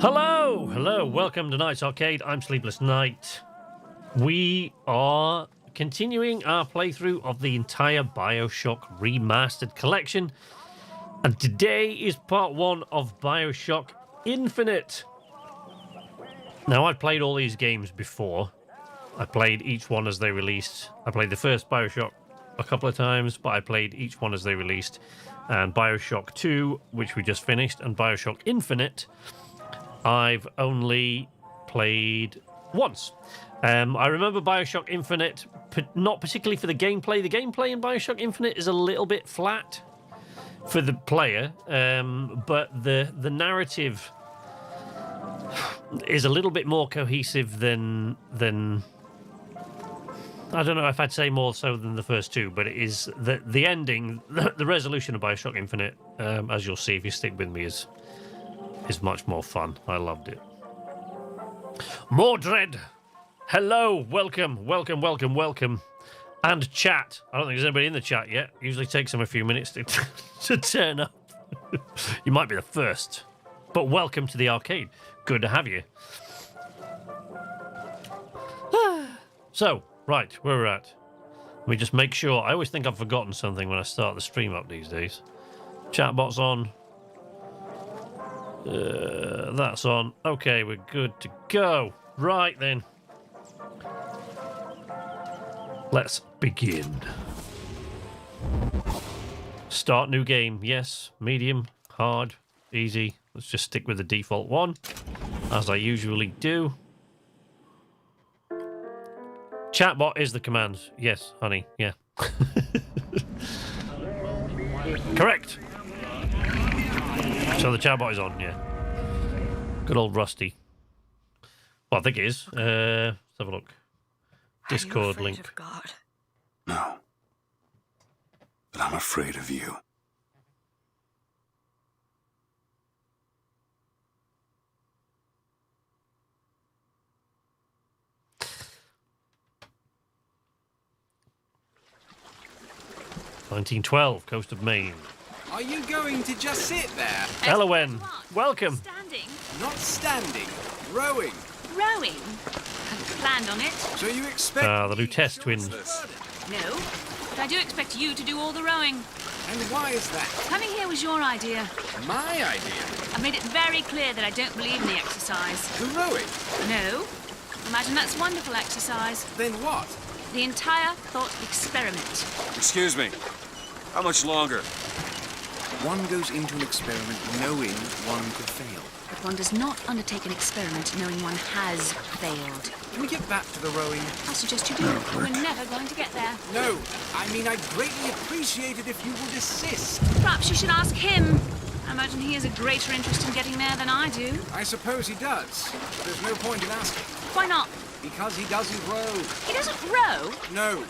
Hello, welcome to Night's Arcade. I'm Sleepless Night. We are continuing our playthrough of the entire Bioshock Remastered collection, and today is part 1 of Bioshock Infinite. Now, I've played all these games before. I played each one as they released. I played the first Bioshock a couple of times, but I played each one as they released. And Bioshock 2, which we just finished, and Bioshock Infinite, I've only played once. I remember Bioshock Infinite, not particularly for the gameplay. The gameplay in Bioshock Infinite is a little bit flat for the player, but the narrative is a little bit more cohesive than I don't know if I'd say more so than the first two, but it is the ending, the resolution of Bioshock Infinite, as you'll see if you stick with me, is much more fun. I loved it. Mordred! Hello, welcome. And chat. I don't think there's anybody in the chat yet. Usually takes them a few minutes to turn up. You might be the first. But welcome to the arcade. Good to have you. So, right, where we're at. Let me just make sure. I always think I've forgotten something when I start the stream up these days. Chatbot's on. That's on. Okay, we're good to go. Right then. Let's begin. Start new game. Yes. Medium. Hard. Easy. Let's just stick with the default one, as I usually do. Chatbot is the command. Yes, honey. Yeah. Correct. So the chatbot is on, yeah. Good old Rusty. Well, I think it is. Let's have a look. Discord link. Of God? No. But I'm afraid of you. (1912), coast of Maine. Are you going to just sit there? Elowen, welcome. Standing? Not standing. Rowing. Rowing? Hadn't planned on it. So you expect The Lutece twins. No, but I do expect you to do all the rowing. And why is that? Coming here was your idea. My idea. I've made it very clear that I don't believe in the exercise. The rowing? No. Imagine that's wonderful exercise. Then what? The entire thought experiment. Excuse me. How much longer? One goes into an experiment knowing one could fail. But one does not undertake an experiment knowing one has failed. Can we get back to the rowing? I suggest you do. We're never going to get there. No. I mean, I'd greatly appreciate it if you would assist. Perhaps you should ask him. I imagine he has a greater interest in getting there than I do. I suppose he does. But there's no point in asking. Why not? Because he doesn't row. He doesn't row? No.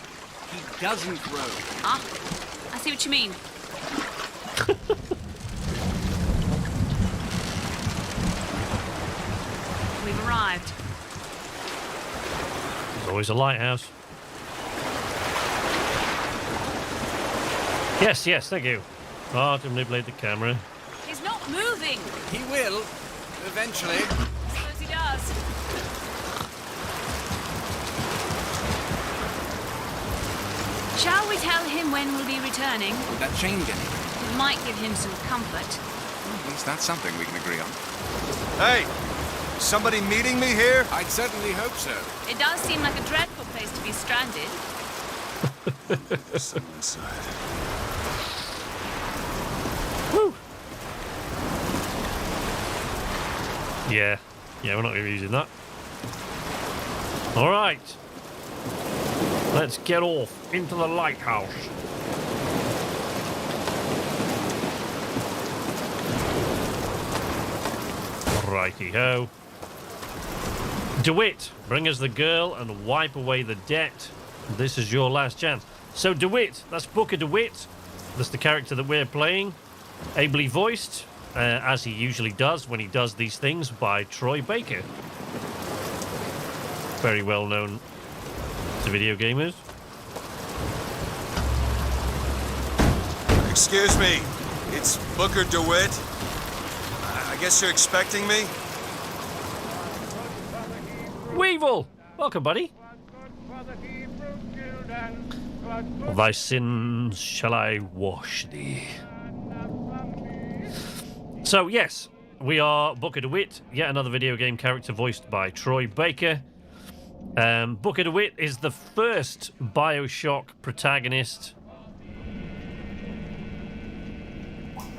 He doesn't row. Ah, I see what you mean. We've arrived. There's always a lighthouse. Yes, thank you. To manipulate the camera. He's not moving. He will. Eventually. Suppose he does. Shall we tell him when we'll be returning? Would that change anything? It might give him some comfort. At least that's something we can agree on. Hey! Somebody meeting me here? I'd certainly hope so. It does seem like a dreadful place to be stranded. Someone inside. Woo! Yeah, we're not going to be using that. All right. Let's get off into the lighthouse. Righty-ho. DeWitt, bring us the girl and wipe away the debt. This is your last chance. So DeWitt, that's Booker DeWitt. That's the character that we're playing. Ably voiced, as he usually does when he does these things, by Troy Baker. Very well known to video gamers. Excuse me. It's Booker DeWitt. I guess you're expecting me? Weevil! Welcome, buddy. Of thy sins shall I wash thee. So, yes, we are Booker DeWitt, yet another video game character voiced by Troy Baker. Booker DeWitt is the first Bioshock protagonist.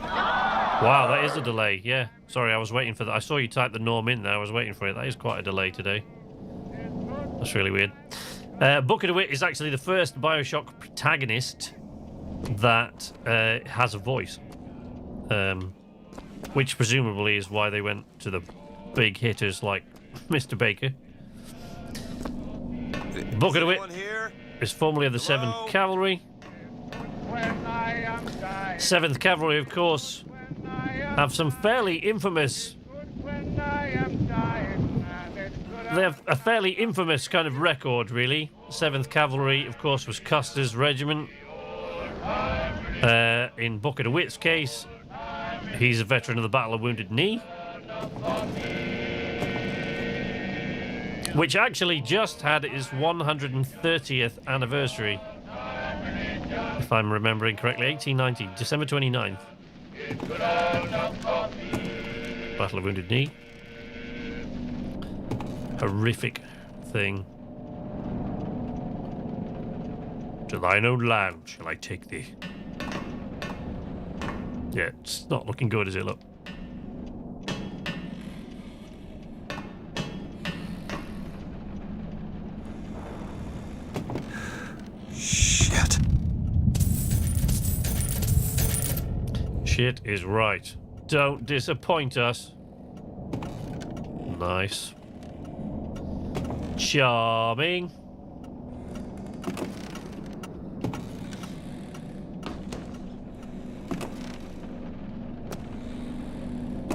Wow, that is a delay, yeah. Sorry, I was waiting for that. I saw you type the norm in there. I was waiting for it. That is quite a delay today. That's really weird. Booker DeWitt is actually the first Bioshock protagonist that has a voice. Which presumably is why they went to the big hitters like Mr. Baker. Booker DeWitt is formerly of the 7th Cavalry. 7th Cavalry, of course, have some fairly infamous... They have a fairly infamous kind of record, really. 7th Cavalry, of course, was Custer's regiment. In Booker DeWitt's case, he's a veteran of the Battle of Wounded Knee, which actually just had its 130th anniversary, if I'm remembering correctly. 1890, December 29th. Battle of Wounded Knee. Horrific thing. To thine own land shall I take thee. Yeah, it's not looking good, is it? Look. Shit. Shit is right. Don't disappoint us. Nice. Charming.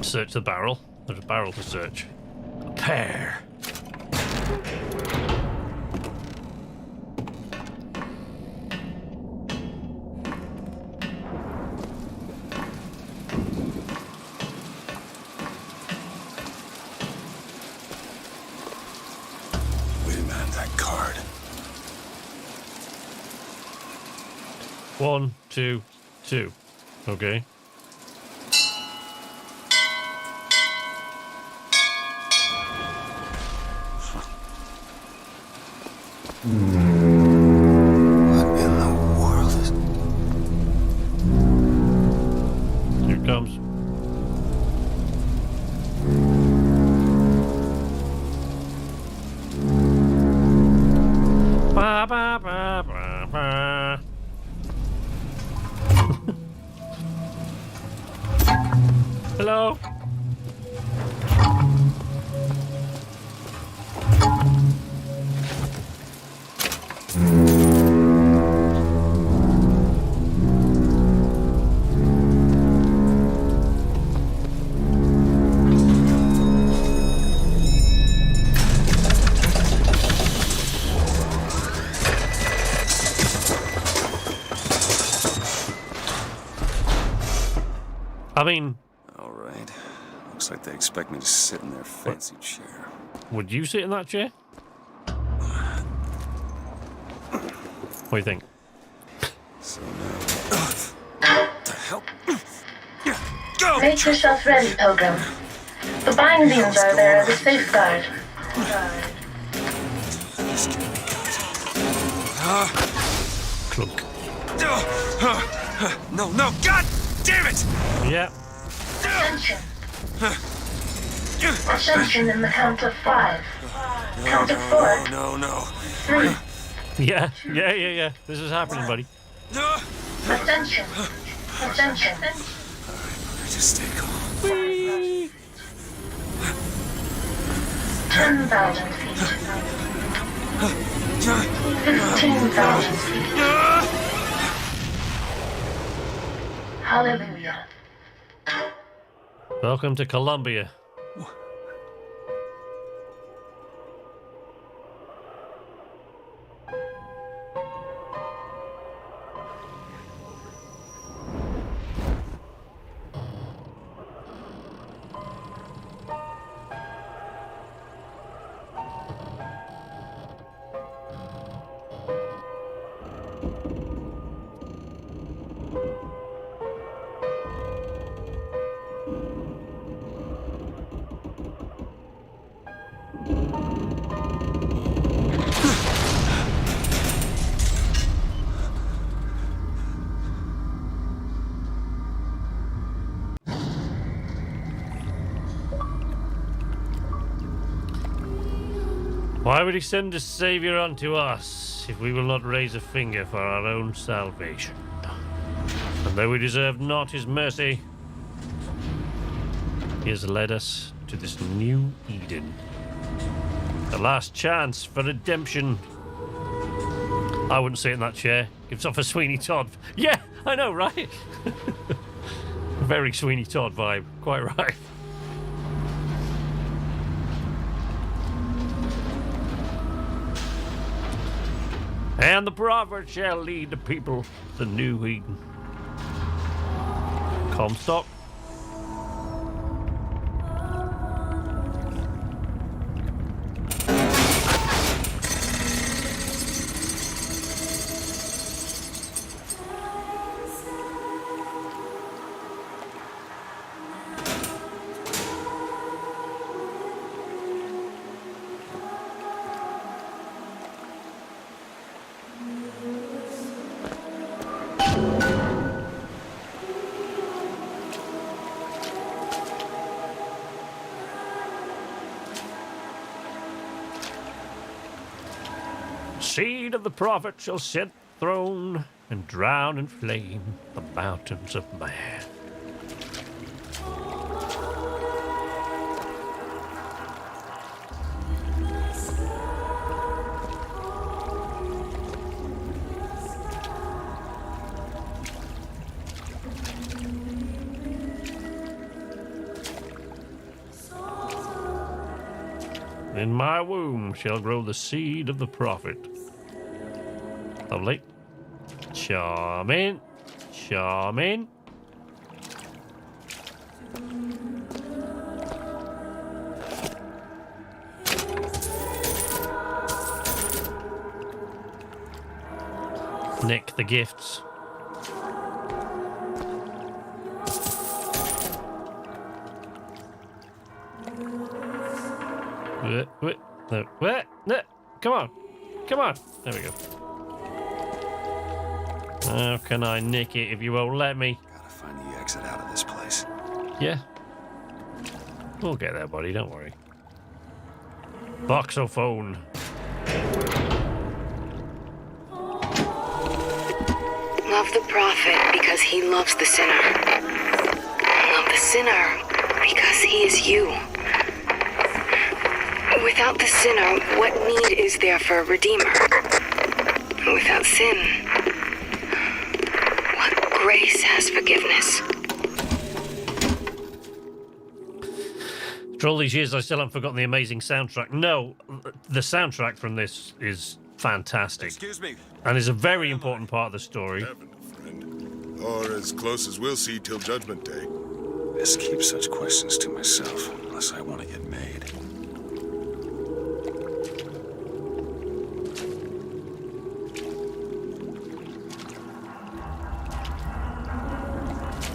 Search the barrel. There's a barrel to search. A pear. Wait a minute, that card. 1, 2, 2. Okay. What in the world is... Here it comes. Ba, ba, ba, ba, ba. Hello? I mean, All right. Looks like they expect me to sit in their fancy chair. would you sit in that chair? What do you think? So now... What the hell? Go! Make yourself ready, Pilgrim. The bindings are there as a safeguard. Clunk. No, no, God damn it! Yeah. Ascension. Ascension in the count of 5. Count of 4. No. 3. Yeah. This is happening, buddy. Ascension. Ascension. Just stay calm. 10,000 feet. 15,000 feet. Hallelujah. Welcome to Columbia. Why would he send a saviour unto us if we will not raise a finger for our own salvation? And though we deserve not his mercy, he has led us to this new Eden. The last chance for redemption. I wouldn't sit in that chair. Gives off a Sweeney Todd. Yeah, I know, right? A very Sweeney Todd vibe. Quite right. And the prophet shall lead the people to the new Eden. Comstock. Seed of the prophet shall set throne and drown in flame the mountains of man. In my womb shall grow the seed of the prophet. Lovely. Charming. Charming. Nick the gifts. No, come on. Come on. There we go. How can I nick it if you won't let me? Gotta find the exit out of this place. Yeah. We'll get there, buddy. Don't worry. Voxophone. Love the prophet because he loves the sinner. Love the sinner because he is you. Without the sinner, what need is there for a redeemer? Without sin, what grace has forgiveness? For all these years, I still haven't forgotten the amazing soundtrack. No, the soundtrack from this is fantastic. Excuse me. And is a very important part of the story. Heaven, friend. Or as close as we'll see till Judgment Day. Best keep such questions to myself, unless I want to get made.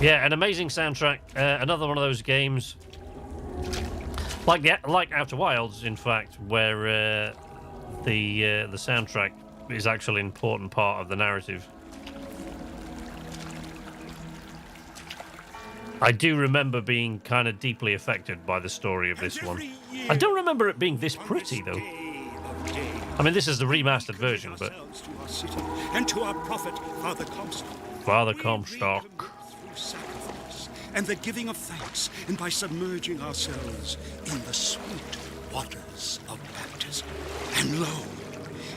Yeah, an amazing soundtrack. Another one of those games, like Outer Wilds, in fact, where the soundtrack is actually an important part of the narrative. I do remember being kind of deeply affected by the story of this one. I don't remember it being this pretty, though. I mean, this is the remastered version, but... And to our prophet, Father Comstock. Father Comstock. Sacrifice and the giving of thanks, and by submerging ourselves in the sweet waters of baptism. And lo,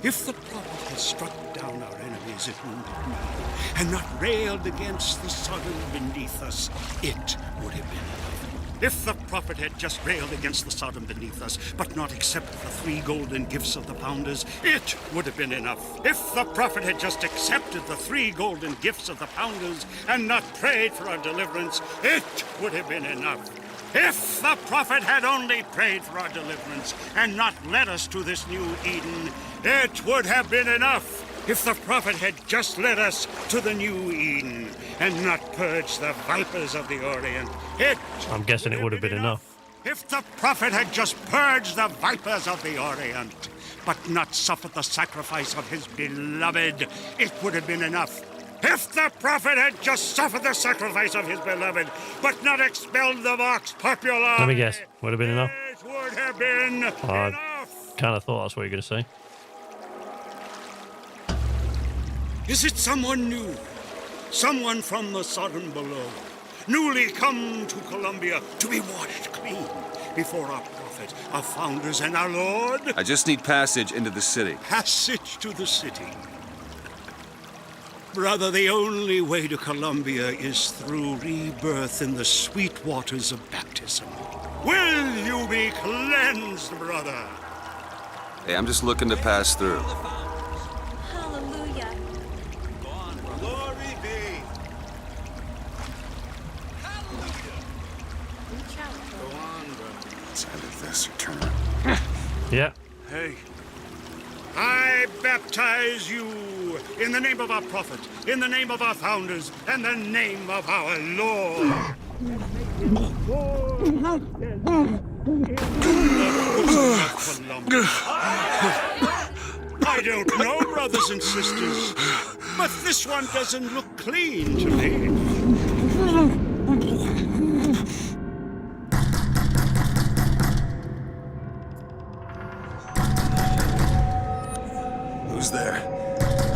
if the prophet had struck down our enemies at wounded knee, and not railed against the Sodom beneath us, it would have been enough. If the prophet had just railed against the Sodom beneath us, but not accepted the 3 golden gifts of the pounders, it would have been enough. If the prophet had just accepted the 3 golden gifts of the pounders, and not prayed for our deliverance, it would have been enough. If the prophet had only prayed for our deliverance, and not led us to this new Eden, it would have been enough. If the prophet had just led us to the new Eden and not purged the vipers of the Orient, I'm guessing it would have been enough. If the prophet had just purged the vipers of the Orient, but not suffered the sacrifice of his beloved, it would have been enough. If the prophet had just suffered the sacrifice of his beloved, but not expelled the vox populi... Let me guess. Would have been enough? It would have been enough. Kind of thought that's what you were going to say. Is it someone new? Someone from the Sodom below? Newly come to Columbia to be washed clean before our prophet, our founders, and our Lord? I just need passage into the city. Passage to the city. Brother, the only way to Columbia is through rebirth in the sweet waters of baptism. Will you be cleansed, brother? Hey, I'm just looking to pass through. Hallelujah. Glory be. Go on, brother. It's either this or turn around. Yeah. Hey. I baptize you in the name of our prophet, in the name of our founders, and the name of our Lord. I don't know, brothers and sisters, but this one doesn't look clean to me. Who's there?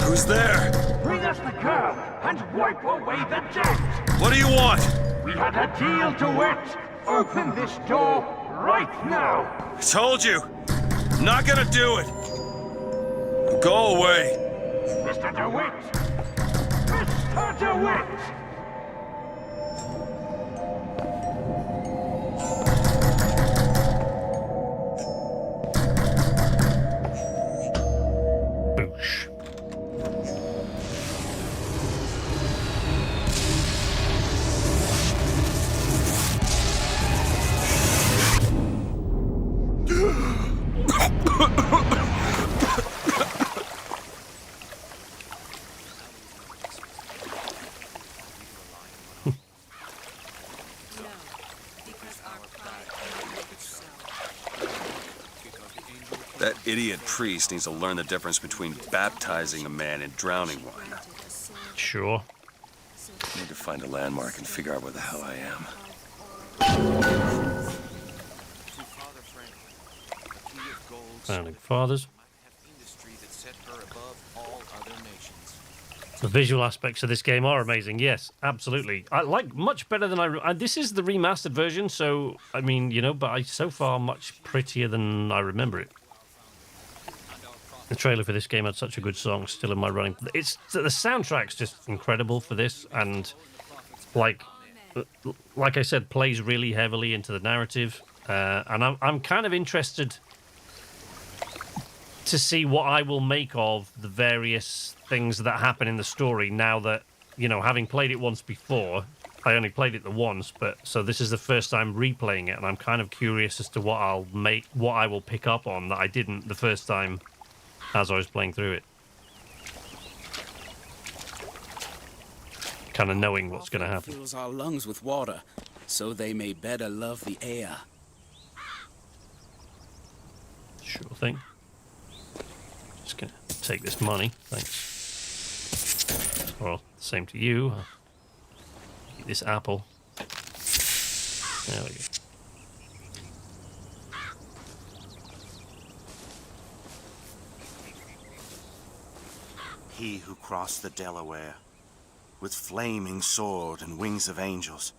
Who's there? Bring us the girl and wipe away the debt. What do you want? We had a deal to it. Open this door right now. I told you. I'm not gonna do it. Go away. Mr. DeWitt. Mr. DeWitt. Boosh. That idiot priest needs to learn the difference between baptizing a man and drowning one. Sure. I need to find a landmark and figure out where the hell I am. Founding Fathers. The visual aspects of this game are amazing. Yes, absolutely. I like much better than this is the remastered version, so I mean, you know, but so far much prettier than I remember it. The trailer for this game had such a good song, still in my running. It's the soundtrack's just incredible for this, and like I said, plays really heavily into the narrative, and I'm kind of interested to see what I will make of the various things that happen in the story now that, you know, having played it once before, I only played it the once, but so this is the first time replaying it, and I'm kind of curious as to what I will pick up on that I didn't the first time as I was playing through it. Kind of knowing what's going to happen. Fills our lungs with water, so they may better love the air. Sure thing. Just gonna take this money, thanks. Well, same to you. Eat this apple. There we go. He who crossed the Delaware, with flaming sword and wings of angels,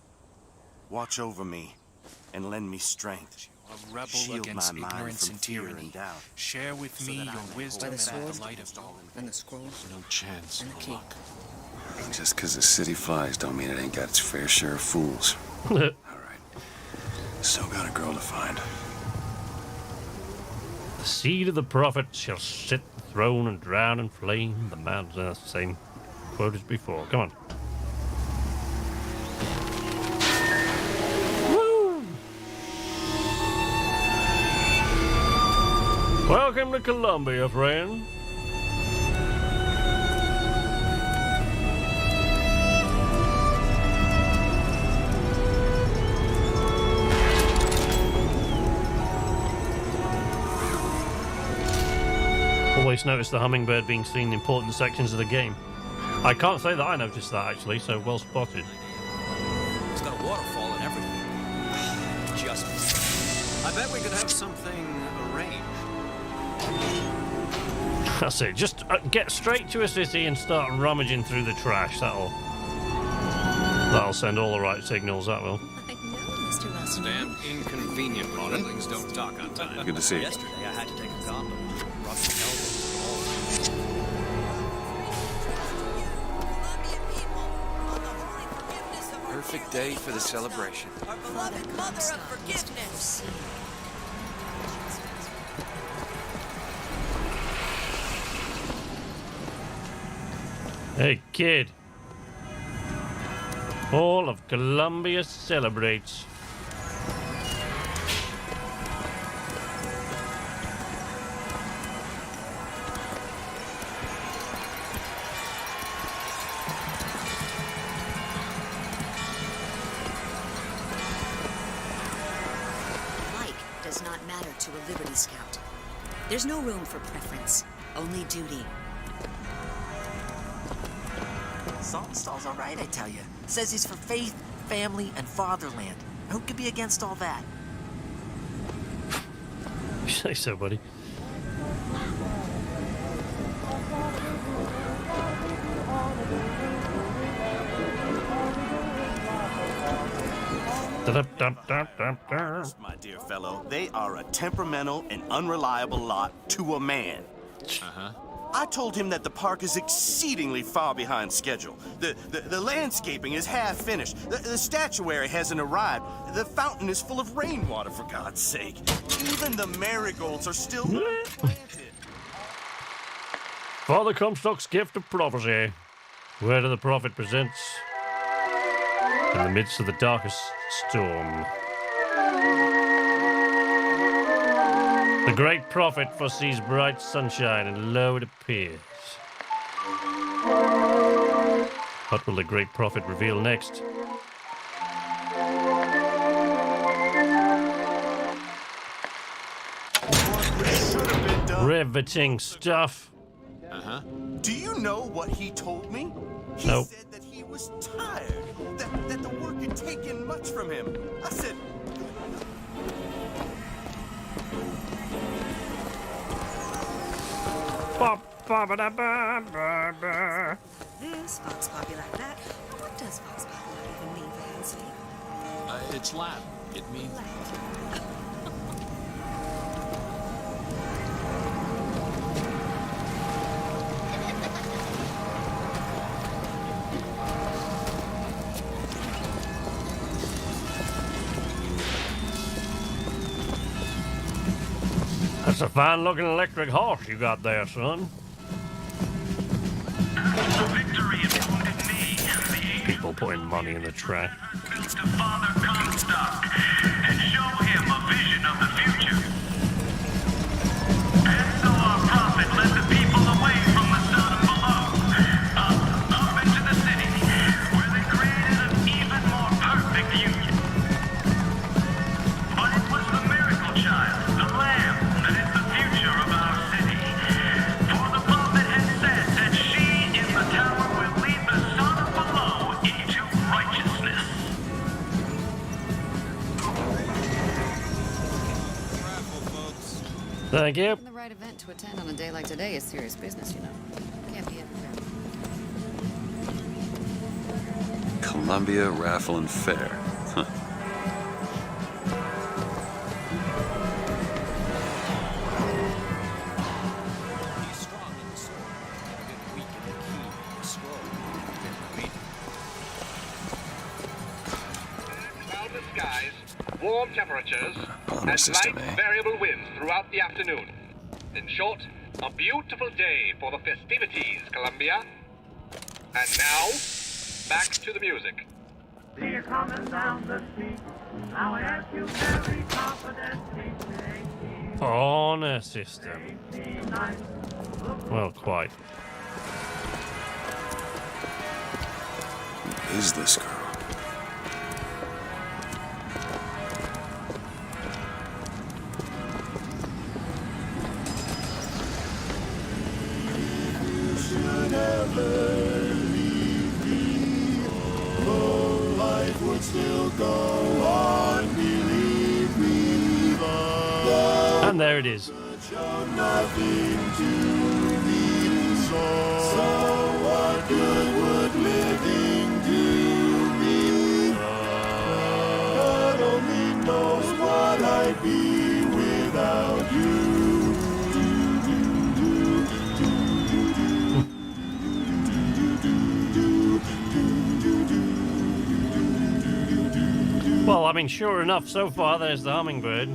watch over me and lend me strength. A rebel Shield against my mind ignorance from and fear tyranny. and doubt. Share with me your wisdom and the light of dawn. And the scrolls. No chance and the for key. luck. Just because the city flies don't mean it ain't got its fair share of fools. All right. Still got a girl to find. The seed of the prophet shall sit the throne and drown in flame. The mountains. That's the same quote as before. Come on. Woo! Welcome to Columbia, friend. Police noticed the hummingbird being seen in important sections of the game. I can't say that I noticed that, actually, so well spotted. It's got a waterfall and everything. Just... I bet we could have something arranged. That's it. Just get straight to a city and start rummaging through the trash. That'll send all the right signals, that will. I know, Mr. Russell. Damn inconvenient when buildings don't talk on time. Good to see you. Yesterday I had to take a condom. Russell elbows. Perfect day for the celebration. Our beloved mother of forgiveness. Hey, kid. All of Columbia celebrates. Like does not matter to a Liberty Scout. There's no room for preference, only duty. Saltonstall's all right, I tell you. Says he's for faith, family, and fatherland. Who could be against all that? You say so, buddy. My dear fellow, they are a temperamental and unreliable lot to a man. Uh-huh. I told him that the park is exceedingly far behind schedule. The landscaping is half finished. The statuary hasn't arrived. The fountain is full of rainwater, for God's sake. Even the marigolds are still planted. Father Comstock's gift of prophecy. Word of the prophet presents in the midst of the darkest storm. The great prophet foresees bright sunshine, and lo it appears. What will the great prophet reveal next? Riveting stuff. Uh-huh. Do you know what he told me? He Nope. said that he was tired, that the work had taken much from him. I said, This, Vox Populi that. What does Vox Populi even mean, for heaven's sake? It's Latin. It means... That's a fine looking electric horse you got there, son. People putting money in the trash. Father Comstock and show him a vision of the future. And so our prophet led the people away from the sun below, up into the city, where they created an even more perfect union. But it was the miracle child, the lamb, that is the future of our city. For the prophet had said that she in the tower will lead the son below into righteousness. Thank you. The right event to attend on a day like today is serious business, you know. Can't be everywhere. Columbia Raffle and Fair. Huh. He's strong in the sword. A bit weak in the key. The scroll. Cloudless skies, warm temperatures, Honor and system, light eh? variable winds throughout the afternoon. In short, a beautiful day for the festivities, Columbia. And now, back to the music. See you coming down the street. Now I ask you very confidently. Honor system. Well, quite. Who is this girl? would still go on, believe me. And there it is. Nothing to me, so what good would living do me? God only knows what I'd be without you. Well, I mean, sure enough, so far there's the hummingbird.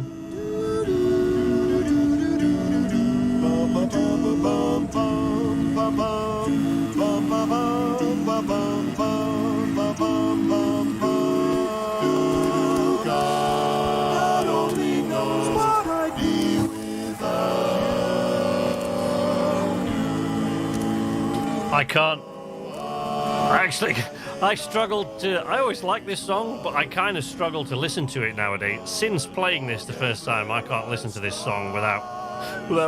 God only knows what I'd be without you. I can't. Actually, I struggled to. I always like this song, but I kind of struggle to listen to it nowadays. Since playing this the first time, I can't listen to this song without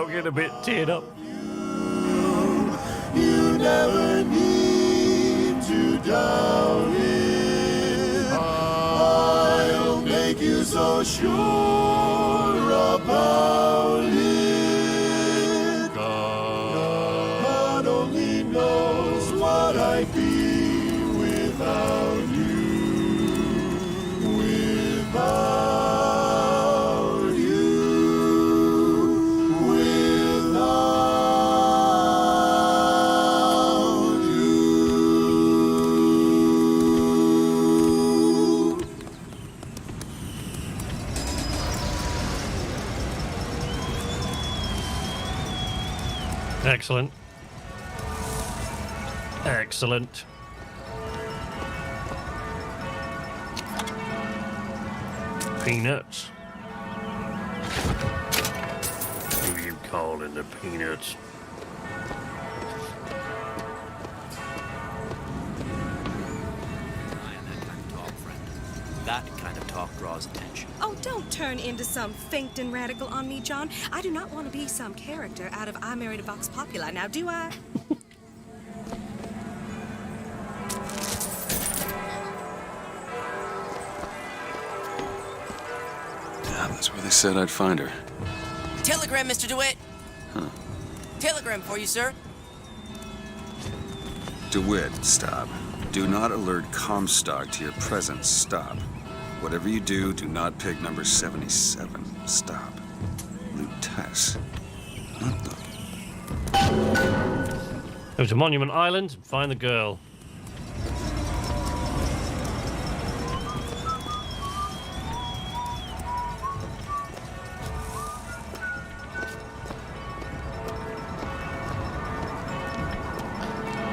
getting a bit teared up. You never need to doubt it. I'll make you so sure about it. God only knows what I'd be without you. Without you. Without you. Excellent. Excellent. Peanuts. Who you calling the peanuts? That kind of talk draws attention. Oh, don't turn into some faint and radical on me, John. I do not want to be some character out of I Married a Vox Populi, now do I? Yeah, that's where they said I'd find her. Telegram, Mr. DeWitt. Huh. Telegram for you, sir. DeWitt, stop. Do not alert Comstock to your presence. Stop. Whatever you do, do not pick number 77. Stop. Lutess. What the? Go to Monument Island and find the girl.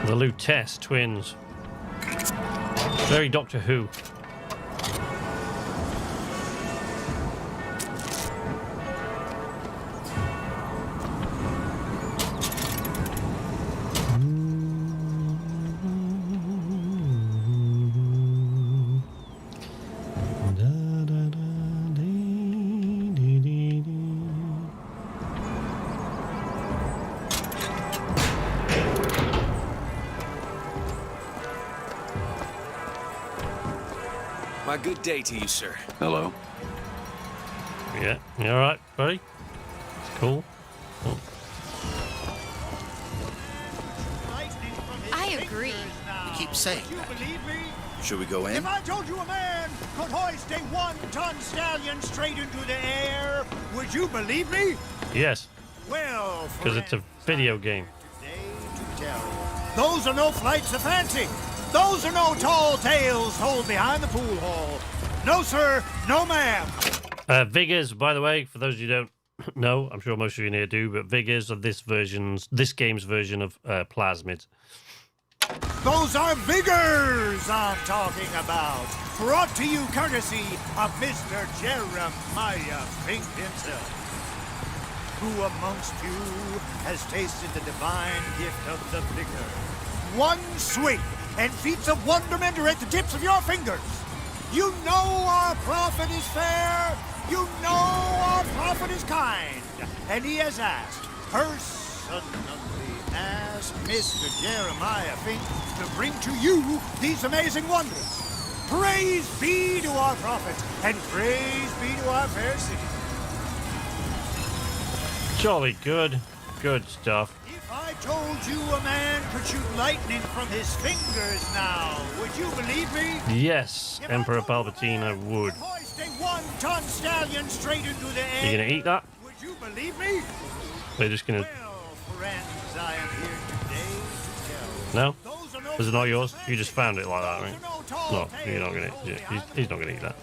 The Lutess twins. Very Doctor Who. My good day to you, sir. Hello. Yeah, you all right, buddy? It's cool. Oh. I agree. You keep saying that. Should we go in? If I told you a man could hoist a 1-ton stallion straight into the air, would you believe me? Yes, Well, because it's a video game. those are no flights of fancy. Those are no tall tales told behind the pool hall. No, sir. No, ma'am. Vigors, by the way, for those of you who don't know, I'm sure most of you in here do, but Vigors are this game's version of plasmids. Those are Vigors I'm talking about. Brought to you courtesy of Mr. Jeremiah Fink himself. Who amongst you has tasted the divine gift of the Vigor? One swing, and feats of wonderment are at the tips of your fingers. You know our prophet is fair. You know our prophet is kind. And he has asked, personally asked Mr. Jeremiah Fink to bring to you these amazing wonders. Praise be to our prophet, and praise be to our fair city. Jolly good. Good stuff. If I told you a man could shoot lightning from his fingers now, would you believe me? Yes, Emperor Palpatine, I would. Hoist a 1-ton stallion straight into the air. You gonna eat that? Would you believe me? We're just gonna... Well, friends, I am here today to tell. No? Is it not yours? You just found it like that, right? No, you're not gonna... He's not gonna eat that.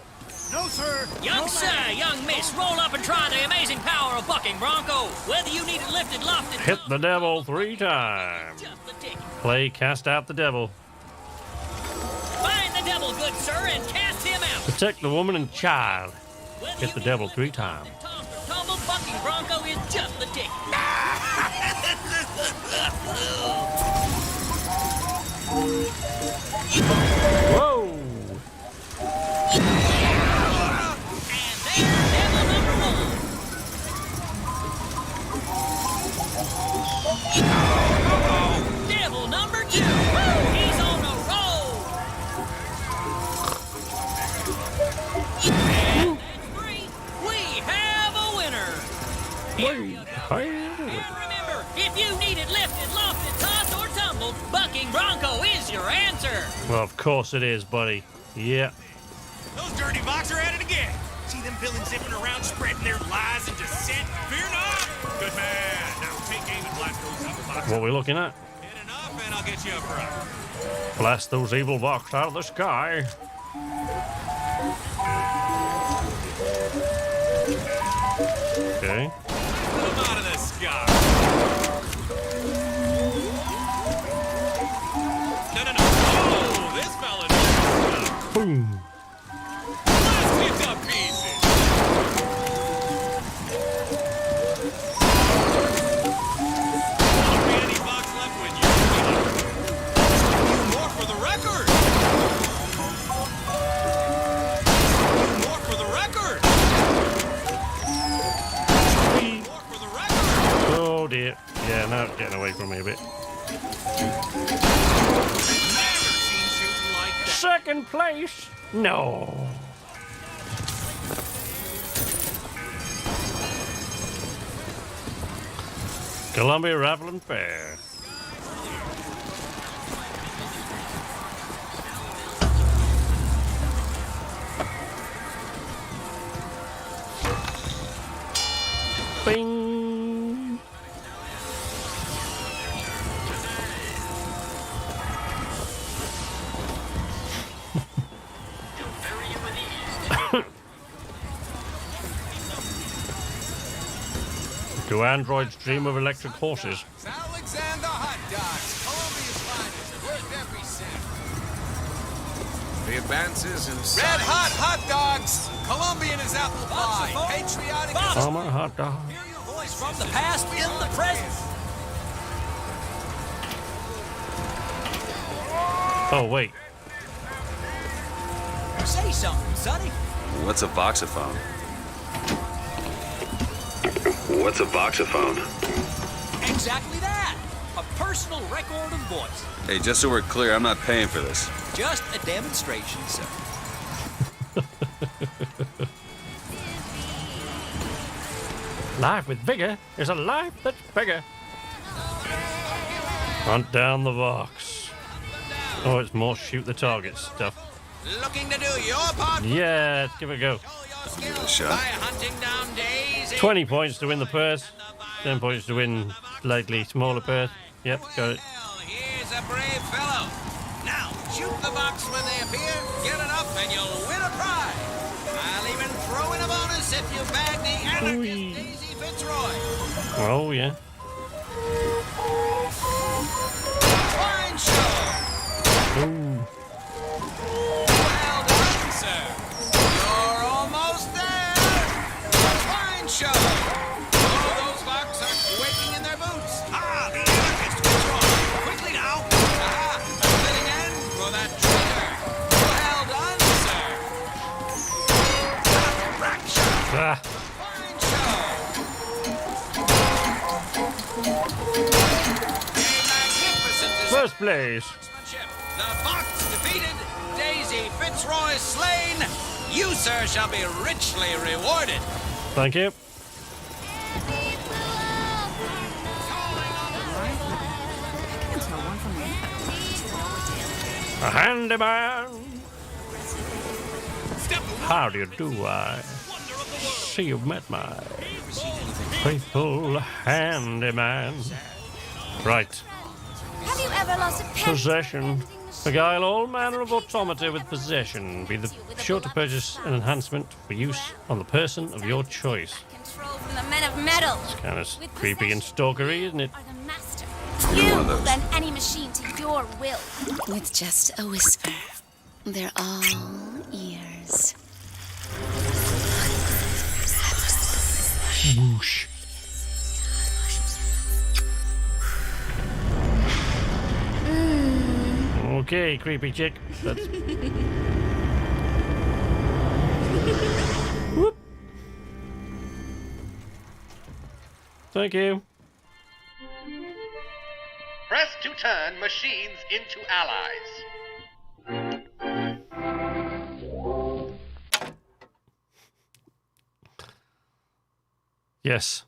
No, sir. Young sir, young miss, roll up and try the amazing power of bucking bronco. Whether you need it lifted, lofted... Hit the devil 3 times. Play Cast Out the Devil. Find the devil, good sir, and cast him out. Protect the woman and child. Hit the devil 3 times. Tumble bucking bronco is just the ticket. Whoa! Devil number 2! Woo! He's on a roll! And that's 3. We have a winner! And remember, if you need it lifted, lofted, tossed, or tumbled, bucking bronco is your answer! Well, of course it is, buddy. Yeah. Those dirty Vox are at it again. See them villains zipping around, spreading their lies and dissent. Fear not! Good man. Now take aim and blast those evil Vox. What are we looking at? Hit enough and I'll get you up front. Blast those evil Vox out of the sky. Okay. Put them out of the sky. No. Oh, this fella knows. Boom. Let's get to pieces. Won't be any Vox left with you. More for the record. More for the record. More for the record. Oh dear. Yeah, now it's getting away from me a bit. Never seen shooting like that. Second place? No. Columbia Raffle and Fair. Bing. Do androids dream of electric horses? Alexander hot dogs, Columbia's finest, worth every cent. The advances in red hot dogs. Colombian is apple pie. Patriotic. Summer hot dog. Hear your voice from the past in the present. Oh wait. Say something, Sonny. What's a voxophone? What's a voxophone? Exactly that. A personal record of voice. Hey, just so we're clear, I'm not paying for this. Just a demonstration, sir. Life with vigor is a life that's bigger. Hunt down the Vox. Oh, it's more shoot the target stuff. Looking to do your part. Yeah, let's give it a go. Give it a shot. By hunting down days. 20 points to win the purse. 10 points to win slightly smaller purse. Yep, got it. Here's a brave fellow. Now, shoot the box when they appear, get enough, and you'll win a prize. I'll even throw in a bonus if you bag the anarchist Daisy Fitzroy. Oh, yeah. Fine show. Ooh. Well done, sir. You're almost there. Fine show. Oh, those Vox are quaking in their boots. Ah, the anarchist Fitzroy. Quickly now. Ah, fitting end for that traitor. Well done, sir. Rack shot. Ah. Fine show. A magnificent First place. The Vox defeated, Daisy see Fitzroy slain, you, sir, shall be richly rewarded. Thank you. A handyman. How do you do? I see you've met my faithful handyman. Right. Have you ever lost a pet? Possession. Beguile all manner of automata with possession. Be sure to purchase an enhancement for use on the person of your choice. Control from the men of metal. It's kind of creepy and stalkery, isn't it? You will bend any machine to your will. With just a whisper, they're all ears. Whoosh. Okay, creepy chick. That's... Whoop. Thank you. Press to turn machines into allies. Yes.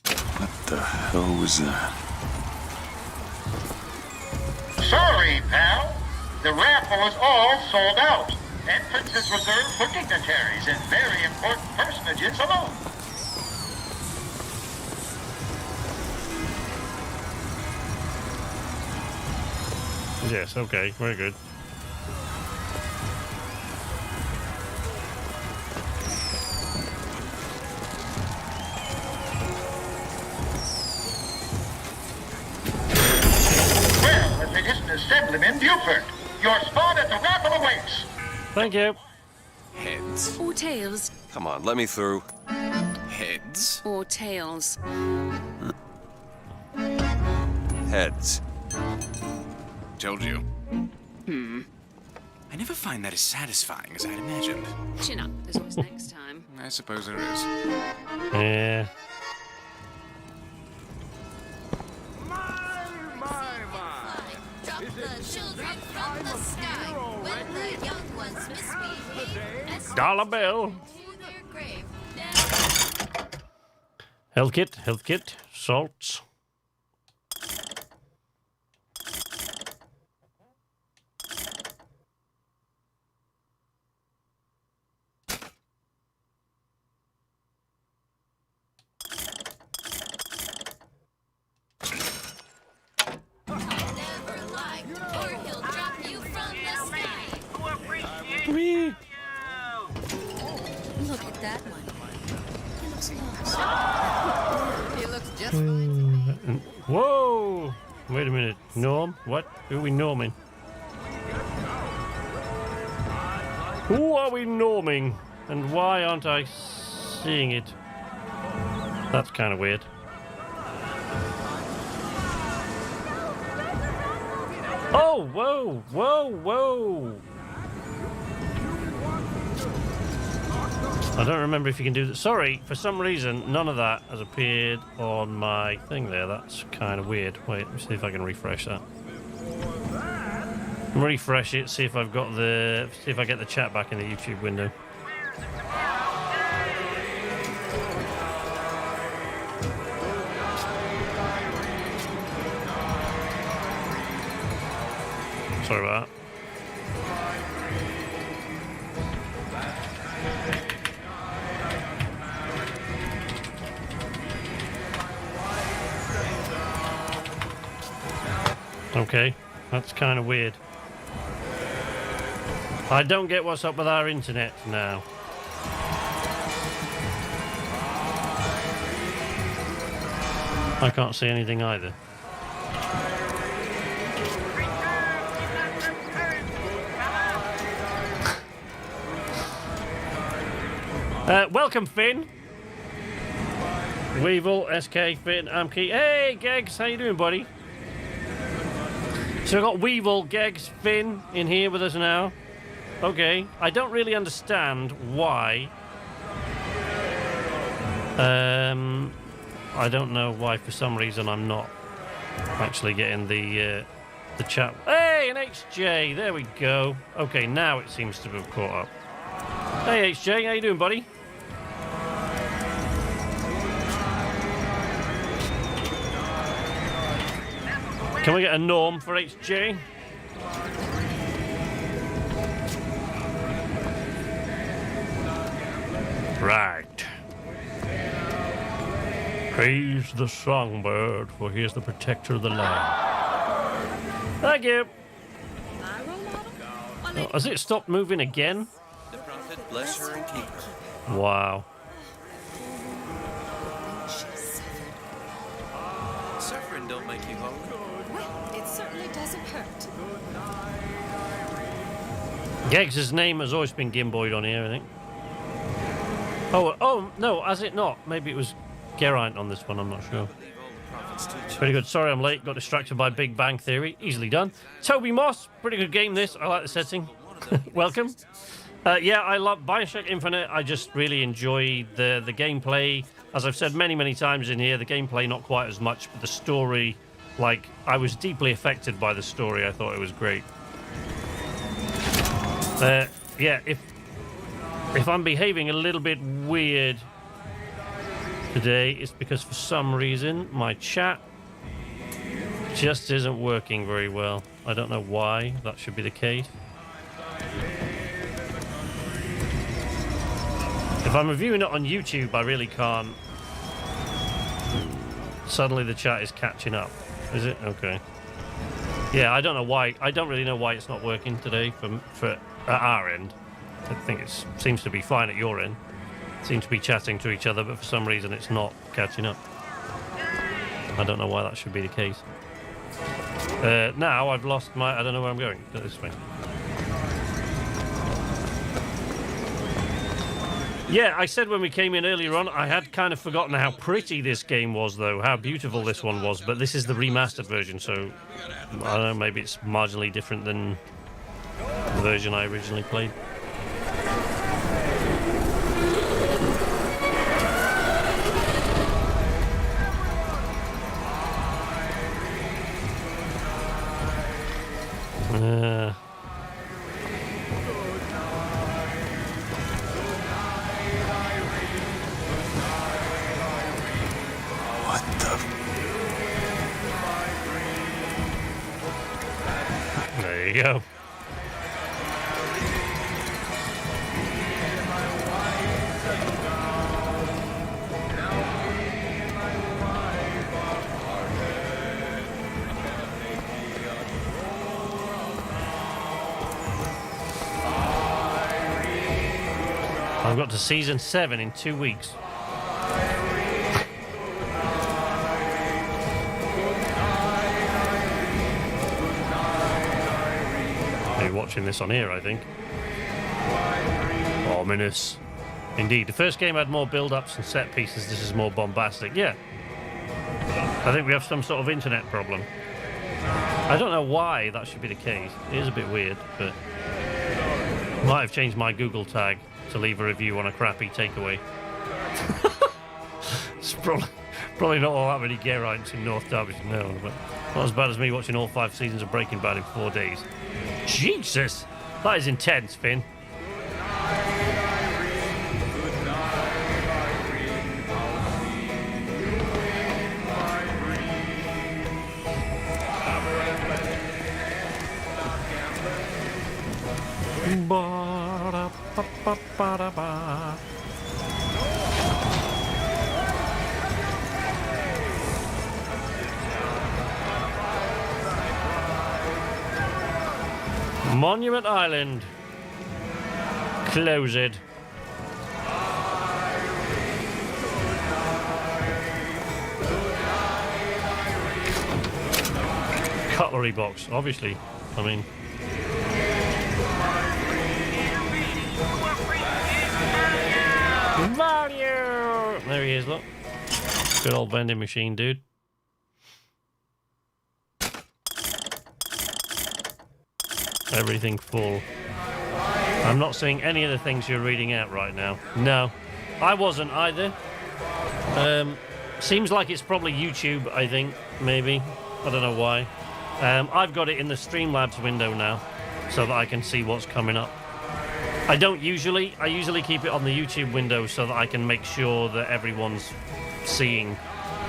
What the hell was that? Sorry, pal. The raffle is all sold out. Entrance is reserved for dignitaries and very important personages alone. Yes, okay, very good. Well, if it isn't Assemblyman Buford, your spot at the raffle awaits. Thank you. Heads. Or tails. Come on, let me through. Heads. Or tails. Heads. Told you. I never find that as satisfying as I'd imagined. Chin up. There's always next time. I suppose there is. Yeah. Drop the children from the sky when the young ones misbehave and Dollar bill. to their grave. Health kit, salts. Whee. Look at that one. He looks lost. He looks just Whoa! Wait a minute. Norm? What? Who are we norming? Who are we norming? And why aren't I seeing it? That's kind of weird. Oh, whoa, whoa, whoa! I don't remember if you can do that. Sorry, for some reason, none of that has appeared on my thing there. That's kind of weird. Wait, let me see if I can refresh that. Refresh it, see if I've got the... see if I get the chat back in the YouTube window. Sorry about that. Okay, that's kind of weird. I don't get what's up with our internet now. I can't see anything either. Welcome, Finn. Weevil, SK, Finn, Amkey. Hey, Geggs, how you doing, buddy? So we've got Weevil, Geggs, Finn in here with us now. Okay, I don't really understand why. I don't know why for some reason I'm not actually getting the chat. Hey! Yay, an HJ. There we go. Okay, now it seems to have caught up. Hey, HJ, how you doing, buddy? Can we get a norm for HJ? Right. Praise the songbird, for he is the protector of the land. Thank you. Oh, has it stopped moving again? The prophet bless her and keep her. Wow. Suffering don't make you holy. Well, it certainly doesn't hurt. Geggs' name has always been Gimboid on here, I think. Oh, no, has it not? Maybe it was Geraint on this one, I'm not sure. Pretty good. Sorry I'm late. Got distracted by Big Bang Theory. Easily done. Toby Moss. Pretty good game, this. I like the setting. Welcome. Yeah, I love Bioshock Infinite. I just really enjoy the gameplay. As I've said many, many times in here, the gameplay not quite as much, but the story, like, I was deeply affected by the story. I thought it was great. Yeah, if I'm behaving a little bit weird today, it's because for some reason my chat just isn't working very well. I don't know why that should be the case. If I'm reviewing it on YouTube, I really can't. Suddenly the chat is catching up. Is it? Okay. Yeah, I don't know why. I don't really know why it's not working today for at our end. I think it seems to be fine at your end. Seem to be chatting to each other, but for some reason it's not catching up. I don't know why that should be the case. Now I've lost my... I don't know where I'm going. Go this way. Yeah, I said when we came in earlier on, I had kind of forgotten how pretty this game was, though. How beautiful this one was. But this is the remastered version, so... I don't know, maybe it's marginally different than the version I originally played. What the? There you go. I've got to season 7 in 2 weeks. You're watching this on here, I think. Ominous. Indeed, the first game had more build-ups and set pieces. This is more bombastic. Yeah. I think we have some sort of internet problem. I don't know why that should be the case. It is a bit weird, but... might have changed my Google tag to leave a review on a crappy takeaway. It's probably not all that many Geraints in North Derbyshire, no, but not as bad as me watching all 5 seasons of Breaking Bad in 4 days. Jesus! That is intense, Finn. Ba-da-ba-ba-ba-ba. Monument Island. Closed. Cutlery box, obviously. I mean... Mario! There he is, look. Good old vending machine, dude. Everything full. I'm not seeing any of the things you're reading out right now. No, I wasn't either. Seems like it's probably YouTube, I think, maybe. I don't know why. I've got it in the Streamlabs window now, so that I can see what's coming up. I don't usually. I usually keep it on the YouTube window so that I can make sure that everyone's seeing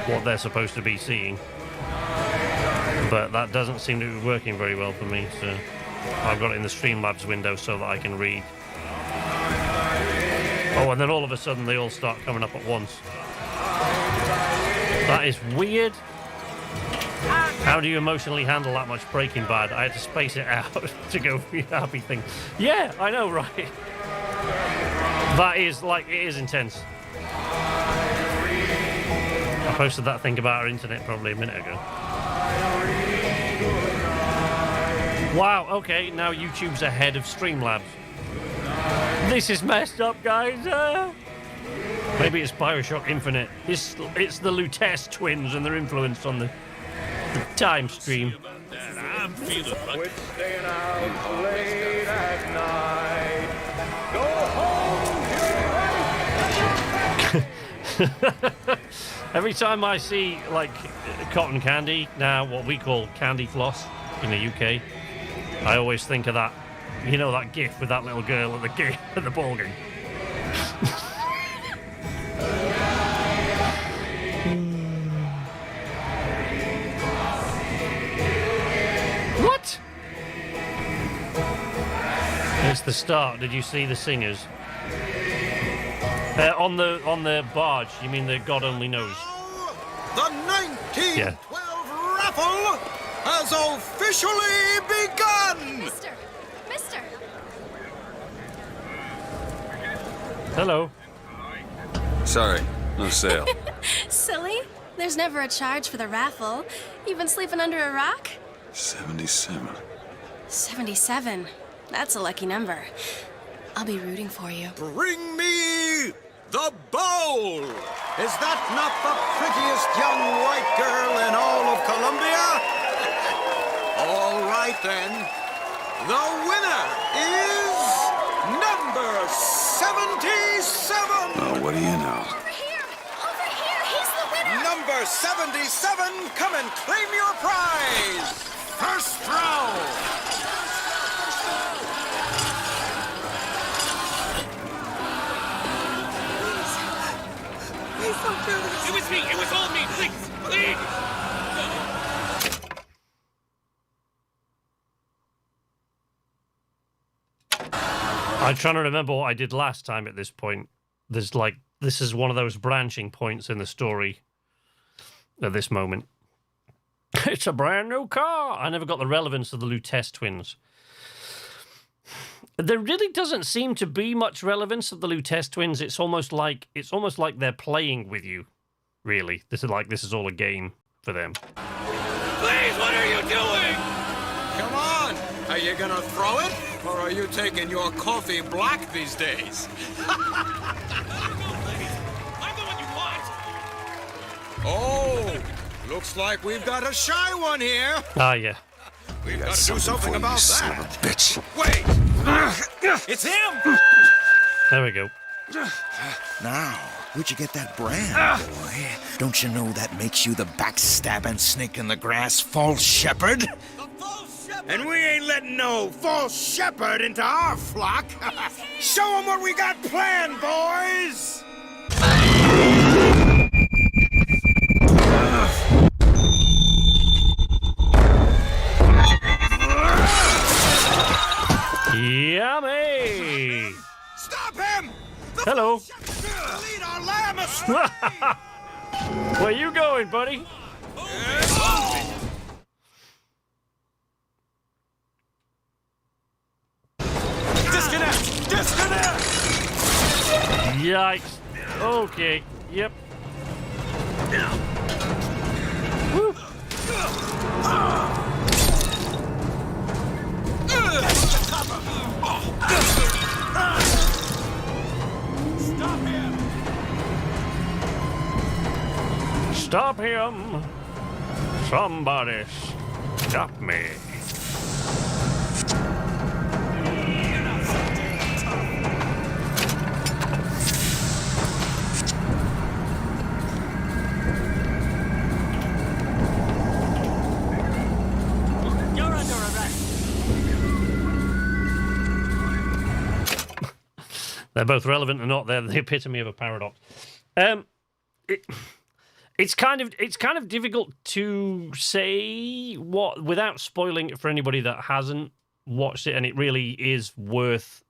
what they're supposed to be seeing. But that doesn't seem to be working very well for me, so I've got it in the Streamlabs window so that I can read. Oh, and then all of a sudden they all start coming up at once. That is weird. How do you emotionally handle that much Breaking Bad? I had to space it out to go for the happy thing. Yeah, I know, right? That is, like, it is intense. I posted that thing about our internet probably a minute ago. Wow, okay, now YouTube's ahead of Streamlabs. This is messed up, guys. Maybe it's Bioshock Infinite. It's the Lutece twins and their influence on the time stream. I'm feeling quit staying out late at night. Go home. Every time I see like cotton candy, now what we call candy floss in the UK, I always think of that. You know that gif with that little girl at the ball game. What? It's the start. Did you see the singers? On the barge. You mean the God only knows? The 1912 raffle has officially begun! Mister! Hello. Sorry, no sale. Silly. There's never a charge for the raffle. You've been sleeping under a rock? 77. 77. That's a lucky number. I'll be rooting for you. Bring me the bowl! Is that not the prettiest young white girl in all of Columbia? All right then. The winner is number 77! Oh, what do you know? Over here! He's the winner! Number 77, come and claim your prize! First round! Please don't do this. It was me. It was all me. Please. Please. I'm trying to remember what I did last time at this point. This is one of those branching points in the story at this moment. It's a brand new car. I never got the relevance of the Lutece twins. There really doesn't seem to be much relevance of the Lutece twins. It's almost like they're playing with you. Really, this is all a game for them. Please, what are you doing? Come on! Are you gonna throw it? Or are you taking your coffee black these days? I'm the one you want. Oh, looks like we've got a shy one here. Ah, yeah. We've got to do something about son that. of a bitch. Wait! It's him! There we go. Now, where'd you get that brand, boy? Don't you know that makes you the backstabbing snake in the grass false shepherd? And we ain't letting no false shepherd into our flock. Show them what we got planned, boys! Yummy! Stop him! Hello. Lead our lamb astray! Where you going, buddy? Disconnect! Disconnect! Yikes. Okay. Yep. Woo. Stop him! Stop him! Somebody stop me. They're both relevant and not. They're the epitome of a paradox. It's kind of difficult to say what without spoiling it for anybody that hasn't watched it, and it really is worth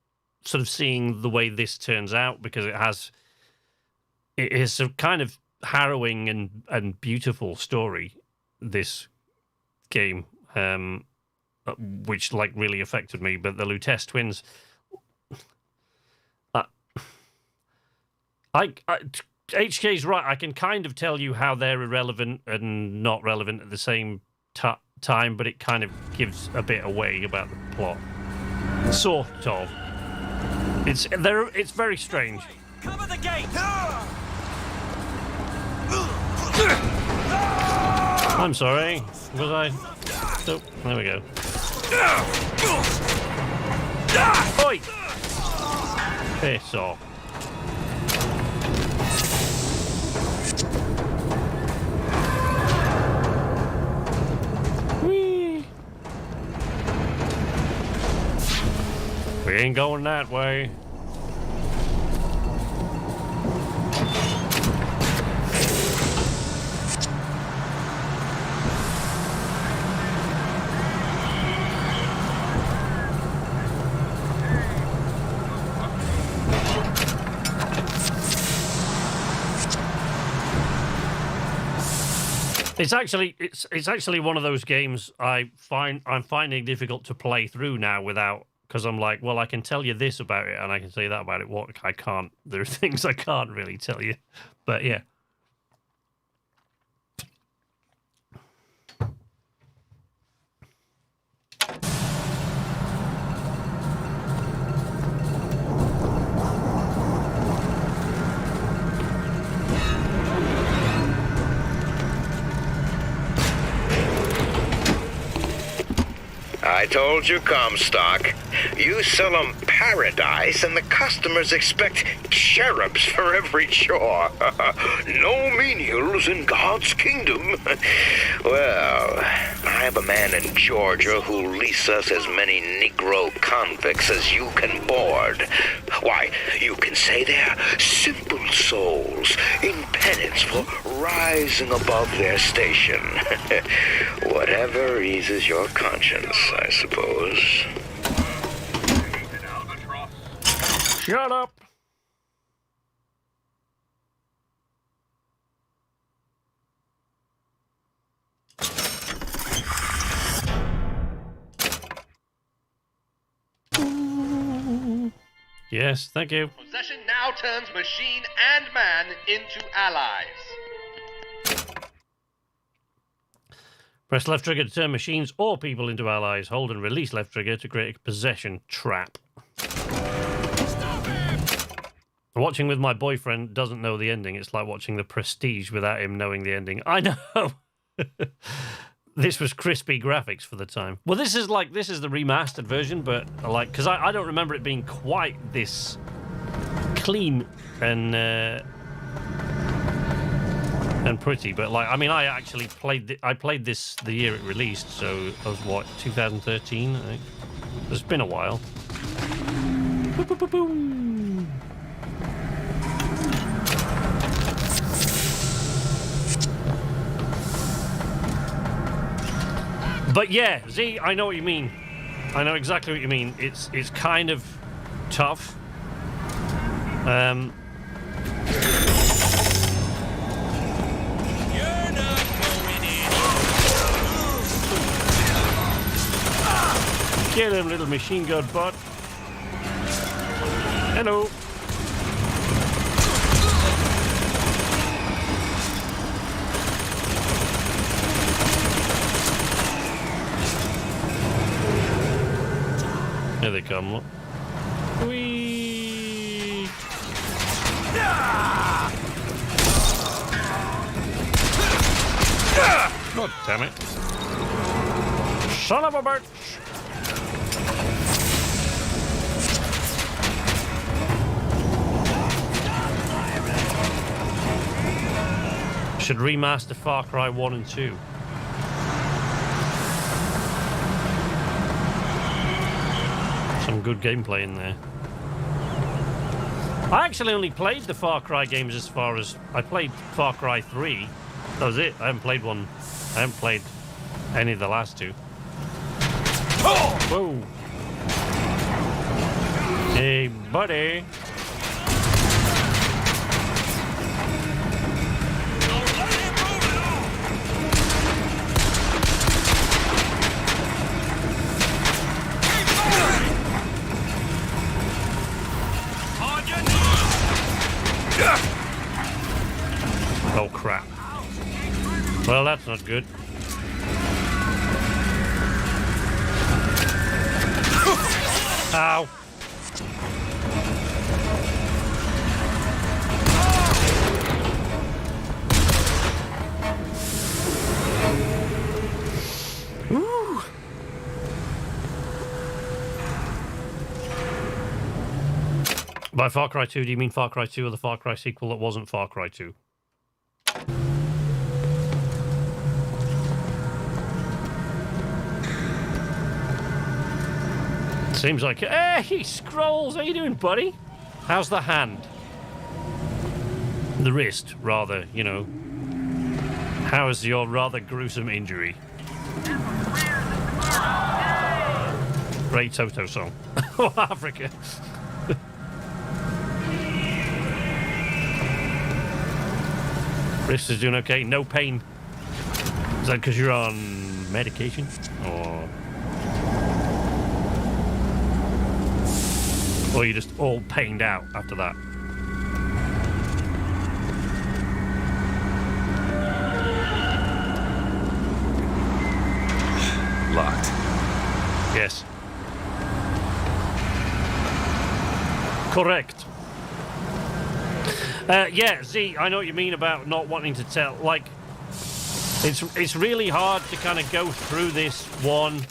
sort of seeing the way this turns out, because it is a kind of harrowing and beautiful story, this game, which like really affected me. But the Lutece twins, HK's right. I can kind of tell you how they're irrelevant and not relevant at the same time, but it kind of gives a bit away about the plot. Sort of. It's very strange. Cover the gate! I'm sorry. Was I? Oh, there we go. Oi! Piss off. Whee! We ain't going that way. It's actually one of those games I'm finding difficult to play through now without, because I'm like, well, I can tell you this about it and I can say that about it. What I can't, there are things I can't really tell you, but yeah. I told you, Comstock. You sell 'em paradise, and the customers expect cherubs for every chore. No menials in God's kingdom. Well, I have a man in Georgia who'll lease us as many Negro convicts as you can board. Why, you can say they're simple souls in penance for rising above their station. Whatever eases your conscience, I suppose. Shut up! Yes, thank you. Possession now turns machine and man into allies. Press left trigger to turn machines or people into allies. Hold and release left trigger to create a possession trap. Watching with my boyfriend doesn't know the ending. It's like watching The Prestige without him knowing the ending. I know. This was crispy graphics for the time. Well, this is the remastered version, but like, because I don't remember it being quite this clean and pretty. But like, I mean, I actually played this the year it released, so it was what, 2013, I think. It's been a while. Boop, boop, boop, boom. But yeah, Z, I know what you mean. I know exactly what you mean. It's kind of tough. You're not going in. Get him, little machine gun bot. Hello. Here they come, look. Whee! God damn it. Son of a bitch! Should remaster Far Cry 1 and 2. Some good gameplay in there. I actually only played the Far Cry games as far as I played Far Cry 3. That was it. I haven't played one. I haven't played any of the last two. Whoa. Hey, buddy. Oh, crap. Well, that's not good. Ow. Ooh. By Far Cry 2, do you mean Far Cry 2 or the Far Cry sequel that wasn't Far Cry 2? Seems like... Hey, Scrolls! How you doing, buddy? How's the hand? The wrist, rather, you know. How's your rather gruesome injury? Great Toto song. Oh, Africa. Wrist is doing okay. No pain. Is that because you're on medication? Or you're just all pained out after that? Locked. Yes. Correct. Yeah, Z, I know what you mean about not wanting to tell. Like, it's really hard to kind of go through this one.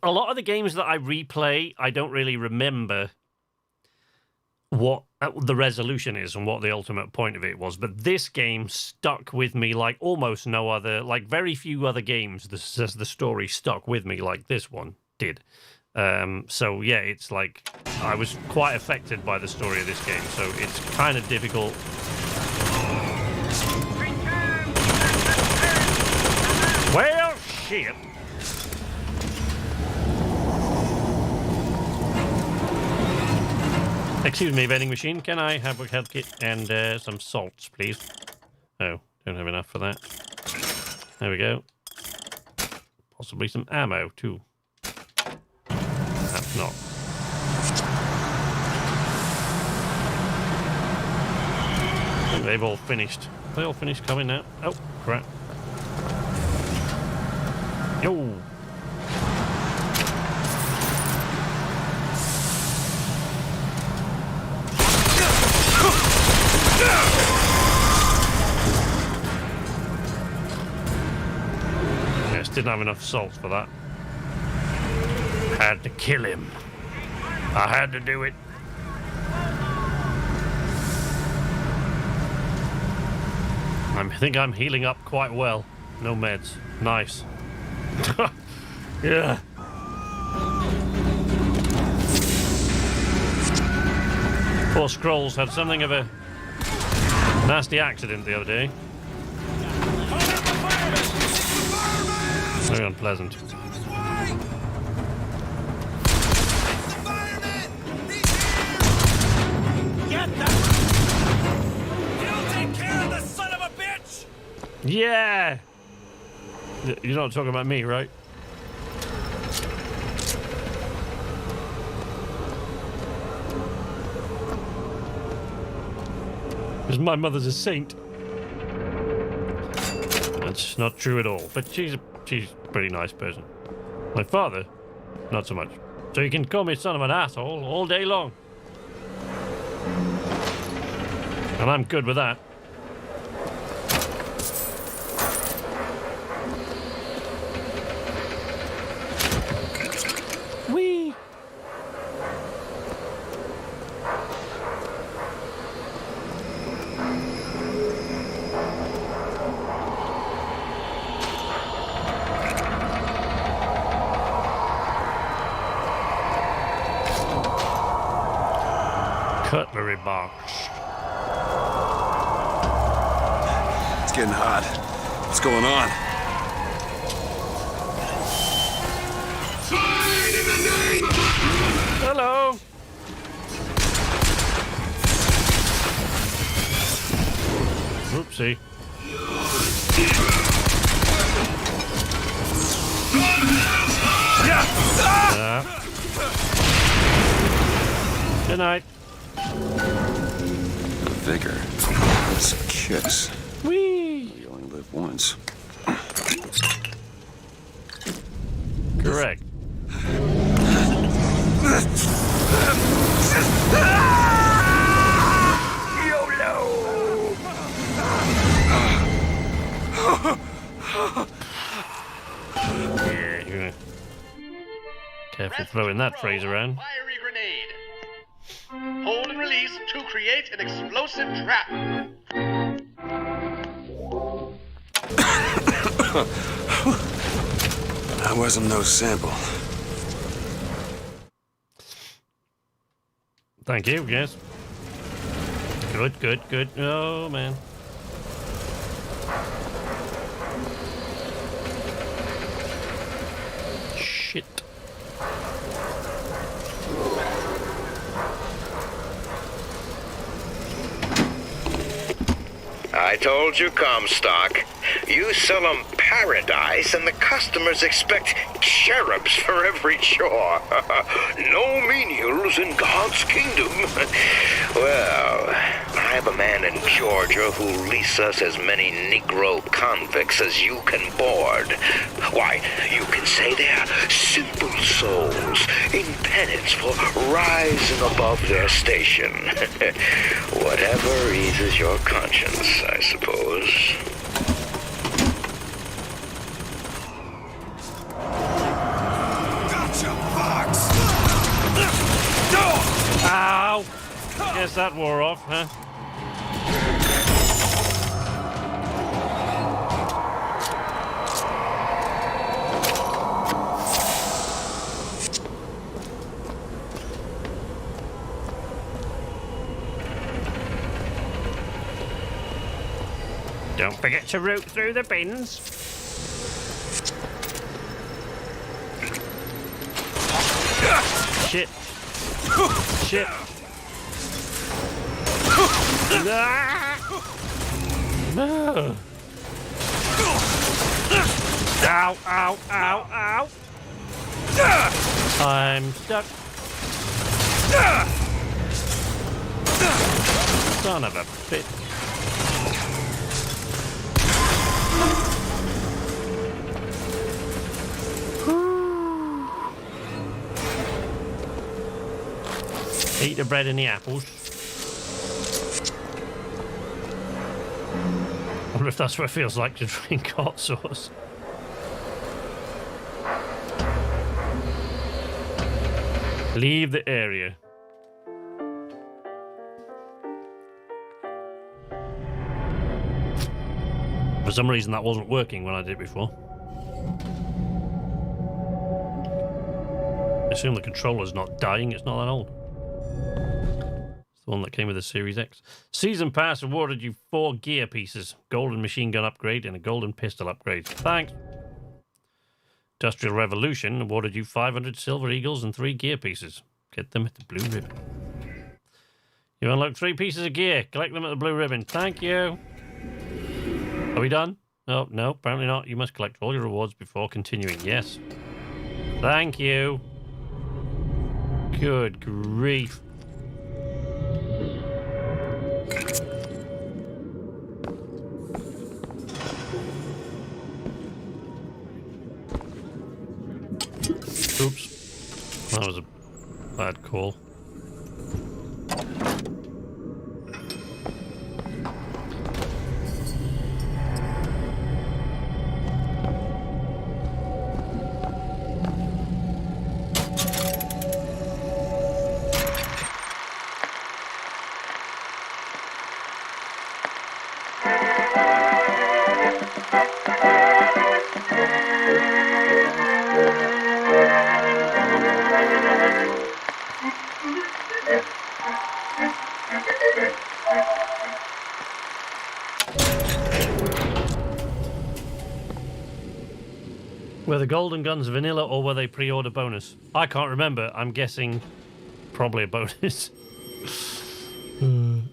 A lot of the games that I replay, I don't really remember what the resolution is and what the ultimate point of it was. But this game stuck with me like almost no other, like very few other games. The story stuck with me like this one did. So yeah, it's like I was quite affected by the story of this game. So it's kind of difficult. Well, shit. Excuse me, vending machine. Can I have a health kit and some salts, please? Oh, don't have enough for that. There we go. Possibly some ammo, too. Perhaps not. I think they've all finished. They all finished coming now. Oh, crap. Yo. Yes, didn't have enough salt for that. Had to kill him. I had to do it. I think I'm healing up quite well. No meds. Nice. Yeah. Poor Scrolls had something of a nasty accident the other day. Very unpleasant. Get that! You take care of the son of a bitch! Yeah! You're not talking about me, right? Because my mother's a saint. That's not true at all. But she's a pretty nice person. My father, not so much. So you can call me son of an asshole all day long. And I'm good with that. Whee! Cutlery box. It's getting hot. What's going on? Hello. Oopsie. Good night. A vigor. It's a kiss. Whee! You only live once. Correct. Yeah, you're gonna... Careful throwing that phrase around. Fiery grenade. Hold and release to create an explosive trap. That wasn't no sample. Thank you, yes. Good, good, good. Oh, man. Shit. I told you, Comstock. You sell them paradise, and the customers expect cherubs for every chore. No menials in God's kingdom. Well, I have a man in Georgia who'll lease us as many Negro convicts as you can board. Why, you can say they're simple souls in penance for rising above their station. Whatever eases your conscience, I suppose. Ow! Guess that wore off, huh? Don't forget to root through the bins. Shit. Shit. No. Ow, ow, ow, ow. I'm stuck. Son of a bitch. Eat the bread and the apples. I wonder if that's what it feels like to drink hot sauce. Leave the area. For some reason that wasn't working when I did it before. I assume the controller's not dying, it's not that old. It's the one that came with the Series X. Season Pass awarded you 4 gear pieces, golden machine gun upgrade and a golden pistol upgrade. Thanks. Industrial Revolution awarded you 500 Silver Eagles and 3 gear pieces. Get them at the Blue Ribbon. You unlock 3 pieces of gear. Collect them at the Blue Ribbon. Thank you. Are we done? Oh, no, apparently not. You must collect all your rewards before continuing. Yes. Thank you. Good grief. Oops. That was a bad call. Were the golden guns vanilla or were they pre-order bonus? I can't remember. I'm guessing probably a bonus.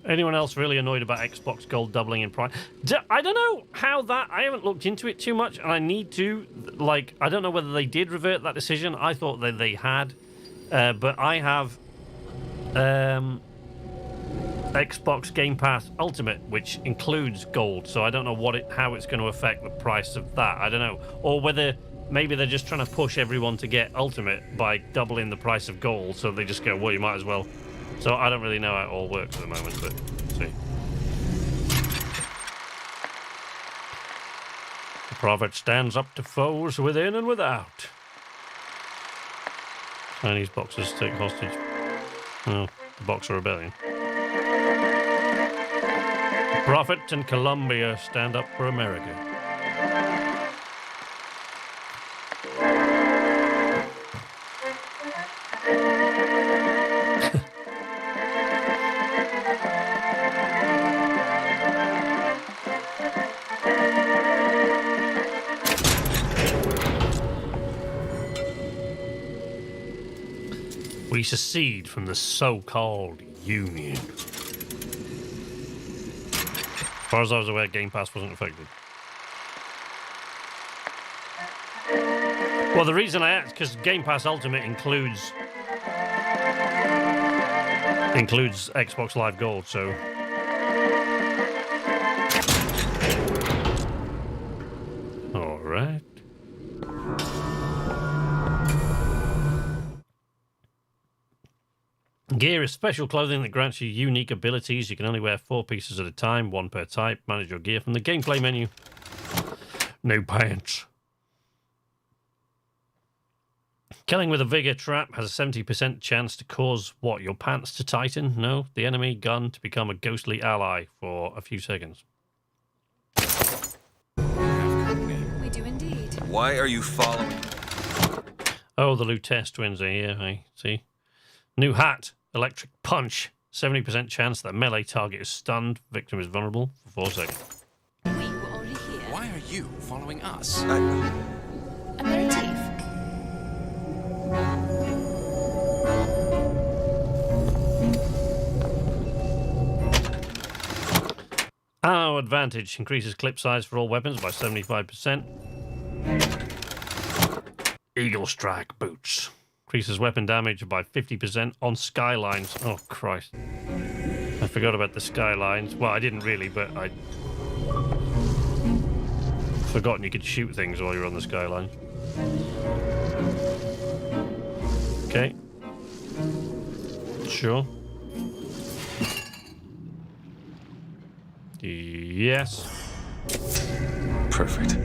Anyone else really annoyed about Xbox Gold doubling in price? I don't know how that... I haven't looked into it too much, and I need to. Like, I don't know whether they did revert that decision. I thought that they had. But I have Xbox Game Pass Ultimate, which includes Gold, so I don't know how it's going to affect the price of that. I don't know. Or whether maybe they're just trying to push everyone to get Ultimate by doubling the price of Gold, so they just go, well, you might as well... So I don't really know how it all works at the moment, but see. The prophet stands up to foes within and without. Chinese boxers take hostage. Oh, the Boxer Rebellion. The prophet and Colombia stand up for America. We secede from the so-called Union. As far as I was aware, Game Pass wasn't affected. Well, the reason I asked, because Game Pass Ultimate includes Xbox Live Gold, so... Alright. Gear is special clothing that grants you unique abilities. You can only wear 4 pieces at a time, 1 per type. Manage your gear from the gameplay menu. No pants. Killing with a Vigor trap has a 70% chance to cause, what, your pants to tighten? No, the enemy gun to become a ghostly ally for a few seconds. We do indeed. Why are you following? Oh, the Lutece twins are here, I see. New hat. Electric punch. 70% chance that a melee target is stunned. Victim is vulnerable for 4 seconds. We were only here. Why are you following us? Aperitif. Ammo advantage. Increases clip size for all weapons by 75%. Eagle Strike boots. Increases weapon damage by 50% on skylines. Oh, Christ. I forgot about the skylines. Well, I didn't really, but I'd forgotten you could shoot things while you're on the skyline. Okay. Sure. Yes. Perfect.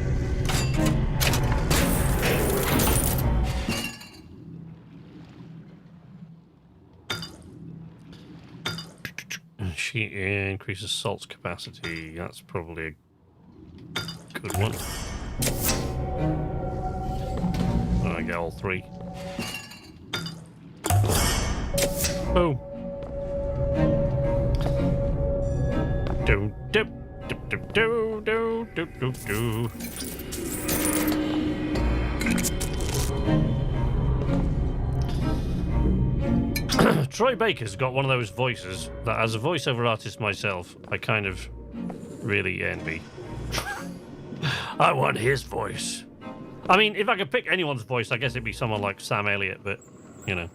She increases salt's capacity. That's probably a good one. I get all 3. Boom. Do do do do do do do do do. Troy Baker's got one of those voices that, as a voiceover artist myself, I kind of really envy. I want his voice. I mean, if I could pick anyone's voice, I guess it'd be someone like Sam Elliott, but, you know.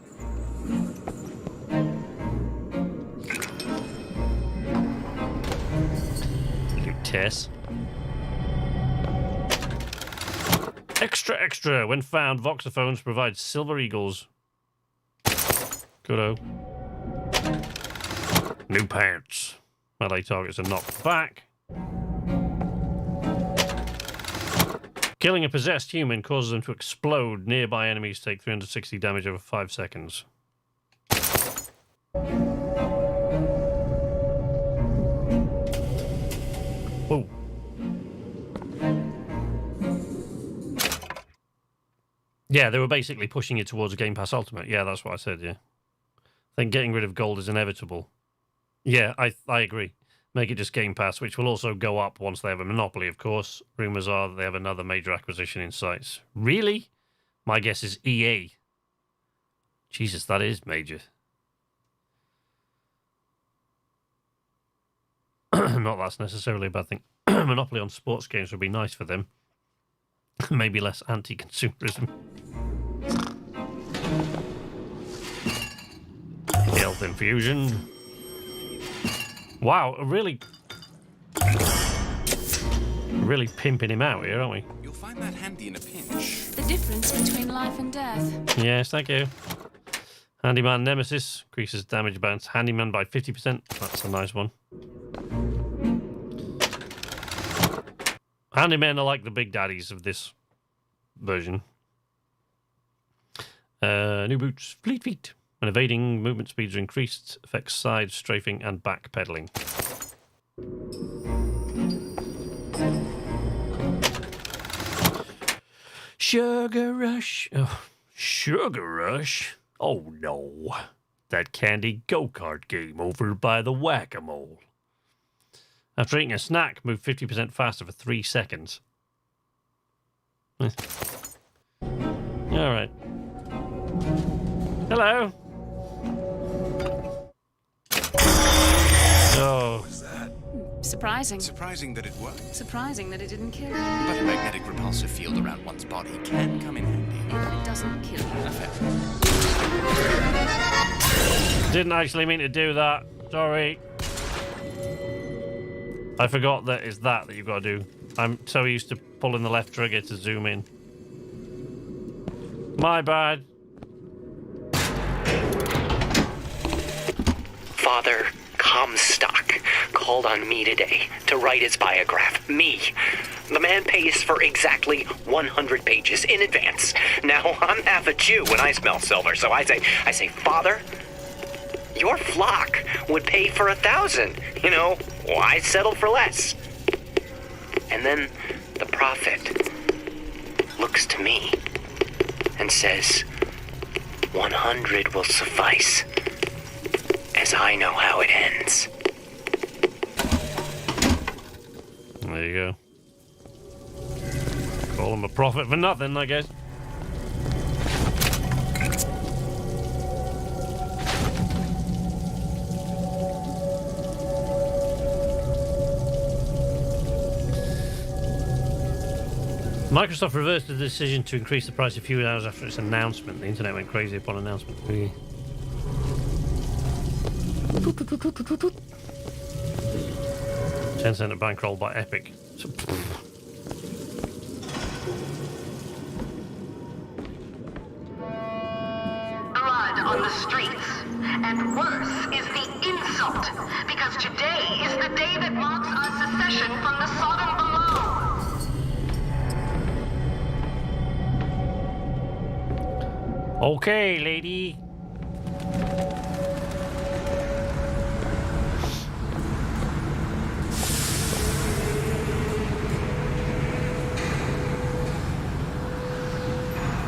Lutece. Extra, extra. When found, voxophones provide silver eagles. Good-o. New pants. Melee targets are knocked back. Killing a possessed human causes them to explode. Nearby enemies take 360 damage over 5 seconds. Whoa. Yeah, they were basically pushing it towards Game Pass Ultimate. Yeah, that's what I said, yeah. I think getting rid of gold is inevitable. Yeah, I agree. Make it just Game Pass, which will also go up once they have a monopoly, of course. Rumours are that they have another major acquisition in sights. Really? My guess is EA. Jesus, that is major. Not that's necessarily a bad thing. Monopoly on sports games would be nice for them. Maybe less anti-consumerism. Health infusion. Wow, really pimping him out here, aren't we? You'll find that handy in a pinch. The difference between life and death. Yes, thank you. Handyman Nemesis increases damage bounce Handyman by 50%. That's a nice one. Handymen are like the big daddies of this version. New boots, fleet feet. When evading, movement speeds are increased, affects side strafing and back pedaling. Sugar Rush. Oh, Sugar Rush? Oh no. That candy go-kart game over by the Whack-A-Mole. After eating a snack, move 50% faster for 3 seconds. Alright. Hello. Oh. What was that? Surprising. Surprising that it worked. Surprising that it didn't kill you. But a magnetic repulsive field around one's body can come in handy. If it doesn't kill you. Didn't actually mean to do that. Sorry. I forgot that it's that you've got to do. I'm so used to pulling the left trigger to zoom in. My bad. Father Comstock called on me today to write his biograph. Me. The man pays for exactly 100 pages in advance. Now, I'm half a Jew when I smell silver, so I say, Father, your flock would pay for 1,000. You know, why settle for less? And then the prophet looks to me and says, 100 will suffice, as I know how it ends. There you go. Call him a prophet for nothing, I guess. Microsoft reversed the decision to increase the price a few hours after its announcement. The internet went crazy upon announcement. 10% of bankroll by Epic. Blood on the streets. And worse is the insult. Because today is the day that marks our secession from the Sodom below. Okay, lady.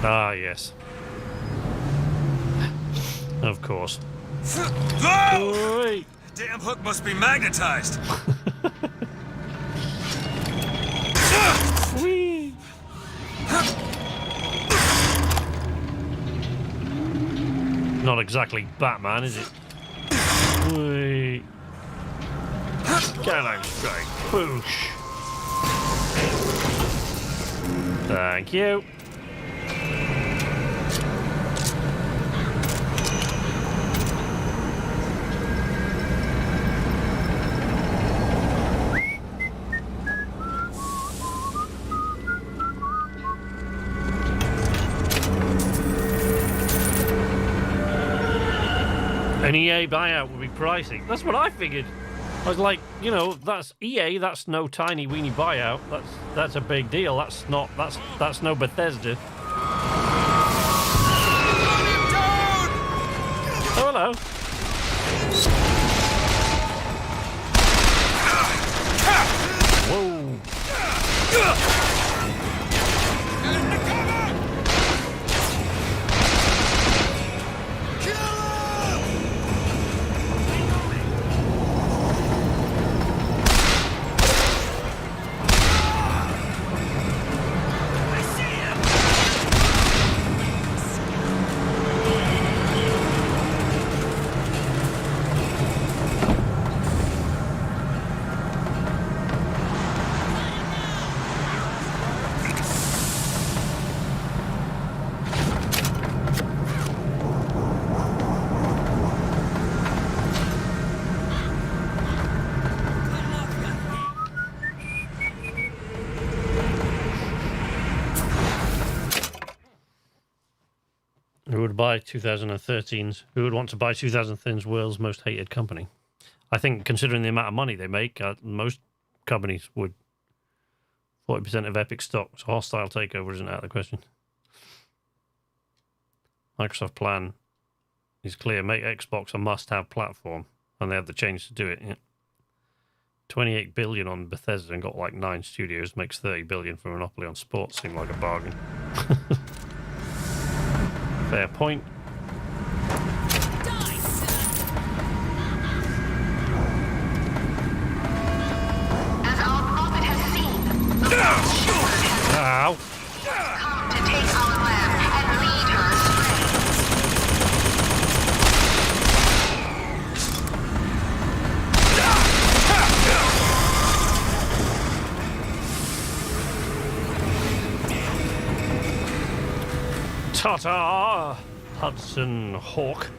Ah, yes. Of course. Oh! The damn hook must be magnetized. Whee! Not exactly Batman, is it? Whee! Cannon strike. Boosh. Thank you. An EA buyout would be pricey. That's what I figured. I was like, you know, that's EA. That's no tiny weeny buyout. That's a big deal. That's no Bethesda. Oh, hello. Whoa. who would buy 2013's? Who would want to buy 2013's world's most hated company? I think, considering the amount of money they make, most companies would. 40% of Epic stock, so hostile takeover isn't out of the question. Microsoft plan is clear. Make Xbox a must-have platform, and they have the change to do it. Yeah. 28 billion on Bethesda and got like 9 studios, makes 30 billion for Monopoly on sports. Seemed like a bargain. Fair point. Ow. Come to take our land and lead her astray. Ta-ta! Hudson Hawk.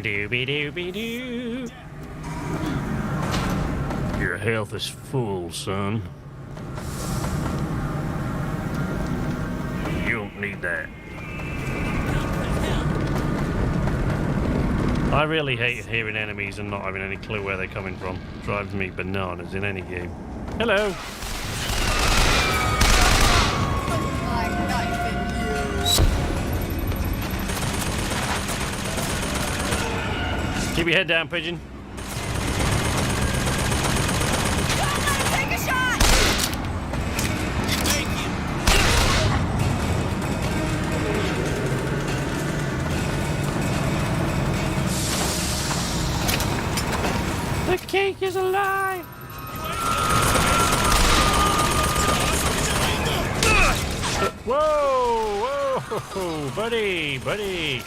Dooby-dooby-doo. Your health is full, son. You don't need that. I really hate hearing enemies and not having any clue where they're coming from. Drives me bananas in any game. Hello. Keep your head down, pigeon. Take a shot! Thank you. The cake is alive! Whoa! Whoa! Buddy! Buddy!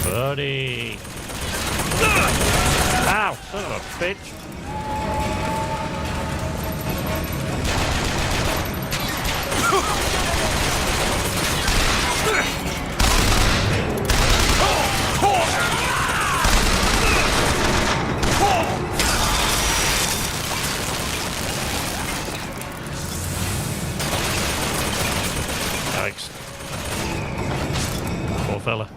Buddy! Ow! Son of a bitch! Yikes. Poor fella.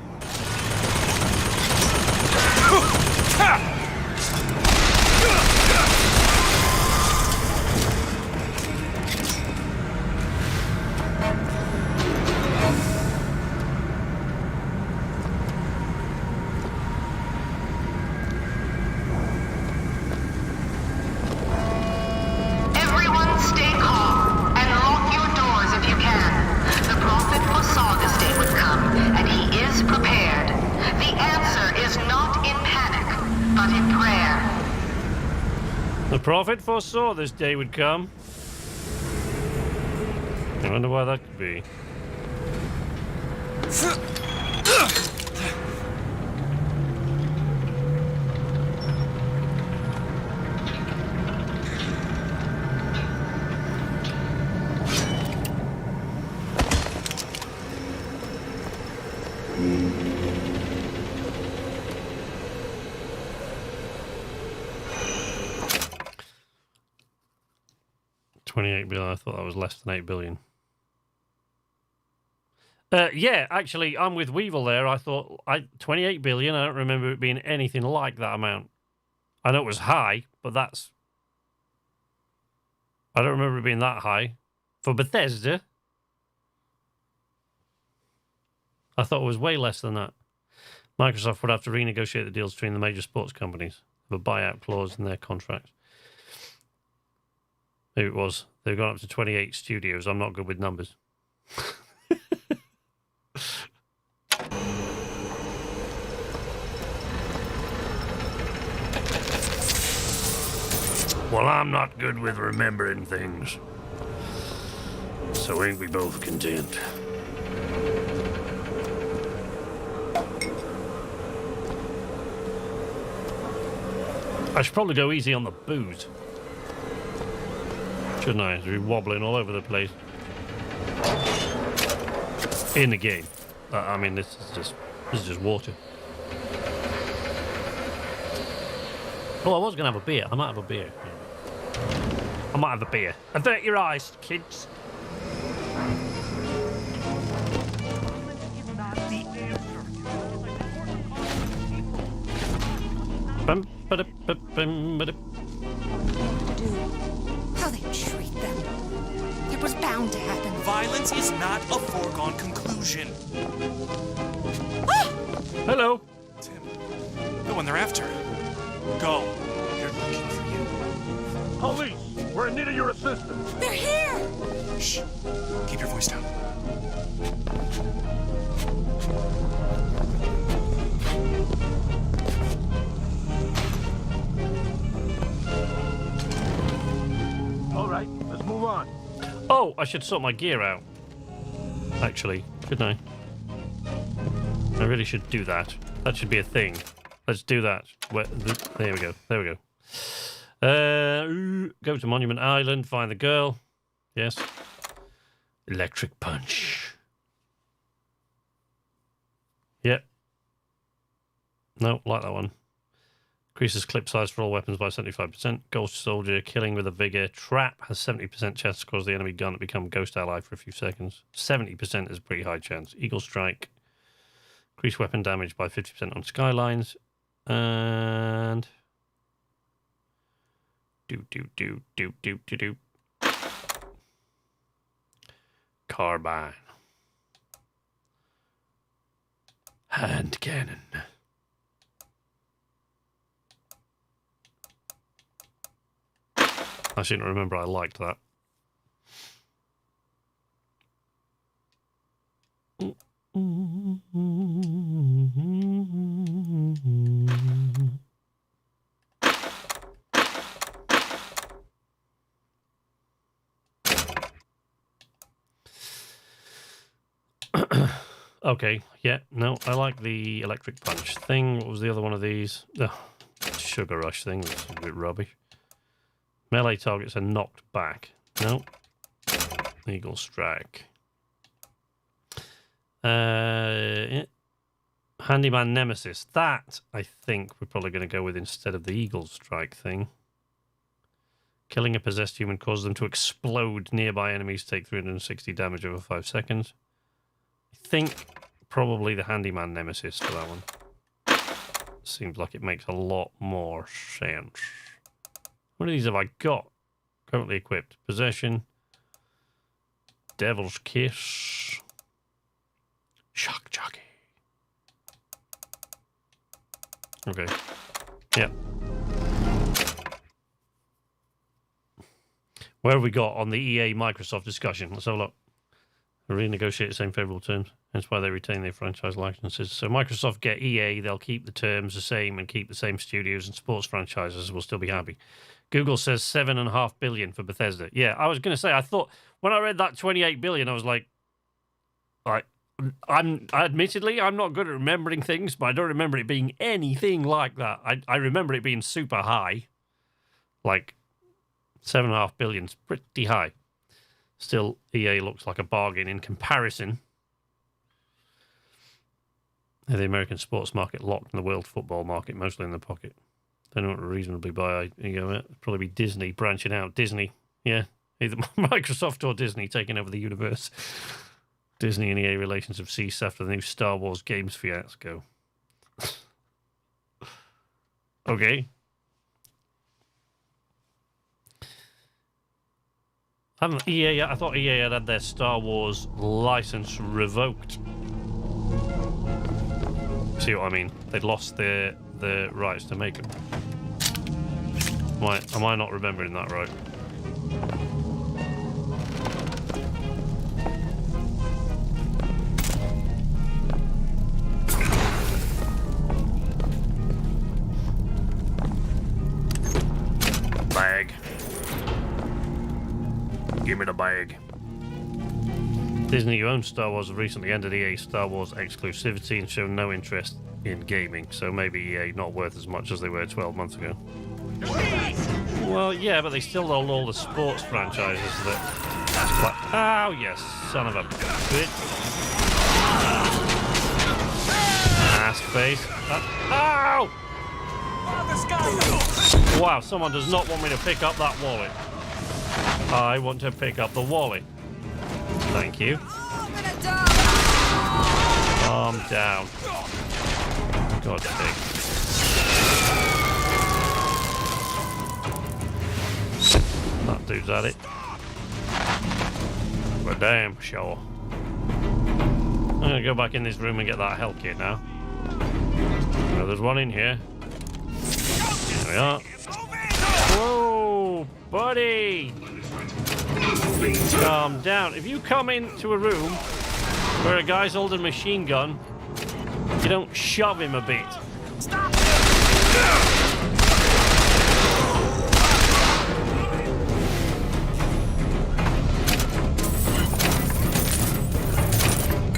Everyone stay calm and lock your doors if you can. The prophet foresaw this day would come, and he is prepared. The answer is not in panic, but in prayer. The prophet foresaw this day would come. I wonder why that could be. $28 billion. I thought that was less than $8 billion. Yeah, actually, I'm with Weevil there. I thought 28 billion. I don't remember it being anything like that amount. I know it was high, but that's. I don't remember it being that high for Bethesda. I thought it was way less than that. Microsoft would have to renegotiate the deals between the major sports companies with a buyout clause in their contracts. Maybe it was. They've gone up to 28 studios. I'm not good with numbers. Well, I'm not good with remembering things. So ain't we both content? I should probably go easy on the booze. Shouldn't I? I'd be wobbling all over the place. in the game. I mean, this is just water. Oh, I was gonna have a beer. I might have a beer. I might have a beer. Avert your eyes, kids. How they treat them. It was bound to happen. Violence is not a foregone conclusion. Hello. Tim, the one they're after. Go. They're looking for you. Police, we're in need of your assistance. They're here! Shh. Keep your voice down. All right, let's move on. Oh, I should sort my gear out. Actually, shouldn't I? I really should do that. That should be a thing. Let's do that. There we go. There we go. Go to Monument Island, find the girl. Yes. Electric punch. Yep. No, like that one. Increases clip size for all weapons by 75%. Ghost Soldier, killing with a Vigor. Trap has 70% chance to cause the enemy gun to become ghost ally for a few seconds. 70% is a pretty high chance. Eagle Strike. Increase weapon damage by 50% on Skylines. And... Do. Carbine. Hand cannon. I seem to remember I liked that. Okay, yeah, no, I like the electric punch thing. What was the other one of these? Oh, sugar rush thing. That's a bit rubbish. Melee targets are knocked back. No. Eagle Strike. Handyman Nemesis. That, I think, we're probably going to go with instead of the Eagle Strike thing. Killing a possessed human causes them to explode. Nearby enemies take 360 damage over 5 seconds. I think probably the Handyman Nemesis for that one. Seems like it makes a lot more sense. What of these have I got? Currently equipped. Possession. Devil's Kiss. Shock Jockey. Okay. Yep. Where have we got on the EA Microsoft discussion? Let's have a look. Renegotiate the same favourable terms. That's why they retain their franchise licenses. So Microsoft get EA, they'll keep the terms the same and keep the same studios, and sports franchises will still be happy. Google says $7.5 billion for Bethesda. Yeah, I was going to say, I thought when I read that 28 billion, I was like, admittedly, I'm not good at remembering things, but I don't remember it being anything like that. I remember it being super high. Like, 7.5 billion's pretty high. Still, EA looks like a bargain in comparison. The American sports market locked and the world football market mostly in the pocket. They don't reasonably buy. Probably be Disney branching out. Disney, yeah, either Microsoft or Disney taking over the universe. Disney and EA relations have ceased after the new Star Wars games fiasco. Okay. I thought EA had their Star Wars license revoked. See what I mean? They'd lost the rights to make them. Am I not remembering that right? Bag. Give me the bag. Disney, who owns Star Wars, have recently ended EA's Star Wars exclusivity and shown no interest in gaming, so maybe EA not worth as much as they were 12 months ago. Well, yeah, but they still own all the sports franchises that... Oh, yes, son of a bitch. Ass face. Ow! Wow, someone does not want me to pick up that wallet. I want to pick up the wallet. Thank you. Calm down. God's sake. That dude's at it. But damn sure. I'm gonna go back in this room and get that health kit now. Oh, there's one in here. There we are. Whoa, buddy! Calm down. If you come into a room where a guy's holding a machine gun, you don't shove him a bit. Stop!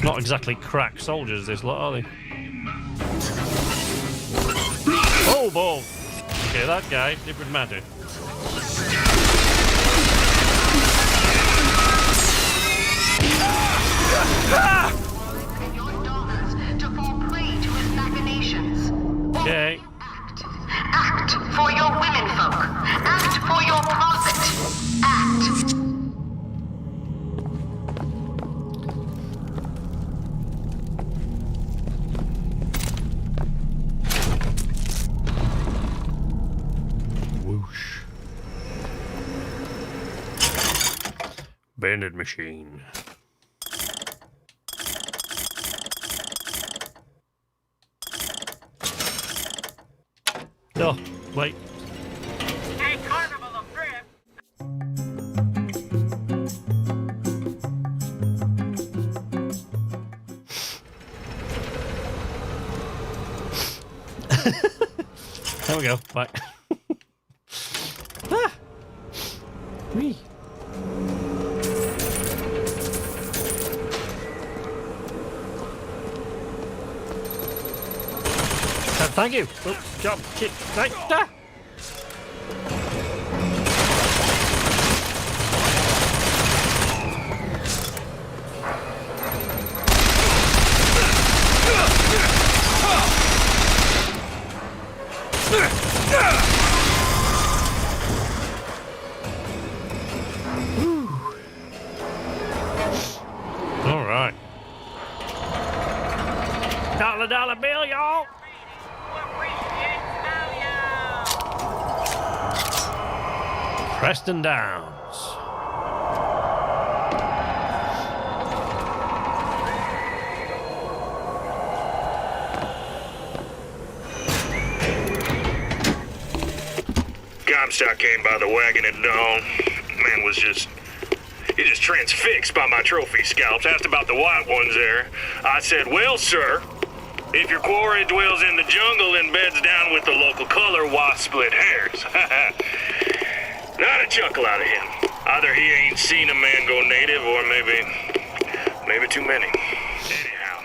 Not exactly crack soldiers, this lot, are they? Oh, ball! Okay, that guy, different matter. Okay. Act for your women folk. Act for your closet. Act. Whoosh. Bandit machine. Oh, wait. A carnival of drift. There we go. Bye. Ah! Wee. Thank you. Oh, jump, kick, right, ah! All right. Dollar bill, y'all. Preston Downs. Comstock came by the wagon at dawn. Man was just transfixed by my trophy scalps. Asked about the white ones there. I said, well, sir, if your quarry dwells in the jungle and beds down with the local color, why split hairs? Not a chuckle out of him. Either he ain't seen a man go native, or maybe too many. Anyhow,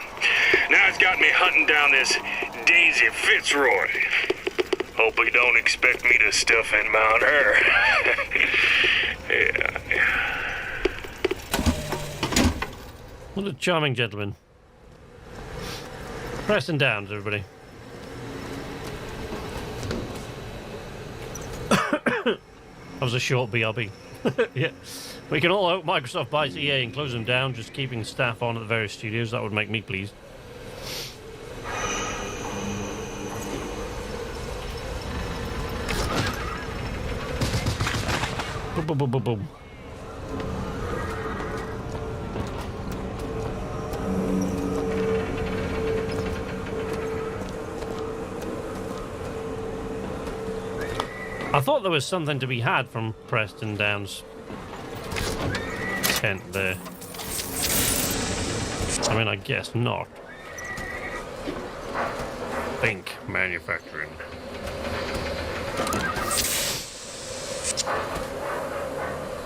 now it's got me hunting down this Daisy Fitzroy. Hope he don't expect me to stuff and mount her. Yeah. What a charming gentleman. Preston Downs, everybody. That was a short BRB. Yeah. We can all hope Microsoft buys EA and close them down, just keeping staff on at the various studios. That would make me pleased. Boom, boom, boom, boom, boom. I thought there was something to be had from Preston Downs' tent there. I mean, I guess not. Think manufacturing.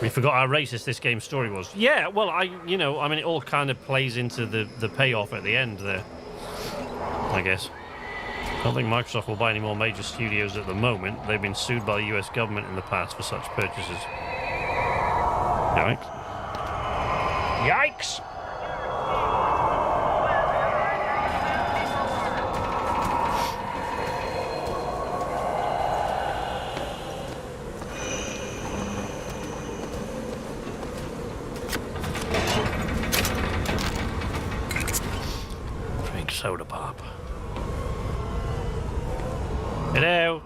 We forgot how racist this game's story was. Yeah, well, I mean, it all kind of plays into the payoff at the end there, I guess. I don't think Microsoft will buy any more major studios at the moment. They've been sued by the US government in the past for such purchases. Yikes. Yikes! Hello.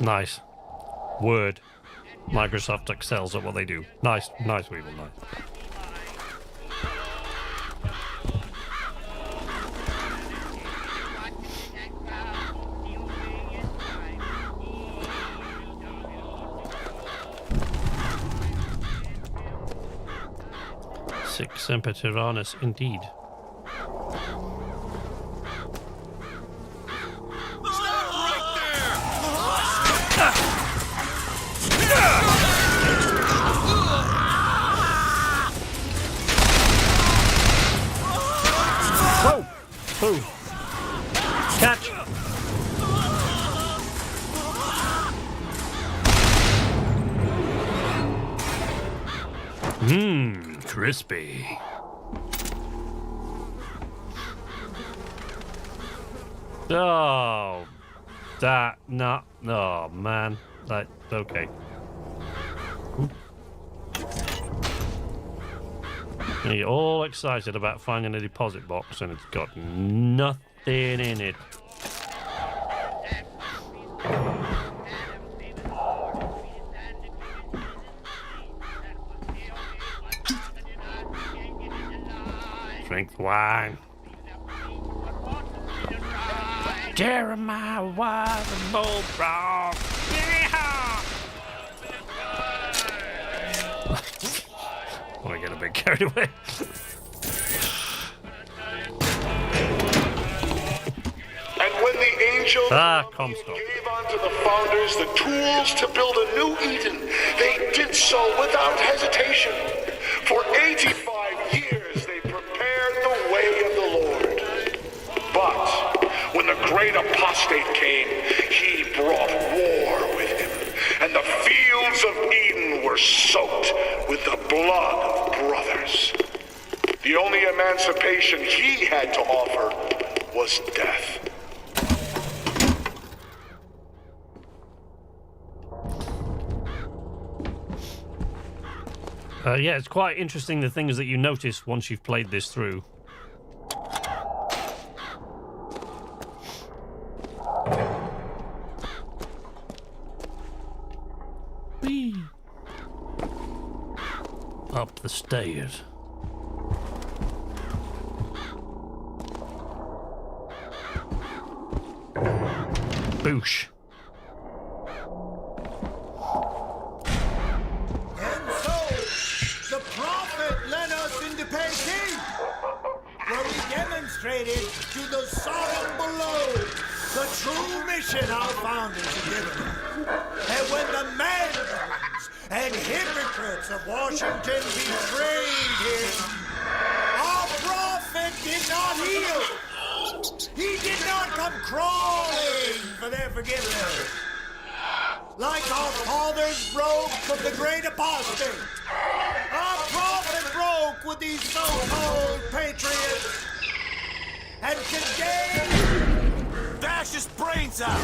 Nice. Word. Microsoft excels at what they do. Nice, nice, Weevil, nice. Sic semper tyrannis, indeed. Whoa! Boom! Catch! Mmm, crispy. Oh, that not. Oh man, that okay. And you're all excited about finding a deposit box, and it's got nothing in it. Drink the wine. Jeremiah was a bullfrog. Yeehaw! I want to get a bit carried away. And when the angel gave unto the founders the tools to build a new Eden, they did so without hesitation. For 85 years they prepared the way of the Lord. But when the great apostate came, he brought war with him, and the fields of Eden were soaked with the blood of brothers. The only emancipation he had to offer was death. Yeah, it's quite interesting the things that you notice once you've played this through. Whee! Up the stairs. Boosh. The prophet led us into Peking, where we demonstrated to the Sodom below the true mission our founders had given us. And when the madmen and hypocrites of Washington betrayed him, our prophet did not heal. He did not come crawling for their forgiveness. Like our fathers broke from the great apostate, our prophet broke with these so-called patriots, and today, dash his brains out.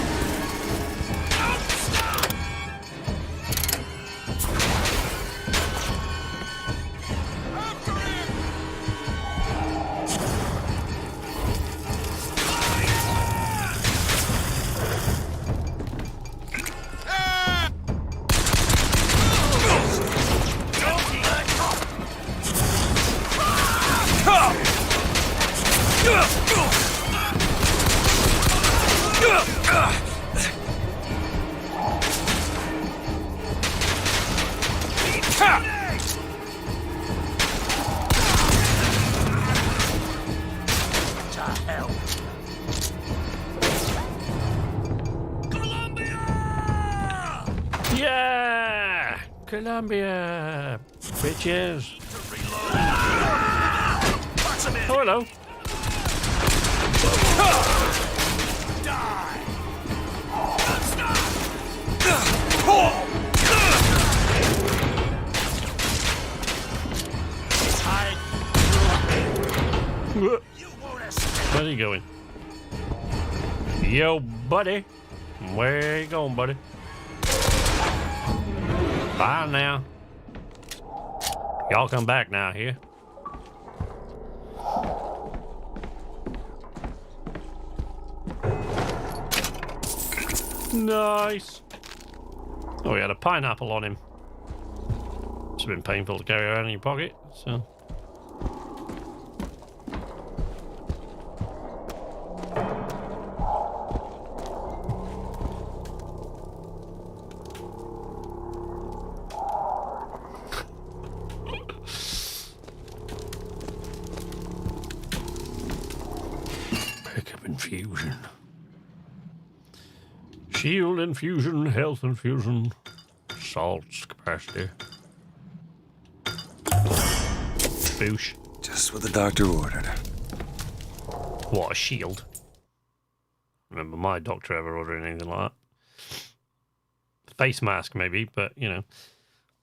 Columbia, bitches. Oh, hello. Where are you going? Yo, buddy. Where you going, buddy? Bye now. Y'all come back now here. Nice. Oh, he had a pineapple on him. It's been painful to carry around in your pocket, so. Pick up infusion. Shield infusion, health infusion, salts capacity. Boosh. Just what the doctor ordered. What, a shield? Remember my doctor ever ordering anything like that? Face mask, maybe, but, you know.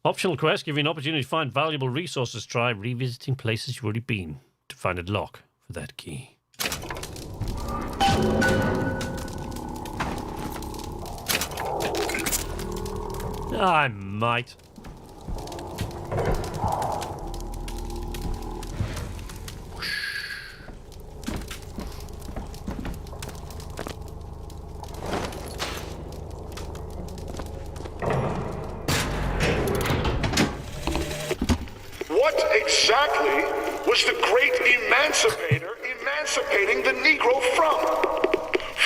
Optional quests give you an opportunity to find valuable resources. Try revisiting places you've already been to find a lock for that key. I might. What exactly was the great emancipator emancipating the Negro from?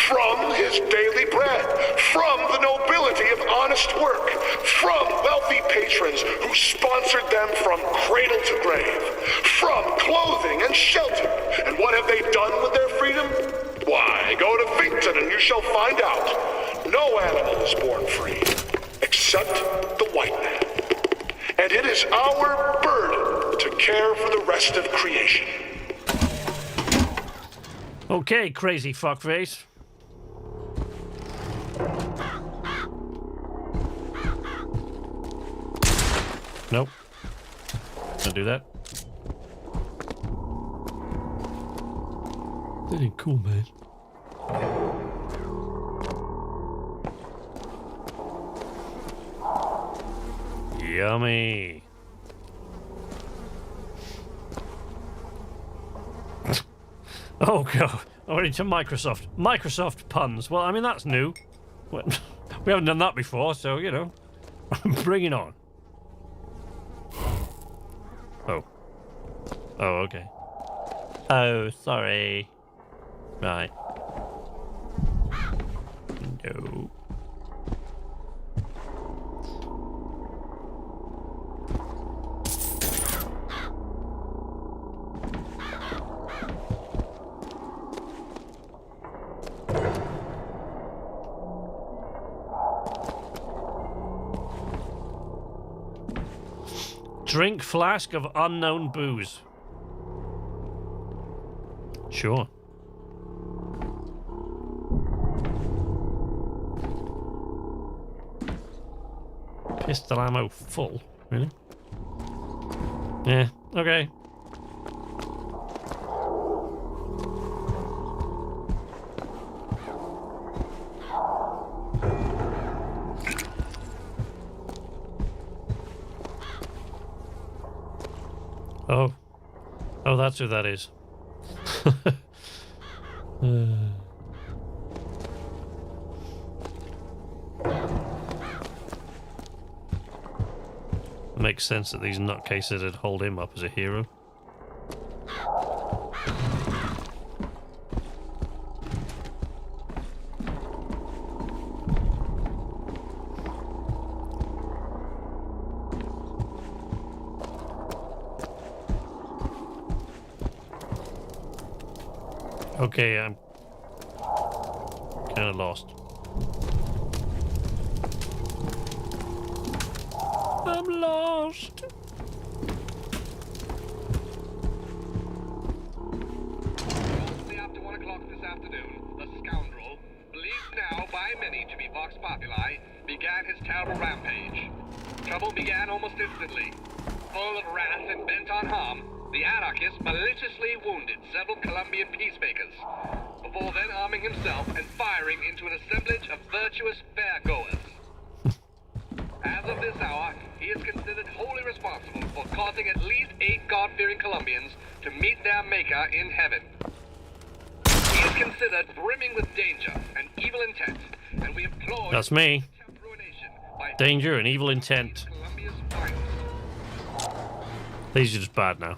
From his daily bread, from the nobility of honest work, from wealthy patrons who sponsored them from cradle to grave, from clothing and shelter. And what have they done with their freedom? Why, go to Vigors and you shall find out. No animal is born free, except the white man. And it is our burden to care for the rest of creation. Okay, crazy fuckface. Nope. Don't do that. That ain't cool, man. Yummy. Oh, God. Already to Microsoft. Microsoft puns. Well, I mean, that's new. We haven't done that before, so, you know. Bring it on. Oh. Oh, okay. Oh, sorry. Right. No. Drink flask of unknown booze. Sure. Pistol ammo full, really? Yeah, okay. Oh. Oh, that's who that is. Makes sense that these nutcases would hold him up as a hero. Okay, I'm kind of lost. I'm lost. Shortly after 1 o'clock this afternoon, the scoundrel, believed now by many to be Vox Populi, began his terrible rampage. Trouble began almost instantly. Full of wrath and bent on harm, the anarchist maliciously wounded several Colombian peacemakers, before then arming himself and firing into an assemblage of virtuous fairgoers. As of this hour, he is considered wholly responsible for causing at least 8 God-fearing Colombians to meet their maker in heaven. He is considered brimming with danger and evil intent, and we implore... That's me. Danger and evil intent. These are just bad now.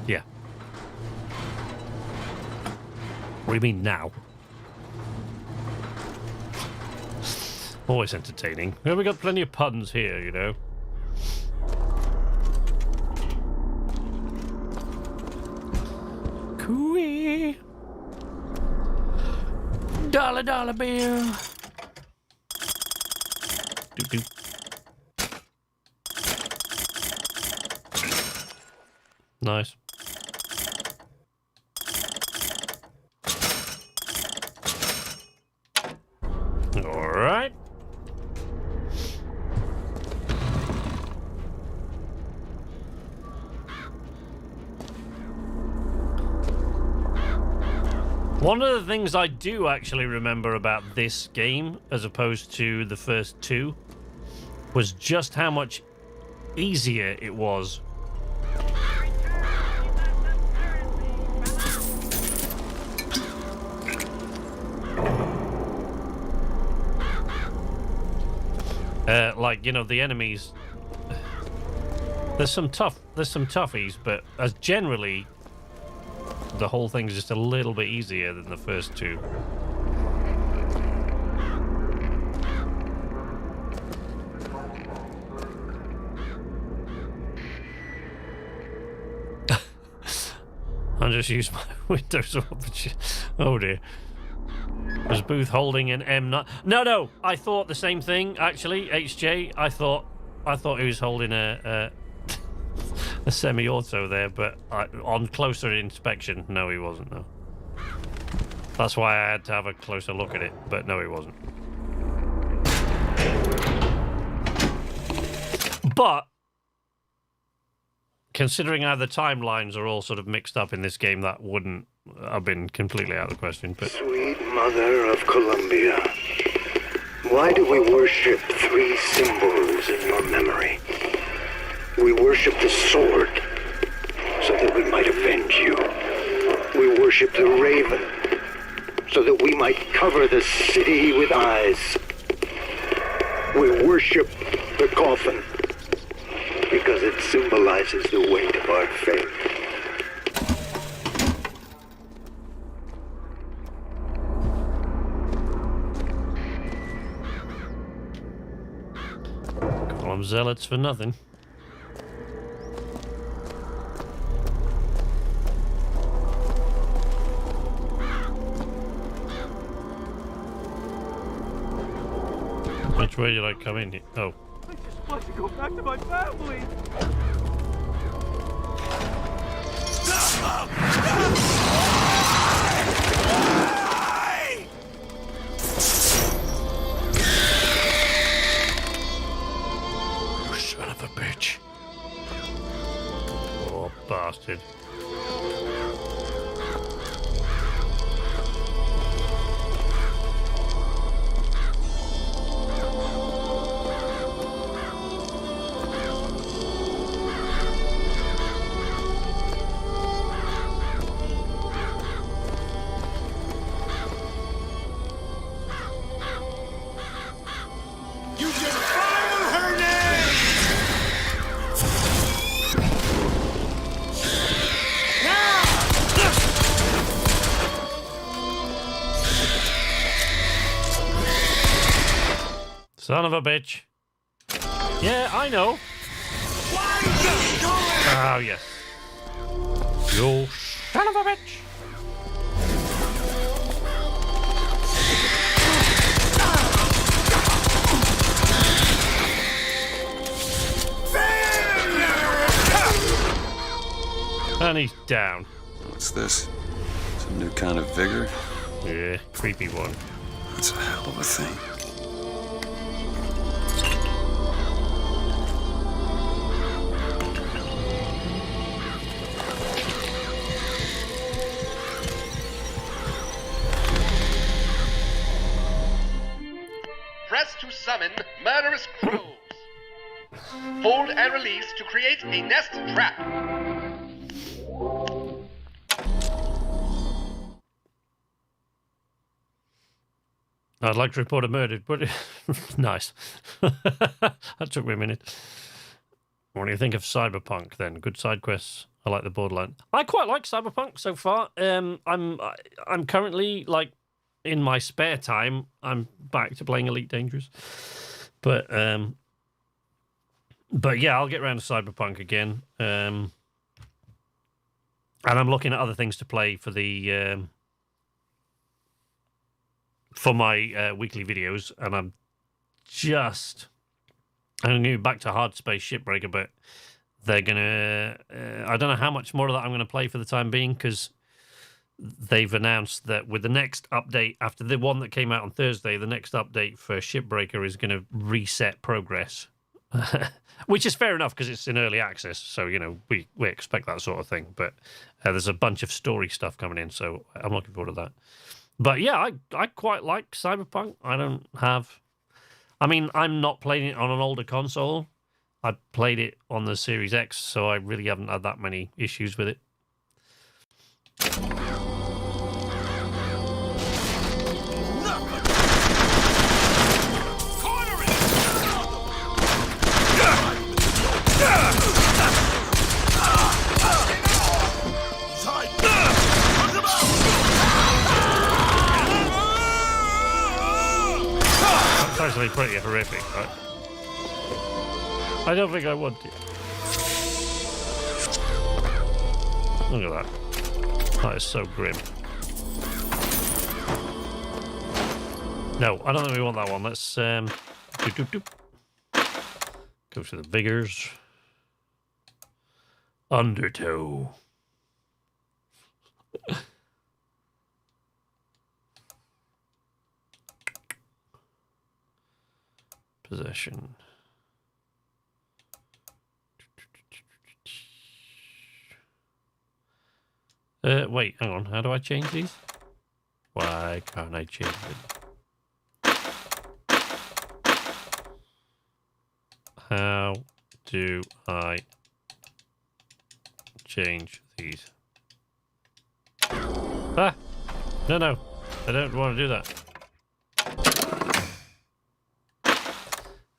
Yeah. What do you mean now? Always entertaining. Well, we got plenty of puns here, you know. Cooey. Dollar bill. Doo-doo. Nice. All right. One of the things I do actually remember about this game, as opposed to the first two, was just how much easier it was. Like, you know, the enemies. There's some toughies, but as generally, the whole thing's just a little bit easier than the first two. I just used my Windows option. Oh dear. Was Booth holding an M9? No, I thought the same thing actually. HJ, I thought he was holding a semi-auto there, but on closer inspection, no, he wasn't. No. That's why I had to have a closer look at it, but no, he wasn't. But considering how the timelines are all sort of mixed up in this game, that wouldn't have been completely out of the question. But Sweet Mother of Columbia, why do we worship 3 symbols in your memory? We worship the sword, so that we might avenge you. We worship the raven, so that we might cover the city with eyes. We worship the coffin, because it symbolizes the weight of our faith. Call them zealots for nothing. Which way did I come in here? Oh. I just want to go back to my family. You son of a bitch. Oh, bastard. Son of a bitch. Yeah, I know. Oh, yes. You son of a bitch. And he's down. What's this? Some new kind of vigor? Yeah, creepy one. That's a hell of a thing. Press to summon murderous crows. Hold and release to create a nest trap. I'd like to report a murder, but nice. That took me a minute. What do you think of Cyberpunk then? Good side quests. I like the Borderland. I quite like Cyberpunk so far. I'm currently like in my spare time. I'm back to playing Elite Dangerous, but yeah, I'll get around to Cyberpunk again. And I'm looking at other things to play for the for my weekly videos, and I'm going to go back to Hard Space Shipbreaker, but they're going to... I don't know how much more of that I'm going to play for the time being, because they've announced that with the next update, after the one that came out on Thursday, the next update for Shipbreaker is going to reset progress. Which is fair enough, because it's in early access, so, you know, we expect that sort of thing. But there's a bunch of story stuff coming in, so I'm looking forward to that. But yeah, I quite like Cyberpunk. I mean, I'm not playing it on an older console. I played it on the Series X, so I really haven't had that many issues with it. It's actually pretty horrific, right? I don't think I want it. Look at that. That is so grim. No, I don't think we want that one. Let's go to the Vigors. Undertow. Possession. Wait, hang on. How do I change these? Why can't I change them? How do I change these? Ah! No. I don't want to do that.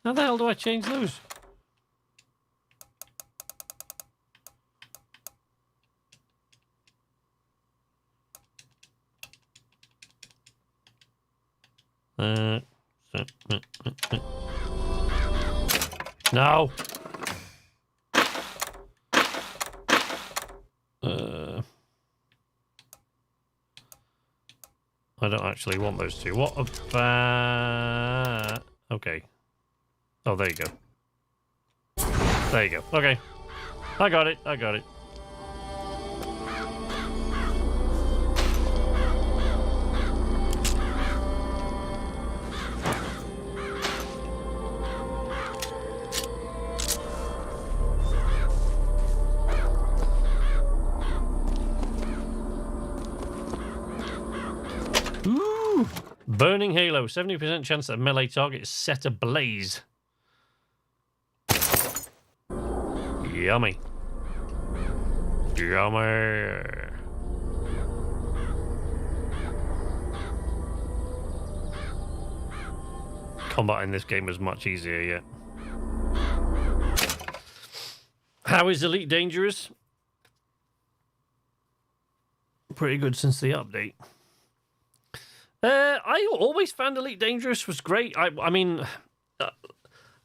How the hell do I change those? No. I don't actually want those two. What about... Okay. Oh, there you go. There you go. Okay. I got it. Ooh! Burning Halo. 70% chance that a melee target is set ablaze. Yummy. Combat in this game is much easier, yeah. How is Elite Dangerous? Pretty good since the update. I always found Elite Dangerous was great. I mean...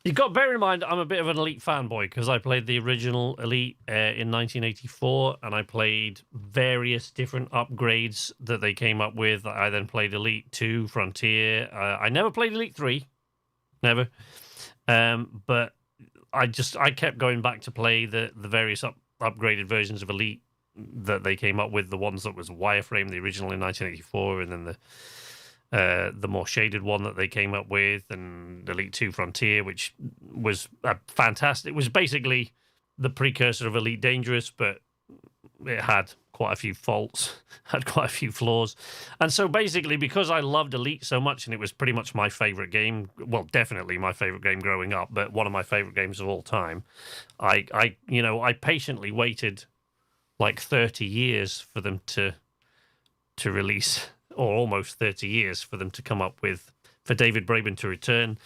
You've got to bear in mind, I'm a bit of an Elite fanboy because I played the original Elite in 1984, and I played various different upgrades that they came up with. I then played Elite 2, Frontier. I never played Elite 3. Never. But I kept going back to play the various upgraded versions of Elite that they came up with, the ones that was wireframe, the original in 1984, and then the more shaded one that they came up with, and Elite 2 Frontier, which was fantastic. It was basically the precursor of Elite Dangerous, but it had quite a few faults, had quite a few flaws. And so basically, because I loved Elite so much, and it was pretty much my favorite game, well, definitely my favorite game growing up, but one of my favorite games of all time, I patiently waited like 30 years for them to release, or almost 30 years for them to come up with, for David Braben to return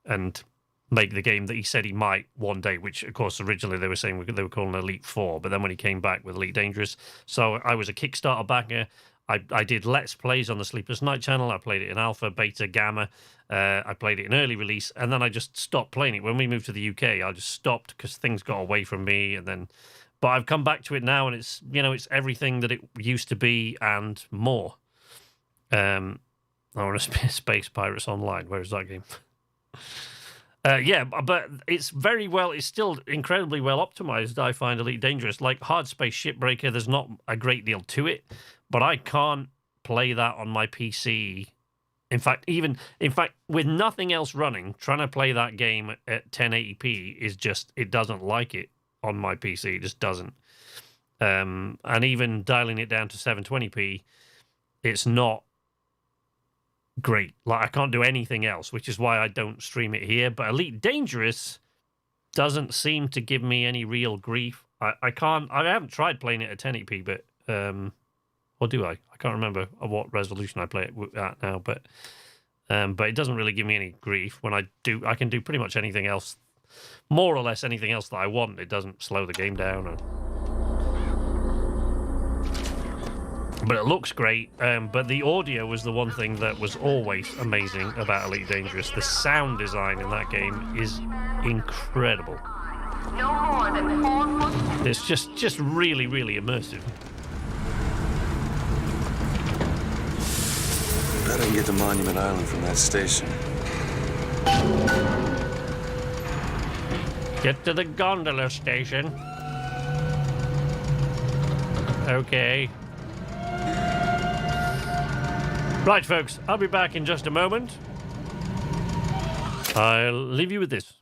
and make the game that he said he might one day, which, of course, originally they were saying they were calling Elite 4, but then when he came back with Elite Dangerous, so I was a Kickstarter backer. I did Let's Plays on the Sleepless Night channel. I played it in Alpha, Beta, Gamma. I played it in early release, and then I just stopped playing it. When we moved to the UK, I just stopped because things got away from me, and then... But I've come back to it now, and it's, it's everything that it used to be and more. I want to Space Pirates Online. Where is that game? Yeah, but it's it's still incredibly well optimized, I find, Elite Dangerous. Like Hard Space Shipbreaker, there's not a great deal to it, but I can't play that on my PC. In fact, with nothing else running, trying to play that game at 1080p is just, it doesn't like it on my PC. It just doesn't. And even dialing it down to 720p, it's not great. Like, I can't do anything else, which is why I don't stream it here. But Elite Dangerous doesn't seem to give me any real grief. I haven't tried playing it at 1080p, but or do I? I can't remember what resolution I play it at now, but it doesn't really give me any grief. When I can do pretty much anything else, more or less anything else that I want. It doesn't slow the game down. But it looks great. But the audio was the one thing that was always amazing about Elite Dangerous. The sound design in that game is incredible. No more than 4 foot. It's just really, really immersive. Bet I can get to Monument Island from that station. Get to the gondola station. Okay. Right, folks, I'll be back in just a moment. I'll leave you with this.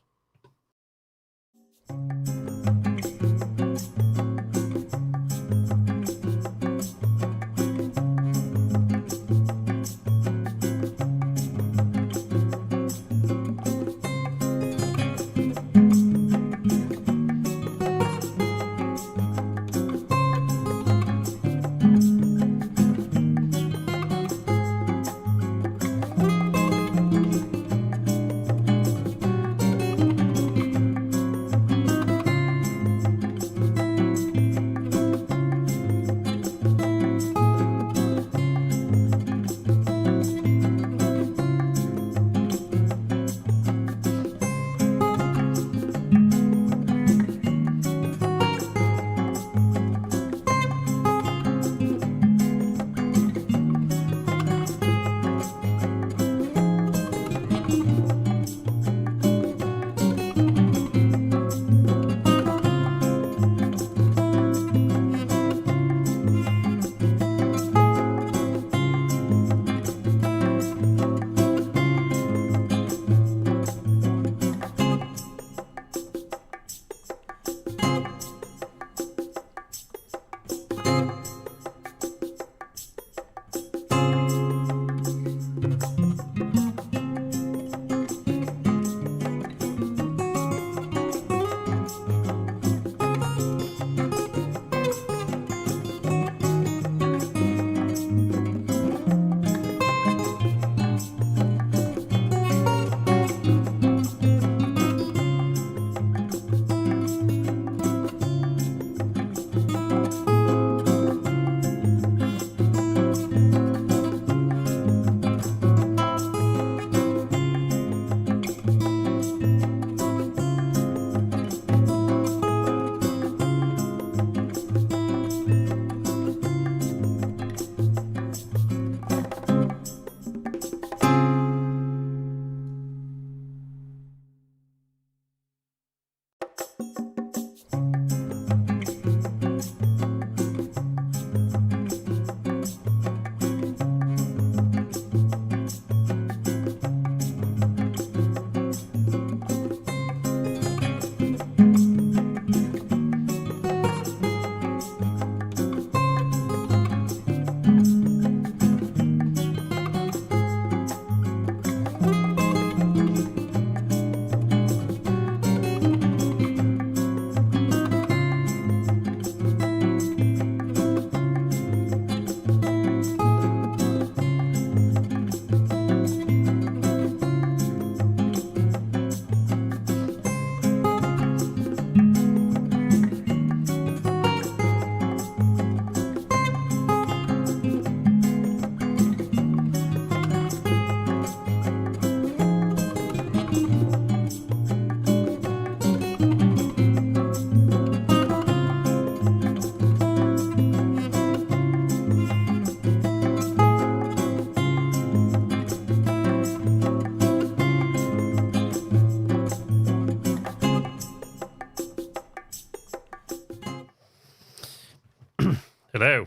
Hello.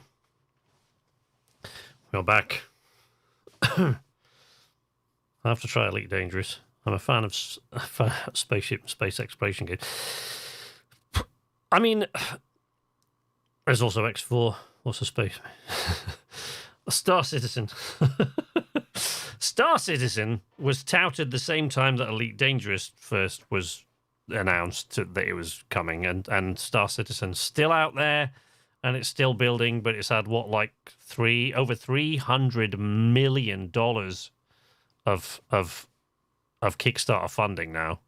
We're back. I have to try Elite Dangerous. I'm a fan of spaceship space exploration games. I mean, there's also X4. What's the space? Star Citizen. Star Citizen was touted the same time that Elite Dangerous first was announced that it was coming, and Star Citizen's still out there, and it's still building, but it's had what, like over $300 million of Kickstarter funding now,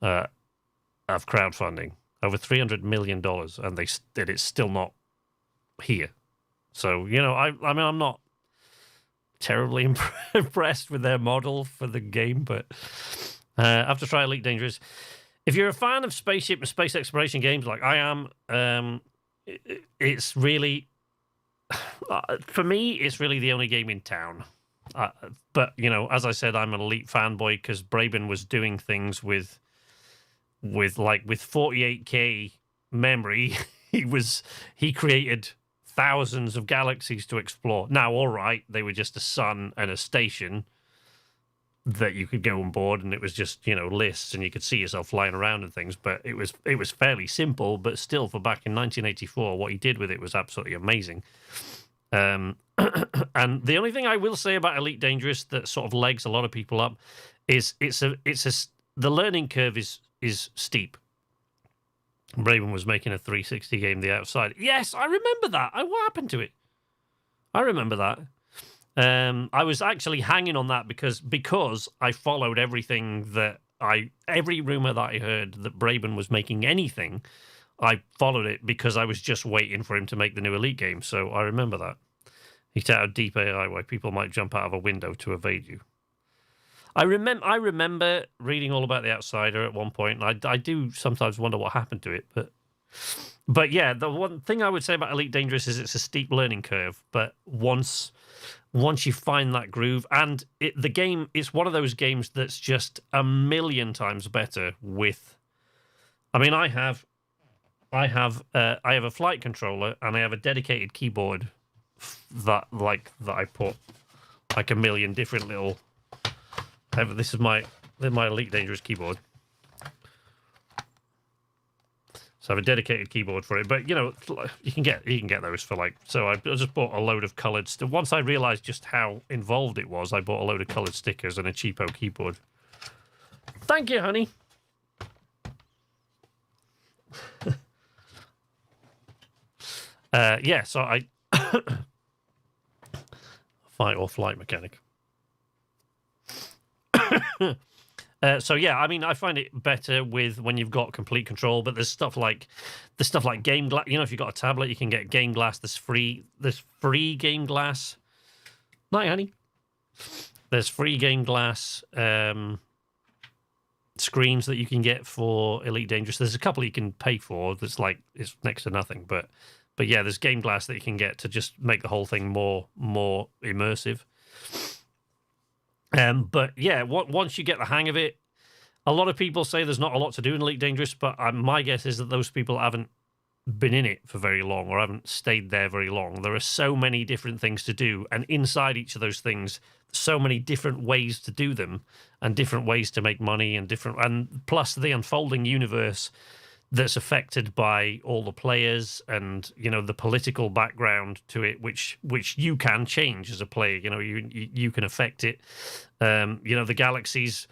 of crowdfunding, over $300 million, and it's still not here. So, you know, I mean, I'm not terribly impressed with their model for the game, but I have to try Elite Dangerous. If you're a fan of spaceship and space exploration games like I am, it's really, for me, it's really the only game in town. But, you know, as I said, I'm an Elite fanboy because Braben was doing things with 48K memory. He created thousands of galaxies to explore. Now, all right, they were just a sun and a station that you could go on board, and it was just, you know, lists, and you could see yourself flying around and things. But it was fairly simple, but still, for back in 1984, what he did with it was absolutely amazing. And the only thing I will say about Elite Dangerous that sort of legs a lot of people up is the learning curve is steep. Braben was making a 360 game, The Outside. Yes, I remember that. What happened to it? I remember that. I was actually hanging on that because I followed everything every rumor that I heard that Braben was making anything, I followed it because I was just waiting for him to make the new Elite game. So I remember that. He touted deep AI where people might jump out of a window to evade you. I remember reading all about The Outsider at one point, and I do sometimes wonder what happened to it. But yeah, the one thing I would say about Elite Dangerous is it's a steep learning curve. But once you find that groove, and the game is one of those games that's just a million times better with. I mean, I have a flight controller and I have a dedicated keyboard that I put like a million different little. This is my Elite Dangerous keyboard. So I have a dedicated keyboard for it, but you know you can get those for like. So I just bought a load of coloured. Once I realised just how involved it was, I bought a load of coloured stickers and a cheapo keyboard. Thank you, honey. Yeah, so I fight or flight mechanic. So yeah, I mean, I find it better when you've got complete control. But there's stuff like Game Glass. You know, if you've got a tablet, you can get Game Glass. There's free Game Glass. Night, honey. There's free Game Glass screens that you can get for Elite Dangerous. There's a couple you can pay for. It's next to nothing, but yeah, there's Game Glass that you can get to just make the whole thing more immersive. But yeah, once you get the hang of it, a lot of people say there's not a lot to do in Elite Dangerous, but my guess is that those people haven't been in it for very long or haven't stayed there very long. There are so many different things to do, and inside each of those things, so many different ways to do them and different ways to make money and plus the unfolding universe that's affected by all the players and, you know, the political background to it, which you can change as a player. You know, you can affect it. You know, the galaxies,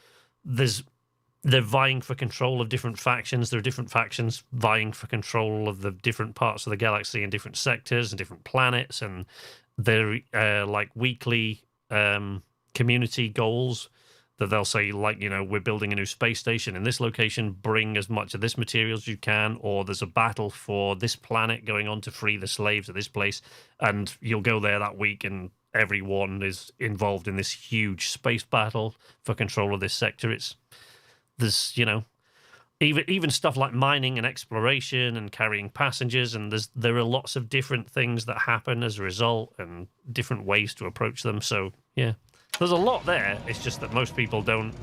they're vying for control of different factions. There are different factions vying for control of the different parts of the galaxy and different sectors and different planets, and they're like weekly community goals that they'll say, like, you know, we're building a new space station in this location, bring as much of this material as you can, or there's a battle for this planet going on to free the slaves of this place, and you'll go there that week and everyone is involved in this huge space battle for control of this sector. There's, you know, even stuff like mining and exploration and carrying passengers, and there are lots of different things that happen as a result and different ways to approach them. So yeah, there's a lot there. It's just that most people don't.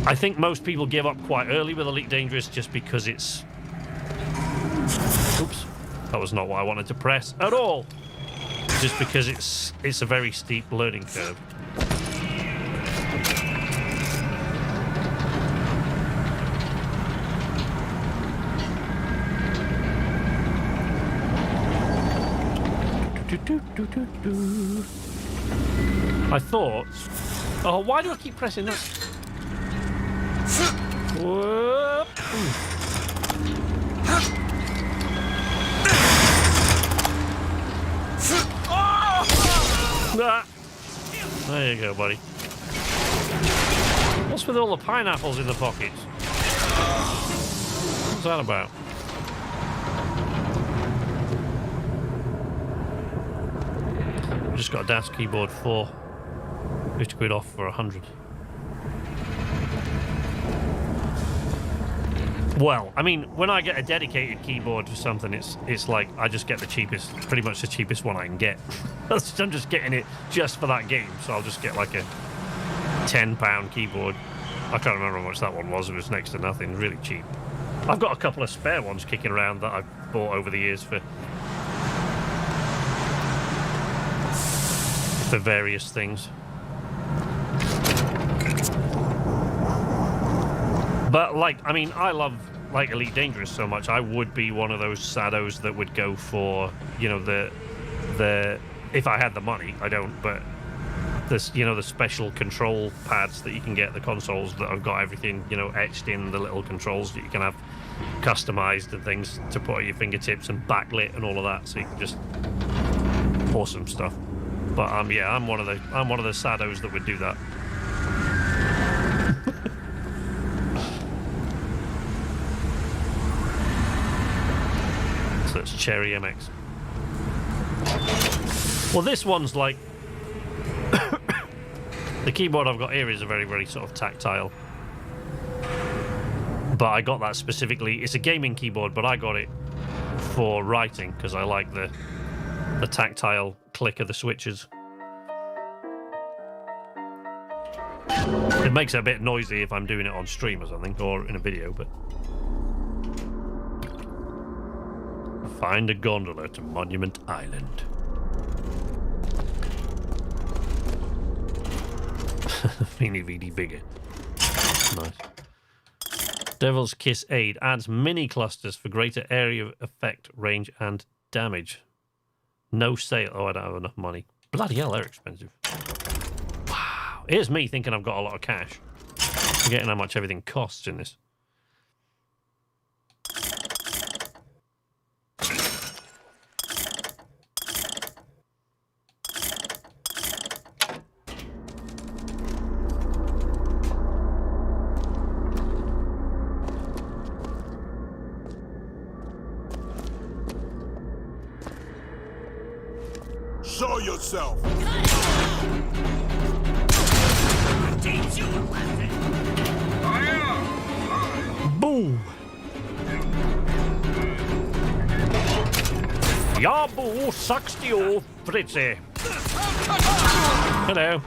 I think most people give up quite early with Elite Dangerous just because it's. Oops. That was not what I wanted to press at all. Just because it's a very steep learning curve. I thought... Oh, why do I keep pressing that? Whoop. Ah. There you go, buddy. What's with all the pineapples in the pockets? What's that about? I just got a DAS keyboard for 50 quid off for 100. Well, I mean, when I get a dedicated keyboard for something, it's like I just get the cheapest, pretty much the cheapest one I can get. I'm just getting it just for that game, so I'll just get like a £10 keyboard. I can't remember how much that one was. It was next to nothing, really cheap. I've got a couple of spare ones kicking around that I've bought over the years for various things. But like, I mean, I love like Elite Dangerous so much. I would be one of those saddos that would go for, you know, the if I had the money. I don't, but this, you know, the special control pads that you can get, the consoles that have got everything, you know, etched in, the little controls that you can have customized and things to put at your fingertips and backlit and all of that, so you can just awesome stuff. But yeah, I'm one of the saddos that would do that. So it's Cherry MX. Well, this one's like the keyboard I've got here is a very, very sort of tactile. But I got that specifically. It's a gaming keyboard, but I got it for writing because I like the tactile click of the switches. It makes it a bit noisy if I'm doing it on stream or something, or in a video, but... Find a gondola to Monument Island. Feeny Veedy Vigor. Nice. Devil's Kiss Aid adds mini clusters for greater area of effect, range, and damage. No sale. Oh, I don't have enough money. Bloody hell, they're expensive. Wow. Here's me thinking I've got a lot of cash. Forgetting how much everything costs in this. Show yourself! Teach you a lesson! Boom! Ja, boo, 60 år, Fritzy. Hello.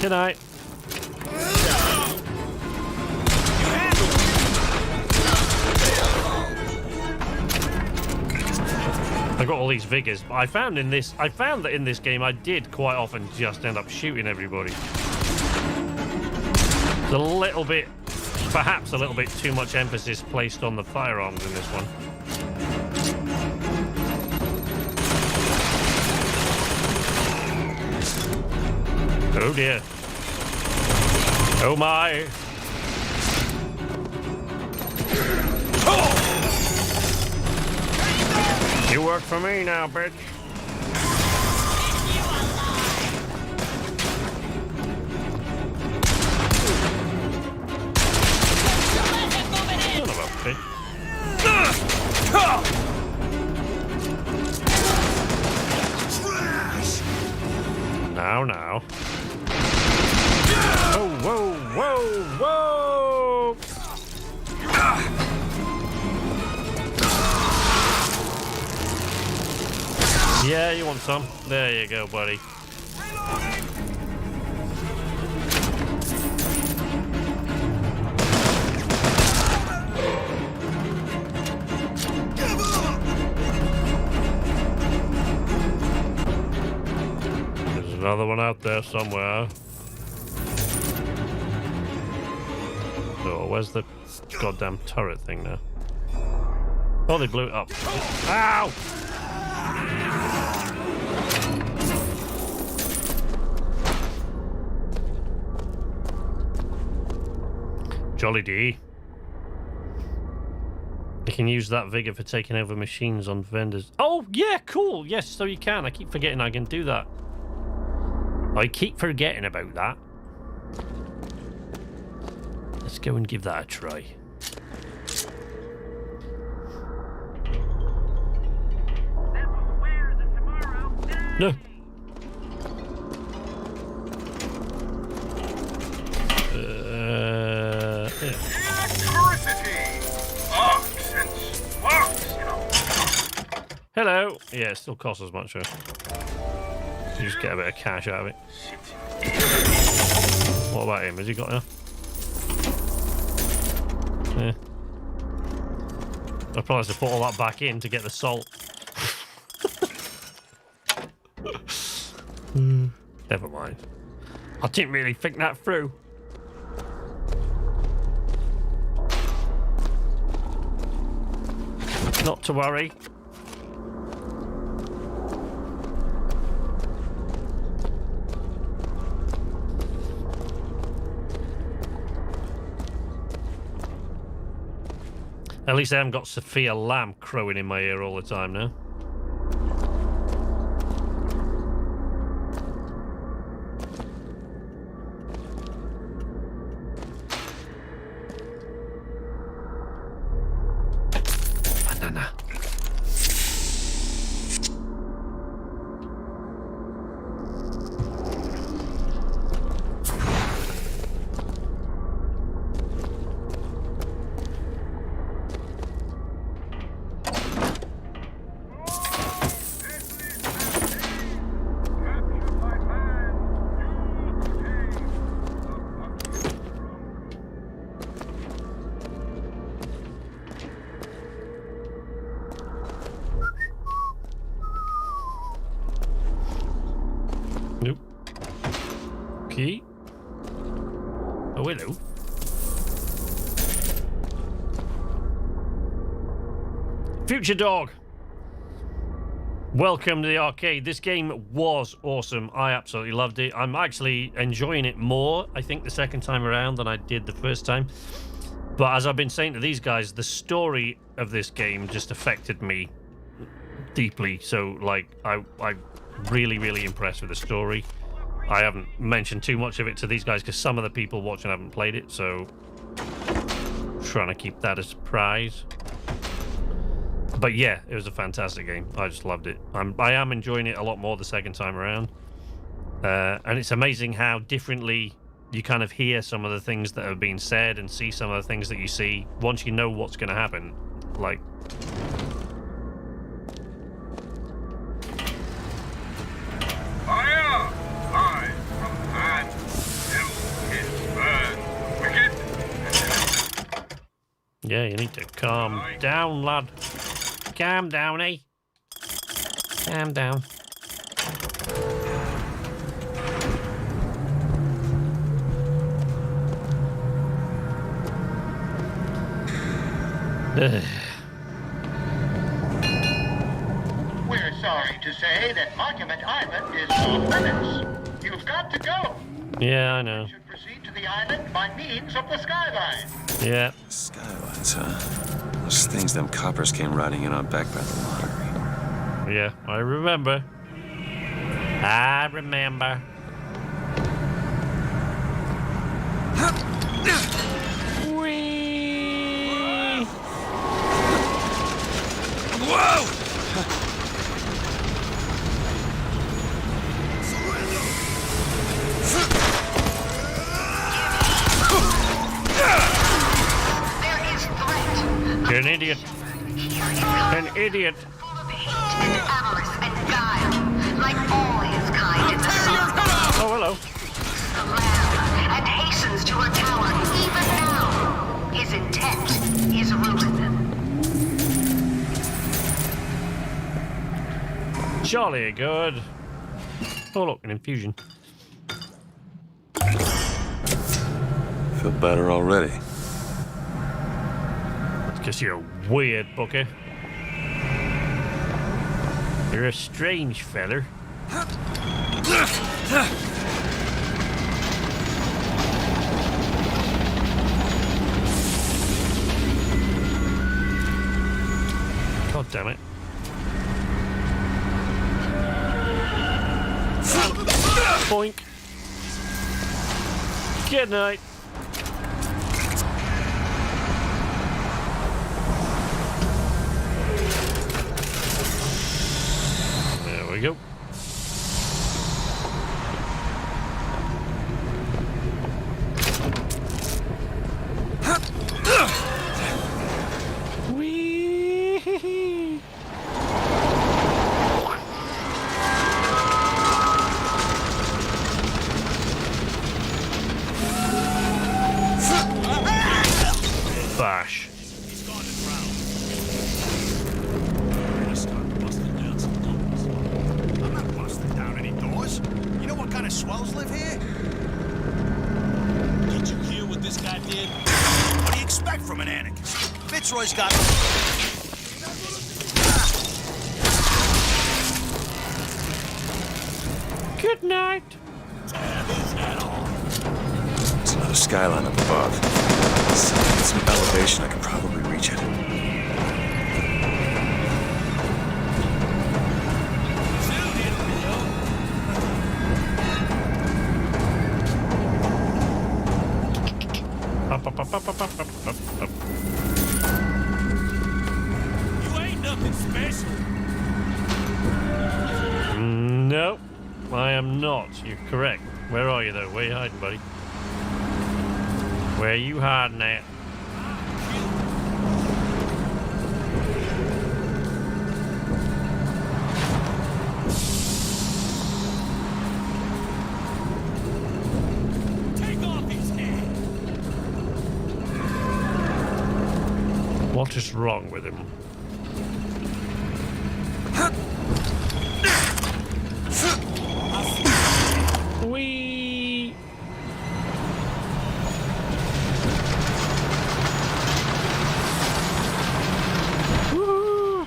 Good night. I got all these Vigors, but I found that in this game I did quite often just end up shooting everybody. It's a little bit, perhaps a little bit too much emphasis placed on the firearms in this one. Oh dear. Oh my. Oh! You work for me now, bitch. Son of a bitch. Now. Whoa, whoa, whoa, whoa! Yeah, you want some? There you go, buddy. There's another one out there somewhere. Oh, where's the goddamn turret thing now? Oh, they blew it up. Ow! Jolly D. You can use that vigor for taking over machines on vendors. Oh, yeah, cool. Yes, so you can. I keep forgetting I can do that. I keep forgetting about that. Let's go and give that a try. No. Hello. Yeah, it still costs as much, though. You just get a bit of cash out of it. What about him? Has he got enough? Yeah. I'll probably have to put all that back in to get the salt. Never mind. I didn't really think that through. Not to worry. At least I haven't got Sophia Lamb crowing in my ear all the time now. Banana. Nope. Okay. Oh, hello. Future Dog. Welcome to the arcade. This game was awesome. I absolutely loved it. I'm actually enjoying it more, I think, the second time around than I did the first time. But as I've been saying to these guys, the story of this game just affected me deeply. So, like, I'm really, really impressed with the story. I haven't mentioned too much of it to these guys because some of the people watching haven't played it, so I'm trying to keep that a surprise. But yeah, it was a fantastic game. I just loved it. I am enjoying it a lot more the second time around. And it's amazing how differently you kind of hear some of the things that have been said and see some of the things that you see once you know what's going to happen. Like... Yeah, you need to calm down, lad. Calm down, eh? Calm down. We're sorry to say that Monument Island is off limits. You've got to go. Yeah, I know. You should proceed to the island by means of the skyline. Yeah. Skylines, huh? Those things them coppers came riding in on back by the lottery. Yeah, I remember. I remember. Whee! Whoa! You're an idiot. An idiot. guile, like all his kind in the sun. Oh, hello. The lamb, and hastens to her tower even now. His intent is ruin. Jolly good. Oh, look, an infusion. Feel better already. It's because you're weird, Booker. You're a strange feller. God damn it. Boink. Good night. There we go. Whee! Bash. He's gone to ground. We're gonna start busting down some doors. I'm not busting down any doors. You know what kind of swells live here? Did you hear what this guy did? What do you expect from an anarchist? Fitzroy's got... Good night. Tear his head off. There's another skyline up above. So with some elevation, I can probably reach it. You ain't nothing special. No, I am not. You're correct. Where are you, though? Where you hiding, buddy? Where you hiding at? Take off his head. What is wrong with him? Wee. Woo.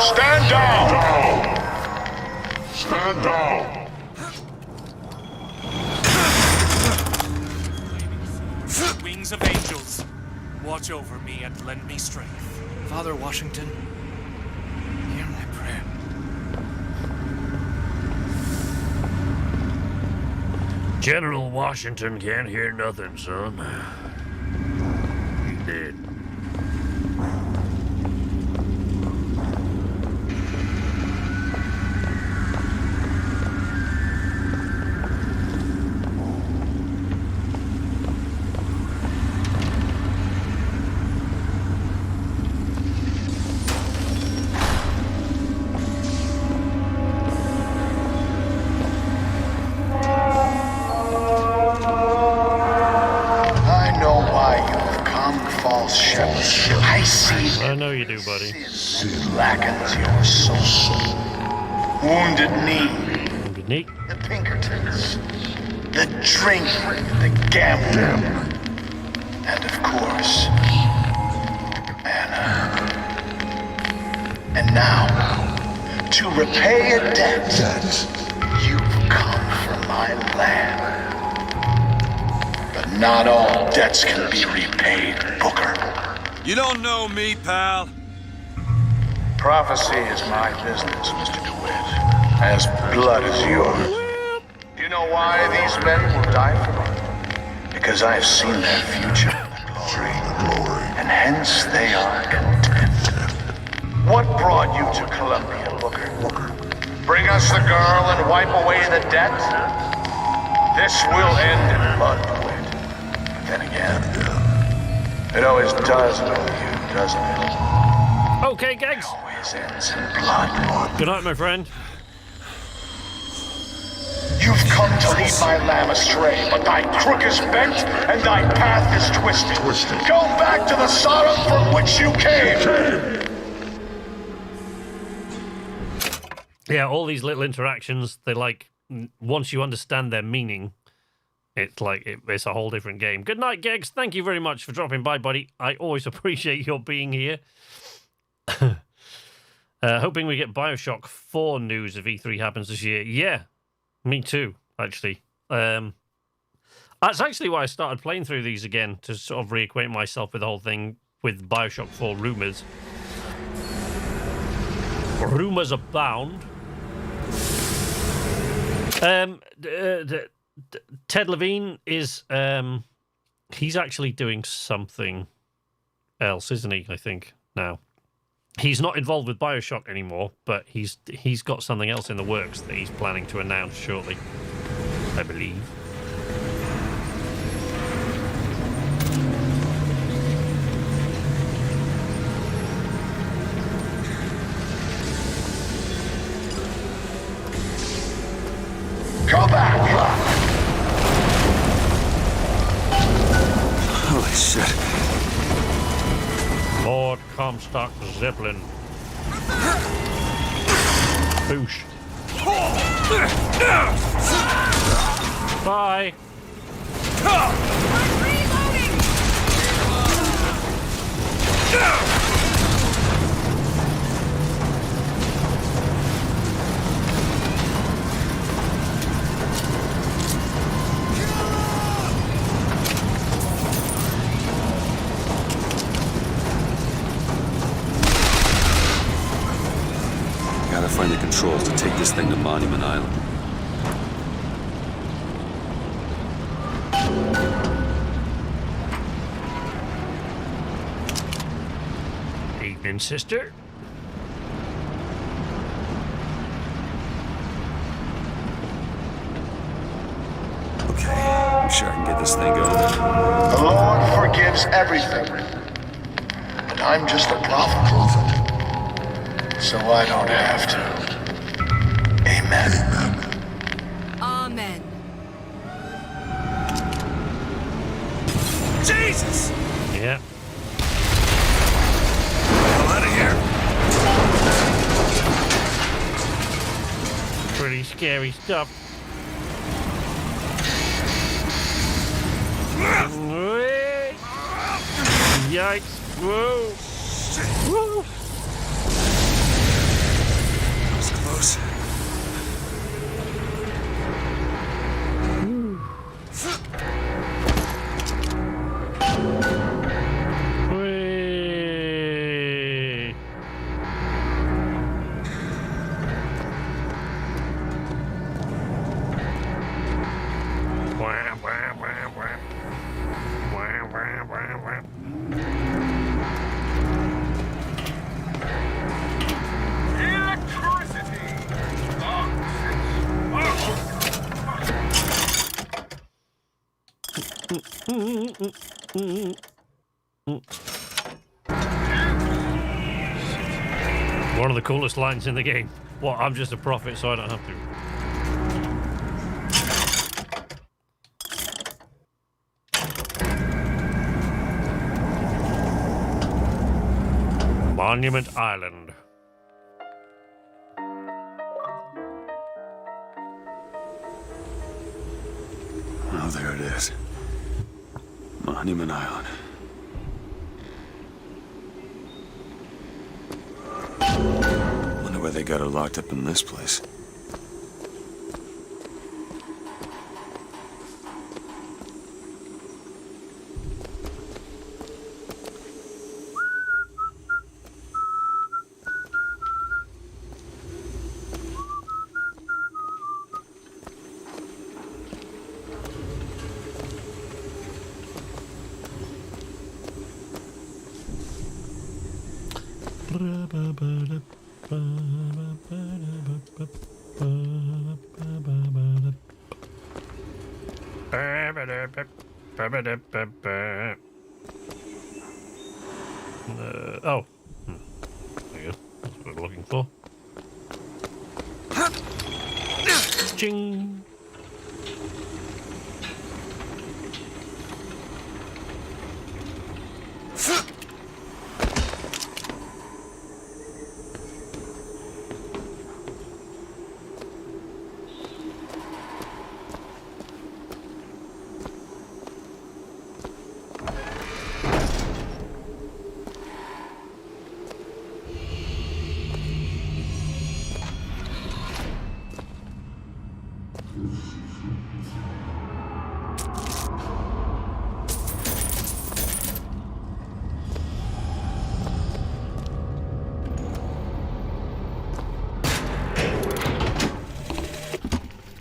Stand down! Stand down! Wings of angels, watch over me and lend me strength. Father Washington, hear my prayer. General Washington can't hear nothing, son. He's dead. I know why you have come, false shepherd. I see I know you do, buddy. sin blackens your soul. Wounded knee, Wounded knee. the Pinkertons, the drink, the gambling, and of course, Anna. And now, to repay a debt, you've come from my land. But not all debts can be repaid, Booker. You don't know me, pal. Prophecy is my business, Mr. DeWitt. As blood as yours. Do you know why these men will die for me? Because I have seen their future, the glory, and hence they are content. What brought you to Columbia, Booker? Bring us the girl and wipe away the debt? This will end in blood. Then again, it always does with you, doesn't it? Okay, Gegs. It always ends in blood. Good night, my friend. You've come to lead my lamb astray, but thy crook is bent and thy path is twisted. Go back to the Sodom from which you came! Yeah, all these little interactions, they like, once you understand their meaning, it's like, it's a whole different game. Good night, Gegs. Thank you very much for dropping by, buddy. I always appreciate your being here. Hoping we get Bioshock 4 news if E3 happens this year. Yeah, me too, actually. That's actually why I started playing through these again, to sort of reacquaint myself with the whole thing with Bioshock 4 rumours. Rumours abound. Ted Levine is he's actually doing something else, isn't he? I think now he's not involved with Bioshock anymore, but he's got something else in the works that he's planning to announce shortly, I believe. Go back! Holy shit. Lord Comstock Zeppelin. Boosh. Bye. Gotta find the controls to take this thing to Monument Island. Evening, sister. Okay, I'm sure I can get this thing going. The Lord forgives everything. But I'm just a prophet. So I don't have to. Amen. Amen. Jesus! Yeah. Get out of here. Pretty scary stuff. Yikes. Whoa. Whoa. That was close. Whee. Wah, wah, wah, wah. Wah, wah, wah, wah. One of the coolest lines in the game. What, I'm just a prophet, so I don't have to. Monument Island. Oh, there it is. Monument Island. Wonder why they got her locked up in this place. Oh. There you go. That's what we're looking for. Ching.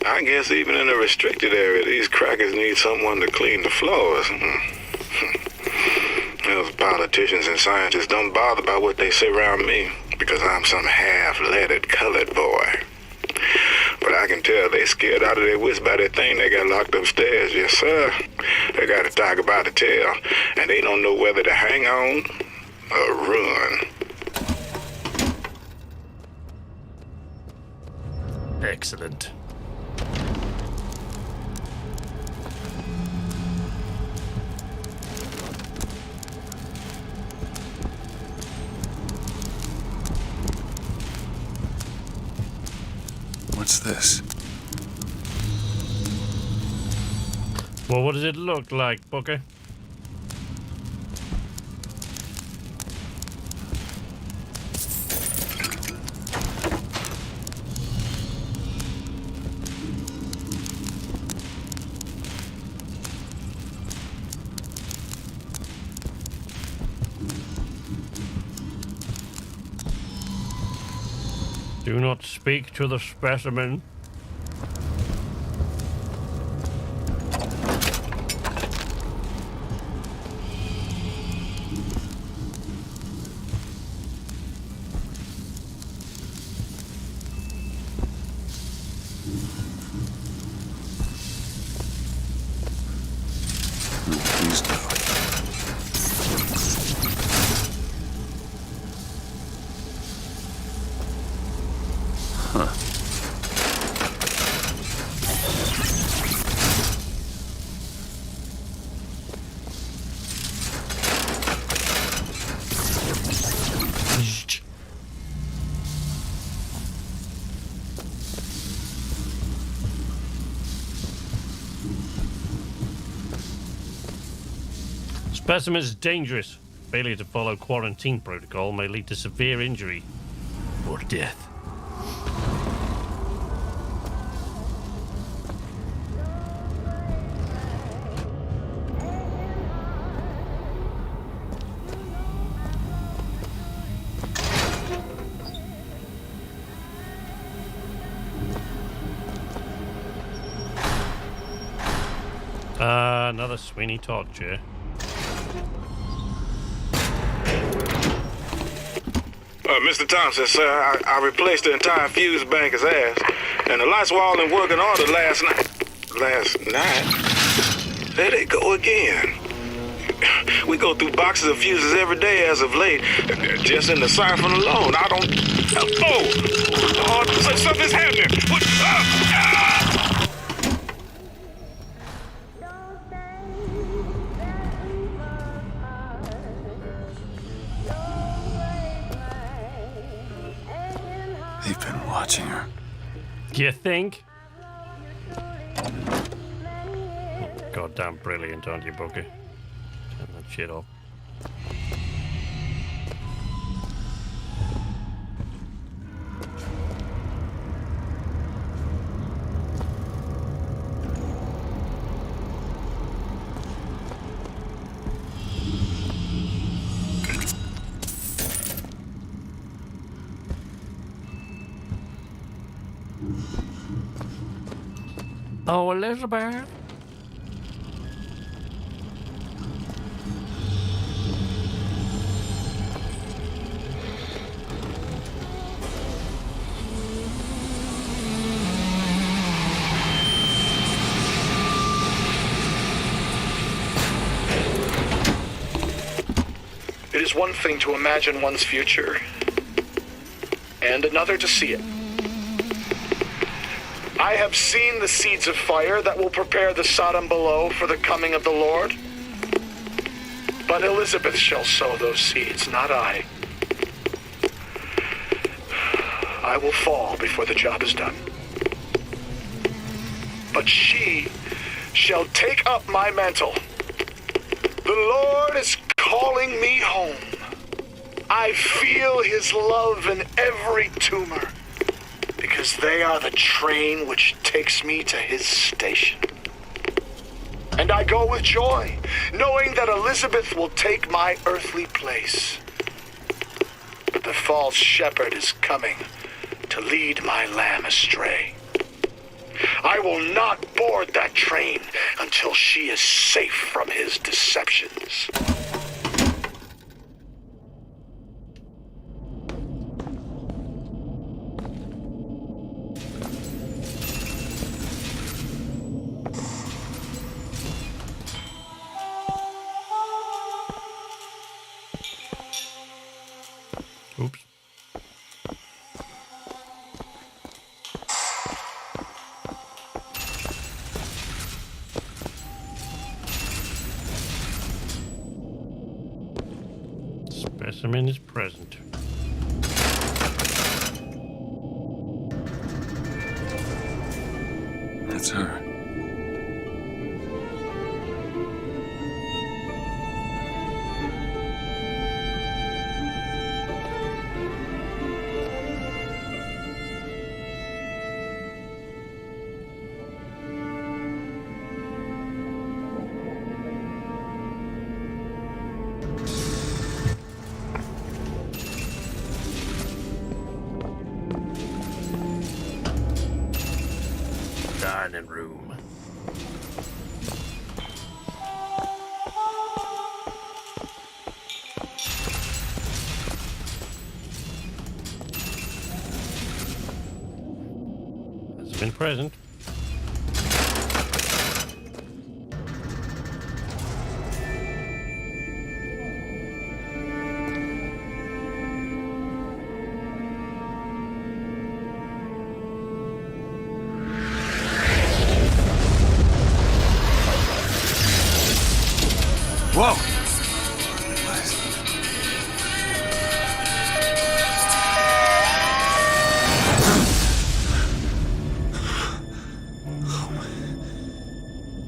I guess even in a restricted area, these crackers need someone to clean the floors. Those politicians and scientists don't bother about what they say around me because I'm some half-leaded colored boy. But I can tell they scared out of their wits by that thing they got locked upstairs. Yes, sir. They got a tiger by the tail, and they don't know whether to hang on or run. Excellent. What's this? Well, what does it look like, Booker? Do not speak to the specimen. Please no. Huh. Specimen is dangerous. Failure to follow quarantine protocol may lead to severe injury or death. Another Sweeney Todd chair. Mr. Thompson, sir, I replaced the entire fuse banker's ass, and the lights were all in working order last night. Last night? There they go again. We go through boxes of fuses every day as of late, just in the siphon alone. I don't... Oh, something's happening. What? They've been watching her. Do you think? Goddamn brilliant, aren't you, Booker? Turn that shit off. Oh, Elizabeth. is one thing to imagine one's future, and another to see it. I have seen the seeds of fire that will prepare the Sodom below for the coming of the Lord. But Elizabeth shall sow those seeds, not I. I will fall before the job is done. But she shall take up my mantle. The Lord is calling me home. I feel his love in every tumor, because they are the train which takes me to his station. And I go with joy, knowing that Elizabeth will take my earthly place. But the false shepherd is coming to lead my lamb astray. I will not board that train until she is safe from his deceptions. Oops. Specimen is present. That's her. Dining room. Has been present. Whoa!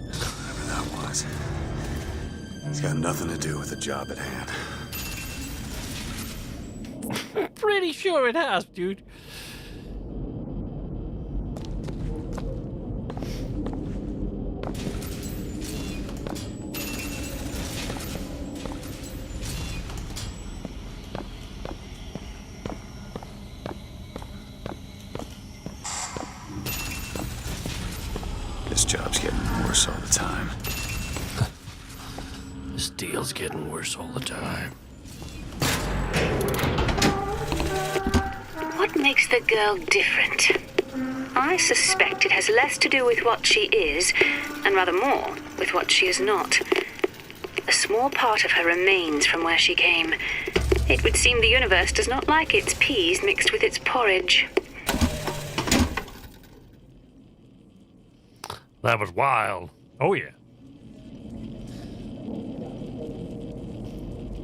Whatever that was, it's got nothing to do with the job at hand. Pretty sure it has, dude. This job's getting worse all the time. This deal's getting worse all the time. What makes the girl different? I suspect it has less to do with what she is, and rather more with what she is not. A small part of her remains from where she came. It would seem the universe does not like its peas mixed with its porridge. That was wild. Oh, yeah.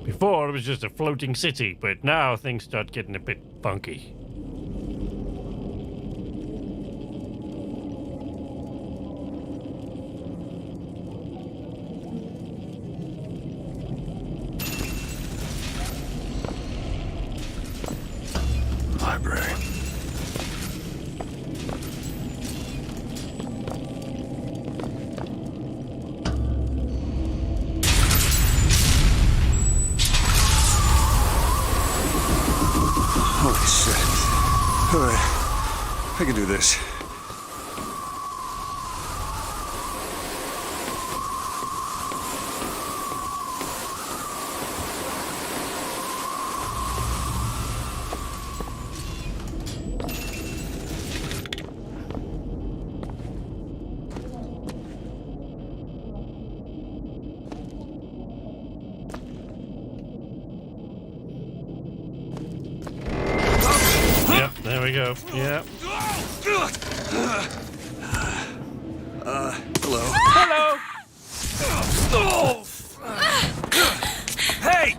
Before, it was just a floating city, but now things start getting a bit funky. Library. Holy shit. All right, I can do this. we go. Yeah. Hello. Hello. Oh! Hey!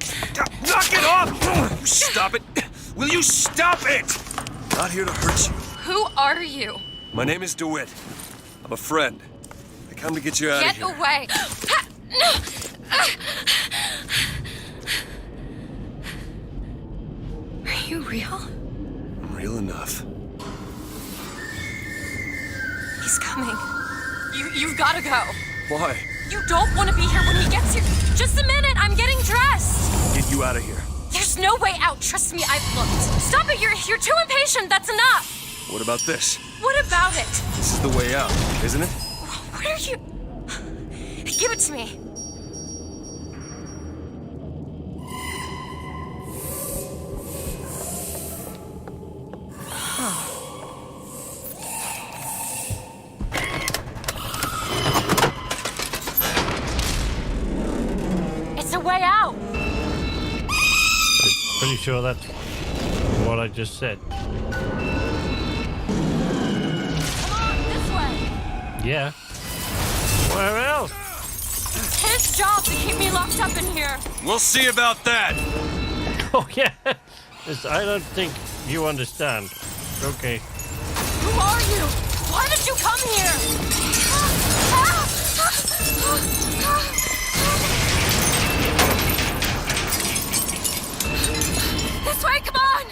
Knock it off! Stop it! Will you stop it? Not here to hurt you. Who are you? My name is DeWitt. I'm a friend. I come to get you out of Get here. away! Are you real? I'm real enough. He's coming. You've gotta go. Why? You don't want to be here when he gets here. Just a minute, I'm getting dressed. Get you out of here. There's no way out. Trust me, I've looked. Stop it, you're too impatient. That's enough. What about this? What about it? This is the way out, isn't it? What are you... Give it to me. It's a way out. I'm pretty sure that's what I just said. Yeah. Where else? It's his job to keep me locked up in here. We'll see about that. Oh, yeah. I don't think you understand. Okay. Who are you? Why did you come here? This way, come on!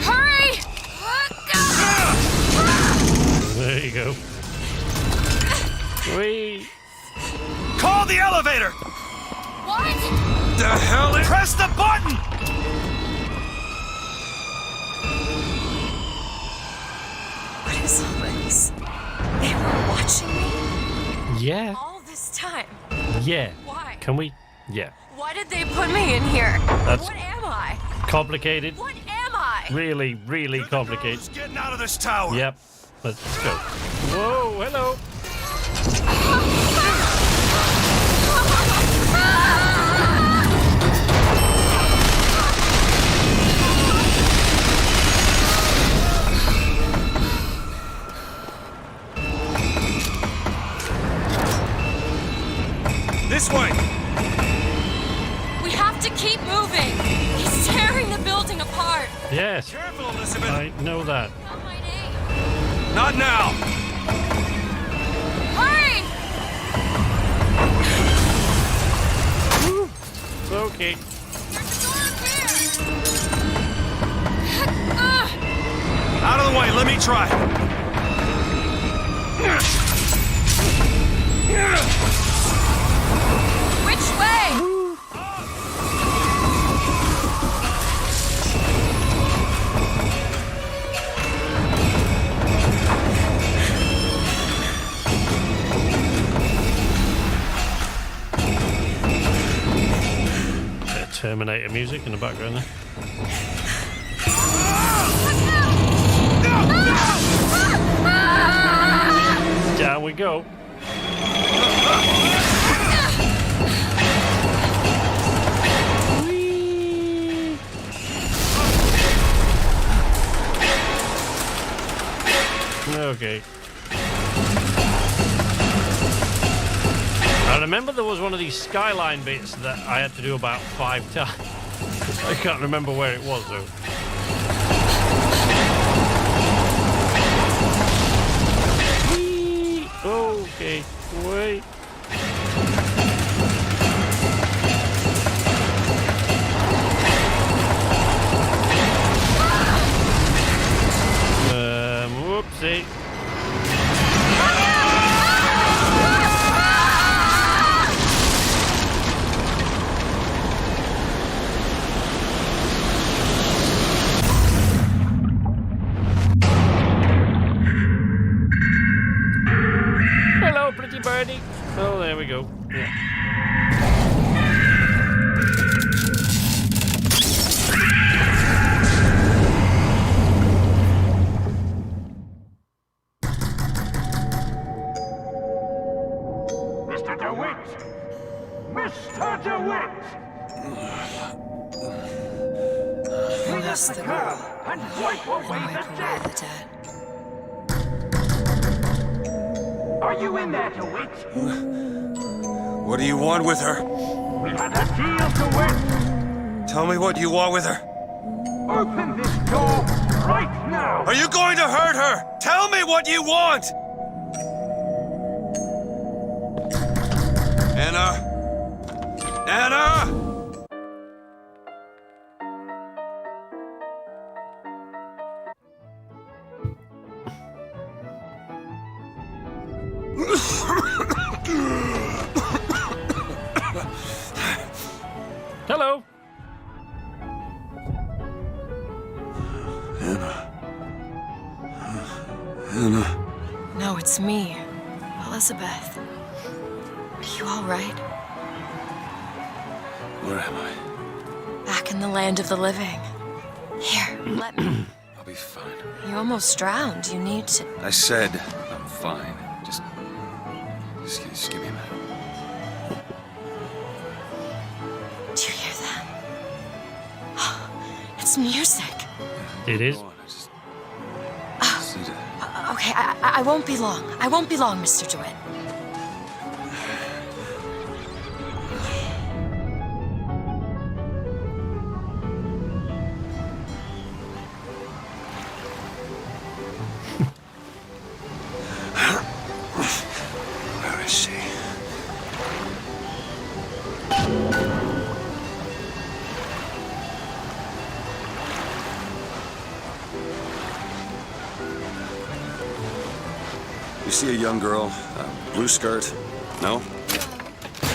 Hurry! There you go. Whee! Call the elevator! What? The hell is... Press the button! What is all this? They were watching me? Yeah. All this time? Yeah. Why? Can we? Yeah. Why did they put me in here? That's What am I? complicated. What am I? Really, really complicated. Getting out of this tower. Yep. Let's go. Whoa, hello. This way. We have to keep moving. He's tearing the building apart. Yes. Careful, Elizabeth. I know that. Not now. Hurry! Okay. Out of the way. Let me try. Which way? Bit of Terminator music in the background there. Down we go. Okay. I remember there was one of these skyline bits that I had to do about 5 times. I can't remember where it was though. Okay, wait. Whoopsie. Hello, pretty birdie. Oh, there we go. Yeah. Mr. DeWitt! Mr. DeWitt! Clean up the curb and wipe away the debt! Are you in there, DeWitt? What do you want with her? We had a deal, DeWitt! Tell me what you want with her. Open this door right now! Are you going to hurt her? Tell me what you want! Anna? Anna! Hello. Anna. No, it's me, Elizabeth. Are you all right? Where am I? Back in the land of the living. Here, let me. I'll be fine. You almost drowned. You need to. I said I'm fine. Just give me a minute. Do you hear that? It's music. It is. Okay, I won't be long. I won't be long, Mr. DeWitt. Where is she? You see a young girl, blue skirt? No?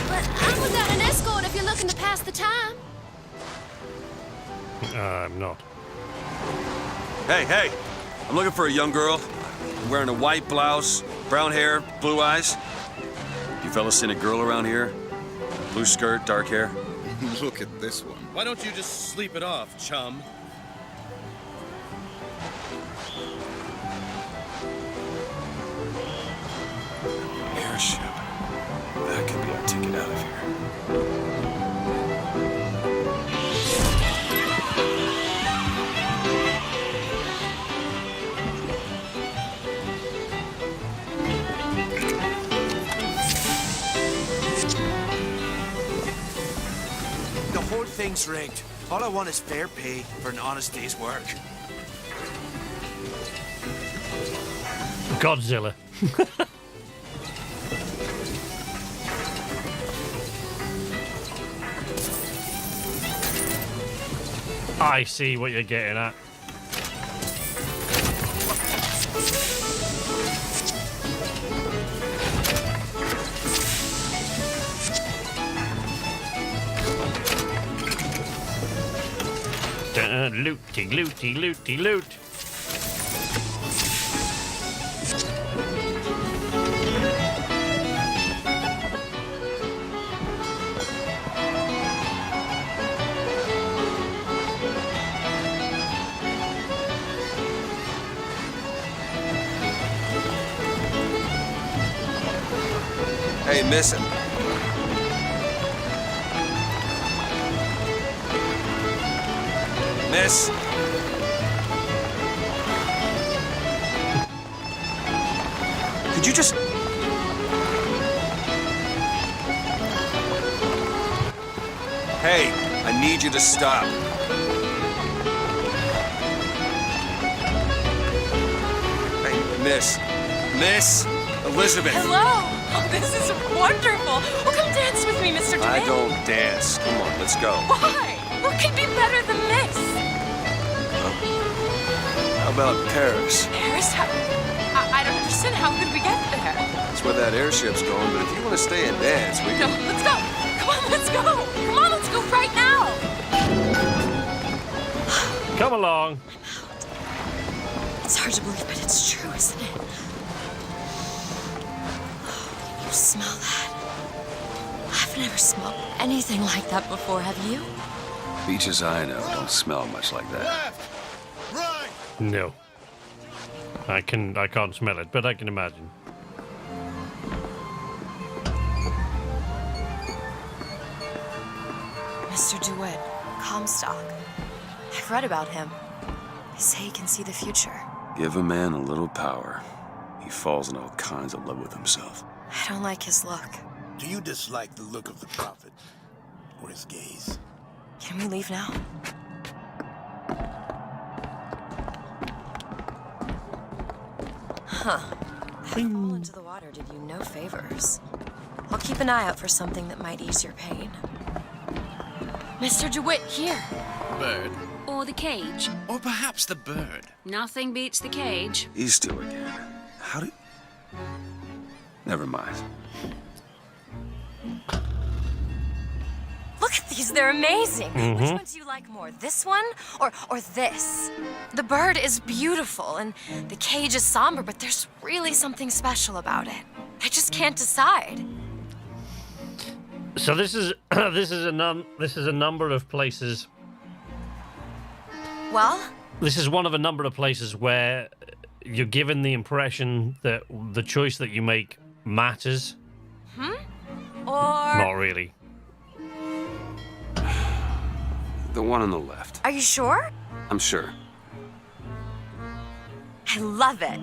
But I'm without an escort if you're looking to pass the time. I'm not. Hey! I'm looking for a young girl, wearing a white blouse, brown hair, blue eyes. You fellas seen a girl around here? Blue skirt, dark hair? Look at this one. Why don't you just sleep it off, chum? Airship. That could be our ticket out of here. The whole thing's rigged. All I want is fair pay for an honest day's work. Godzilla. I see what you're getting at. Looty, looty, looty, loot. Hey, miss him. Miss. Could you just... Hey, I need you to stop. Hey, Miss Elizabeth. Hello. Oh, this is wonderful. Oh, come dance with me, Mr. DeWitt. I don't dance. Come on, let's go. Why? What could be better than this? How about Paris? Paris? I don't understand. How could we get there? That's where that airship's going, but if you want to stay and dance, we No, can... let's go. Come on, let's go. Come on, let's go right now. Come along. It's hard to believe, but it's true, isn't it? Oh, you smell that? I've never smelled anything like that before, have you? Beaches I know don't smell much like that. No. I can't smell it, but I can imagine. Mr. DeWitt, Comstock. I've read about him. They say he can see the future. Give a man a little power. He falls in all kinds of love with himself. I don't like his look. Do you dislike the look of the prophet? Or his gaze? Can we leave now? Huh. That fall into the water did you no favors. I'll keep an eye out for something that might ease your pain. Mr. DeWitt, here. Bird. Or the cage. Or perhaps the bird. Nothing beats the cage. He's two again. How do... Never mind. Look at these, they're amazing. Mm-hmm. Which one do you like more, this one or this? The bird is beautiful and the cage is somber, but there's really something special about it. I just can't decide. So this is a number of places. Well? This is one of a number of places where you're given the impression that the choice that you make matters. Or... Not really. The one on the left. Are you sure? I'm sure. I love it.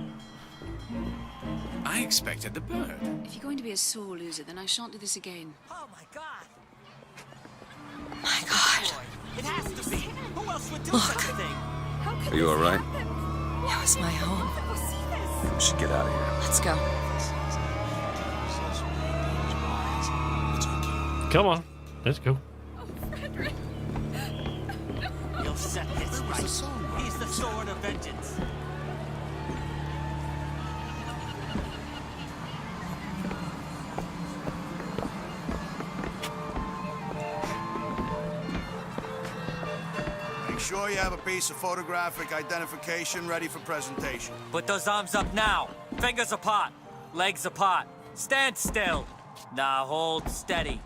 I expected the bird. If you're going to be a sore loser, then I shan't do this again. Oh my god. My god. It has to be. Who else would do Look. such a thing? Are you alright? It was my home. We should get out of here. Let's go. Come on, let's go. You'll set this right. He's the sword of vengeance. Make sure you have a piece of photographic identification ready for presentation. Put those arms up now. Fingers apart. Legs apart. Stand still. Now hold steady.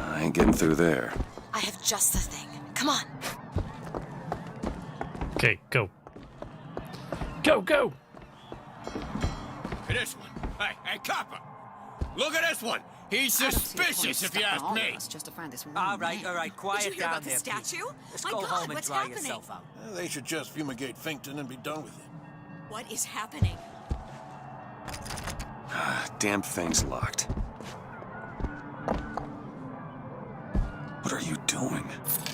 I ain't getting through there. I have just the thing. Come on. Okay, go. Go, go! Hey, this one. Hey, copper. Look at this one. He's suspicious, if you ask me. Just to find this all right, quiet Did you hear down about the there, statue? Pete. Let's My go God, home and what's dry happening? yourself out. They should just fumigate Finkton and be done with it. What is happening? Damn thing's locked. What are you doing?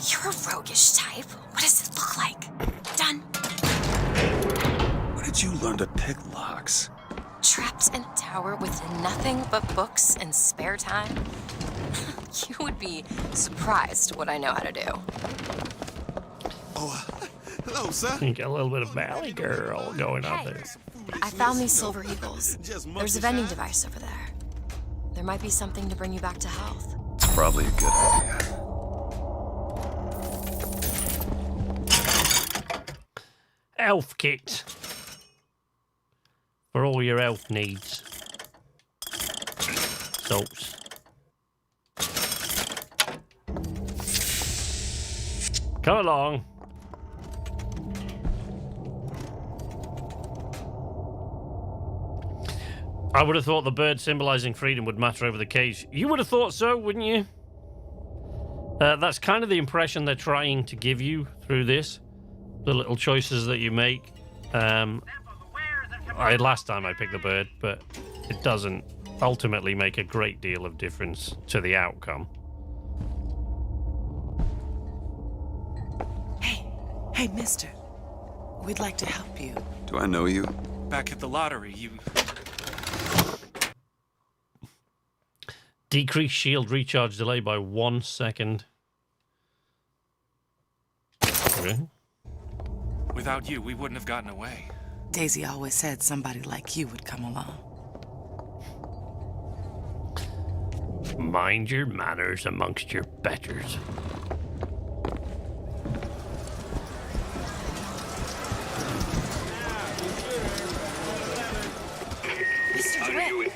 You're a roguish type. What does it look like? Done. Where did you learn to pick locks? Trapped in a tower with nothing but books and spare time? You would be surprised what I know how to do. Oh, hello, sir. You get a little bit of Valley Girl going on there. I found these silver eagles. There's a vending device over there. There might be something to bring you back to health. It's probably a good idea. Elf kit. For all your elf needs. Soaps. Come along. I would have thought the bird symbolizing freedom would matter over the cage. You would have thought so, wouldn't you? That's kind of the impression they're trying to give you through this. The little choices that you make. Last time I picked the bird, but it doesn't ultimately make a great deal of difference to the outcome. Hey, mister. We'd like to help you. Do I know you? Back at the lottery, you... Decrease shield recharge delay by 1 second. Okay. Without you, we wouldn't have gotten away. Daisy always said somebody like you would come along. Mind your manners amongst your betters. Mr. DeWitt,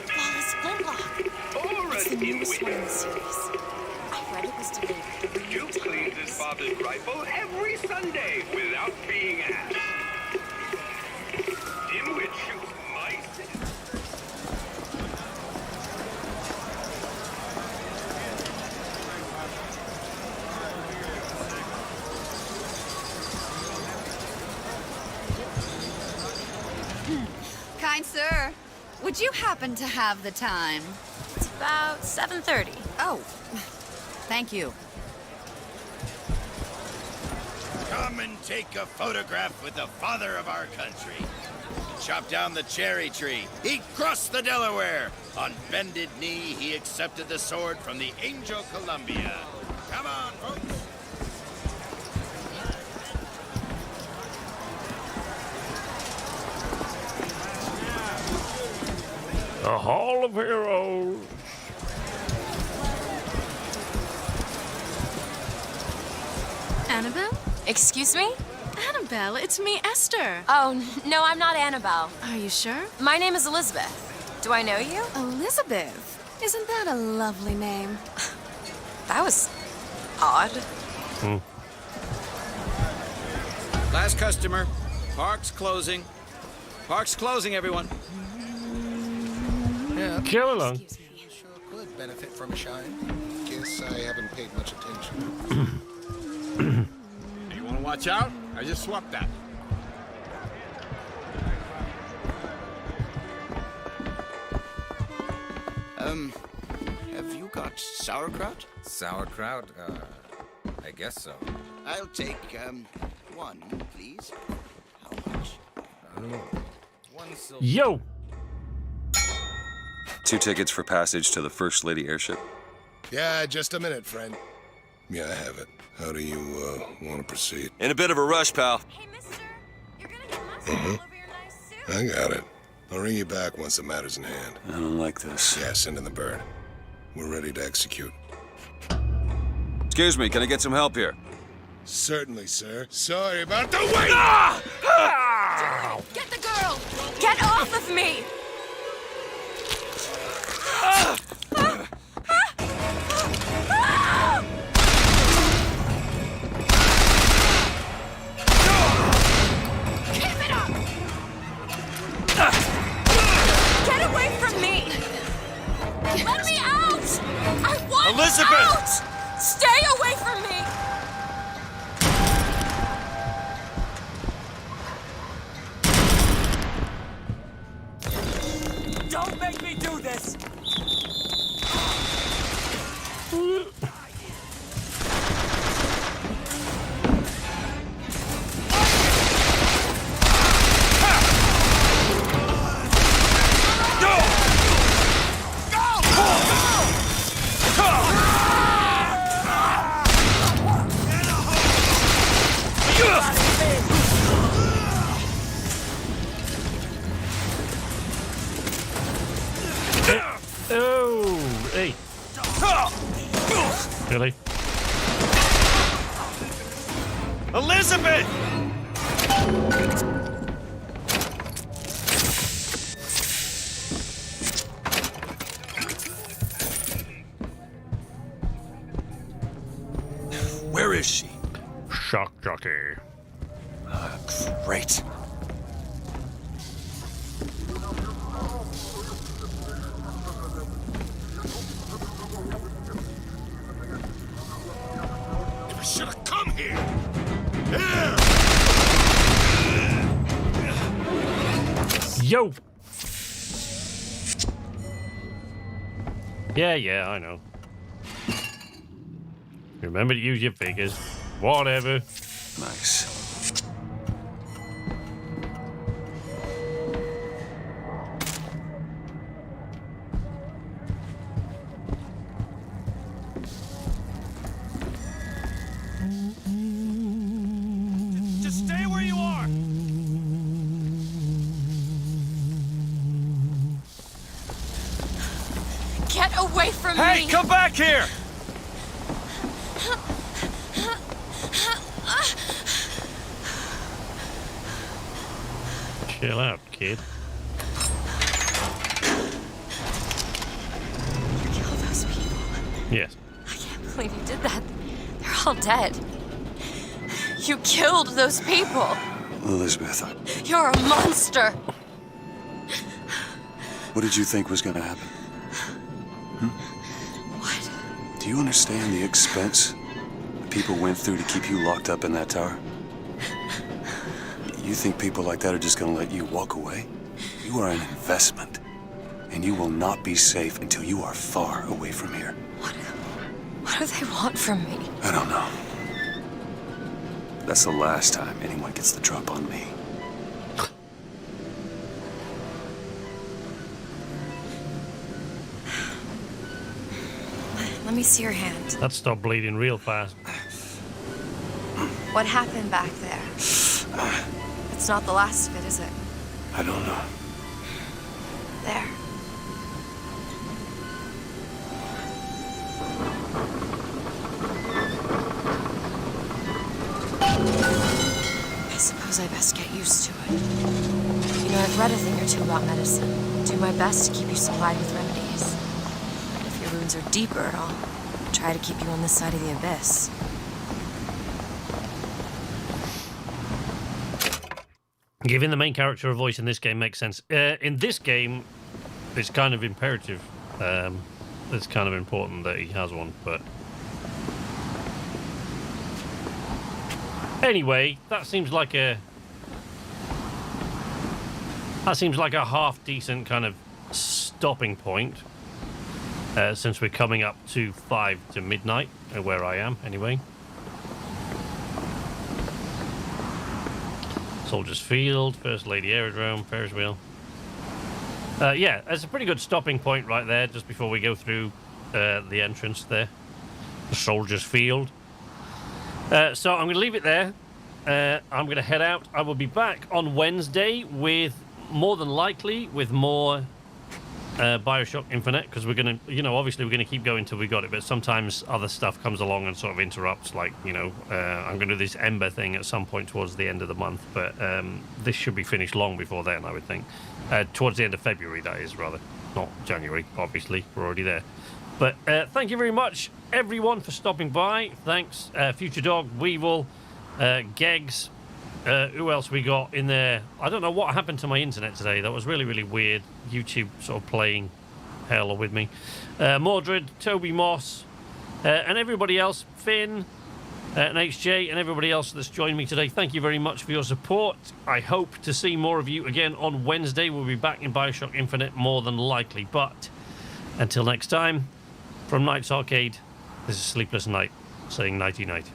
Flawless Flintlock. It's the newest one in the series. I read it was delivered. Duke cleans his father's rifle every Sunday without being asked. Dimwit shoots mice. Would you happen to have the time? It's about 7:30. Oh, thank you. Come and take a photograph with the father of our country. Chop down the cherry tree. He crossed the Delaware. On bended knee, he accepted the sword from the Angel Columbia. Come on, folks. The Hall of Heroes. Annabelle? Excuse me? Annabelle, it's me, Esther. Oh, no, I'm not Annabelle. Are you sure? My name is Elizabeth. Do I know you? Elizabeth. Isn't that a lovely name? That was odd. Last customer. Park's closing. Park's closing, everyone. Yeah. Go along. Sure could benefit from a shine. Guess I haven't paid much attention. You want to watch out? I just swapped that. Have you got sauerkraut? Sauerkraut? I guess so. I'll take, one, please. How much? One silver. Yo! 2 tickets for passage to the First Lady airship. Yeah, just a minute, friend. Yeah, I have it. How do you, want to proceed? In a bit of a rush, pal. Hey, mister, you're gonna get mustard all over your nice suit. I got it. I'll ring you back once the matter's in hand. I don't like this. Yeah, send in the bird. We're ready to execute. Excuse me, can I get some help here? Certainly, sir. Sorry about the wait! Get the girl! Get off of me! Keep it up! Get away from me! Let me out! I want Elizabeth! out! Stay away from me! Don't make me do this! Oh, hey. Really? Elizabeth! Where is she? Shock jockey. Great. I should have come here! Yo! Yeah, I know. Remember to use your figures. Whatever. Nice. Just stay where you are! Get away from me! Hey, come back here! Chill out, kid. You killed those people. Yes. I can't believe you did that. They're all dead. You killed those people. Elizabeth, You're a monster. what did you think was going to happen? What? Do you understand the expense the people went through to keep you locked up in that tower? You think people like that are just going to let you walk away? You are an investment. And you will not be safe until you are far away from here. What do they want from me? I don't know. That's the last time anyone gets the drop on me. Let me see your hand. That stopped bleeding real fast. What happened back there? It's not the last of it, is it? I don't know. There. I suppose I best get used to it. You know, I've read a thing or two about medicine. Do my best to keep you supplied with remedies. And if your wounds are deeper, I'll try to keep you on this side of the abyss. Giving the main character a voice in this game makes sense. In this game, it's kind of imperative. It's kind of important that he has one, but... Anyway, that seems like a half-decent kind of stopping point. Since we're coming up to 5 to midnight, where I am, anyway. Soldiers Field, First Lady Aerodrome, Ferris wheel. Yeah, it's a pretty good stopping point right there, just before we go through the entrance there. The Soldiers Field. So I'm going to leave it there. I'm going to head out. I will be back on Wednesday with, more than likely, with more Bioshock Infinite, because we're going to, you know, obviously we're going to keep going till we got it, but sometimes other stuff comes along and sort of interrupts, like, you know, I'm going to do this Ember thing at some point towards the end of the month, but this should be finished long before then, I would think. Towards the end of February, that is, rather. Not January, obviously. We're already there. But thank you very much, everyone, for stopping by. Thanks, Future Dog, Weevil, Geggs. Who else we got in there? I don't know what happened to my internet today. That was really, really weird. YouTube sort of playing hell with me. Mordred, Toby Moss, and everybody else. Finn, and HJ, and everybody else that's joined me today. Thank you very much for your support. I hope to see more of you again on Wednesday. We'll be back in Bioshock Infinite, more than likely. But until next time, from Night's Arcade, this is Sleepless Night, saying nighty-night.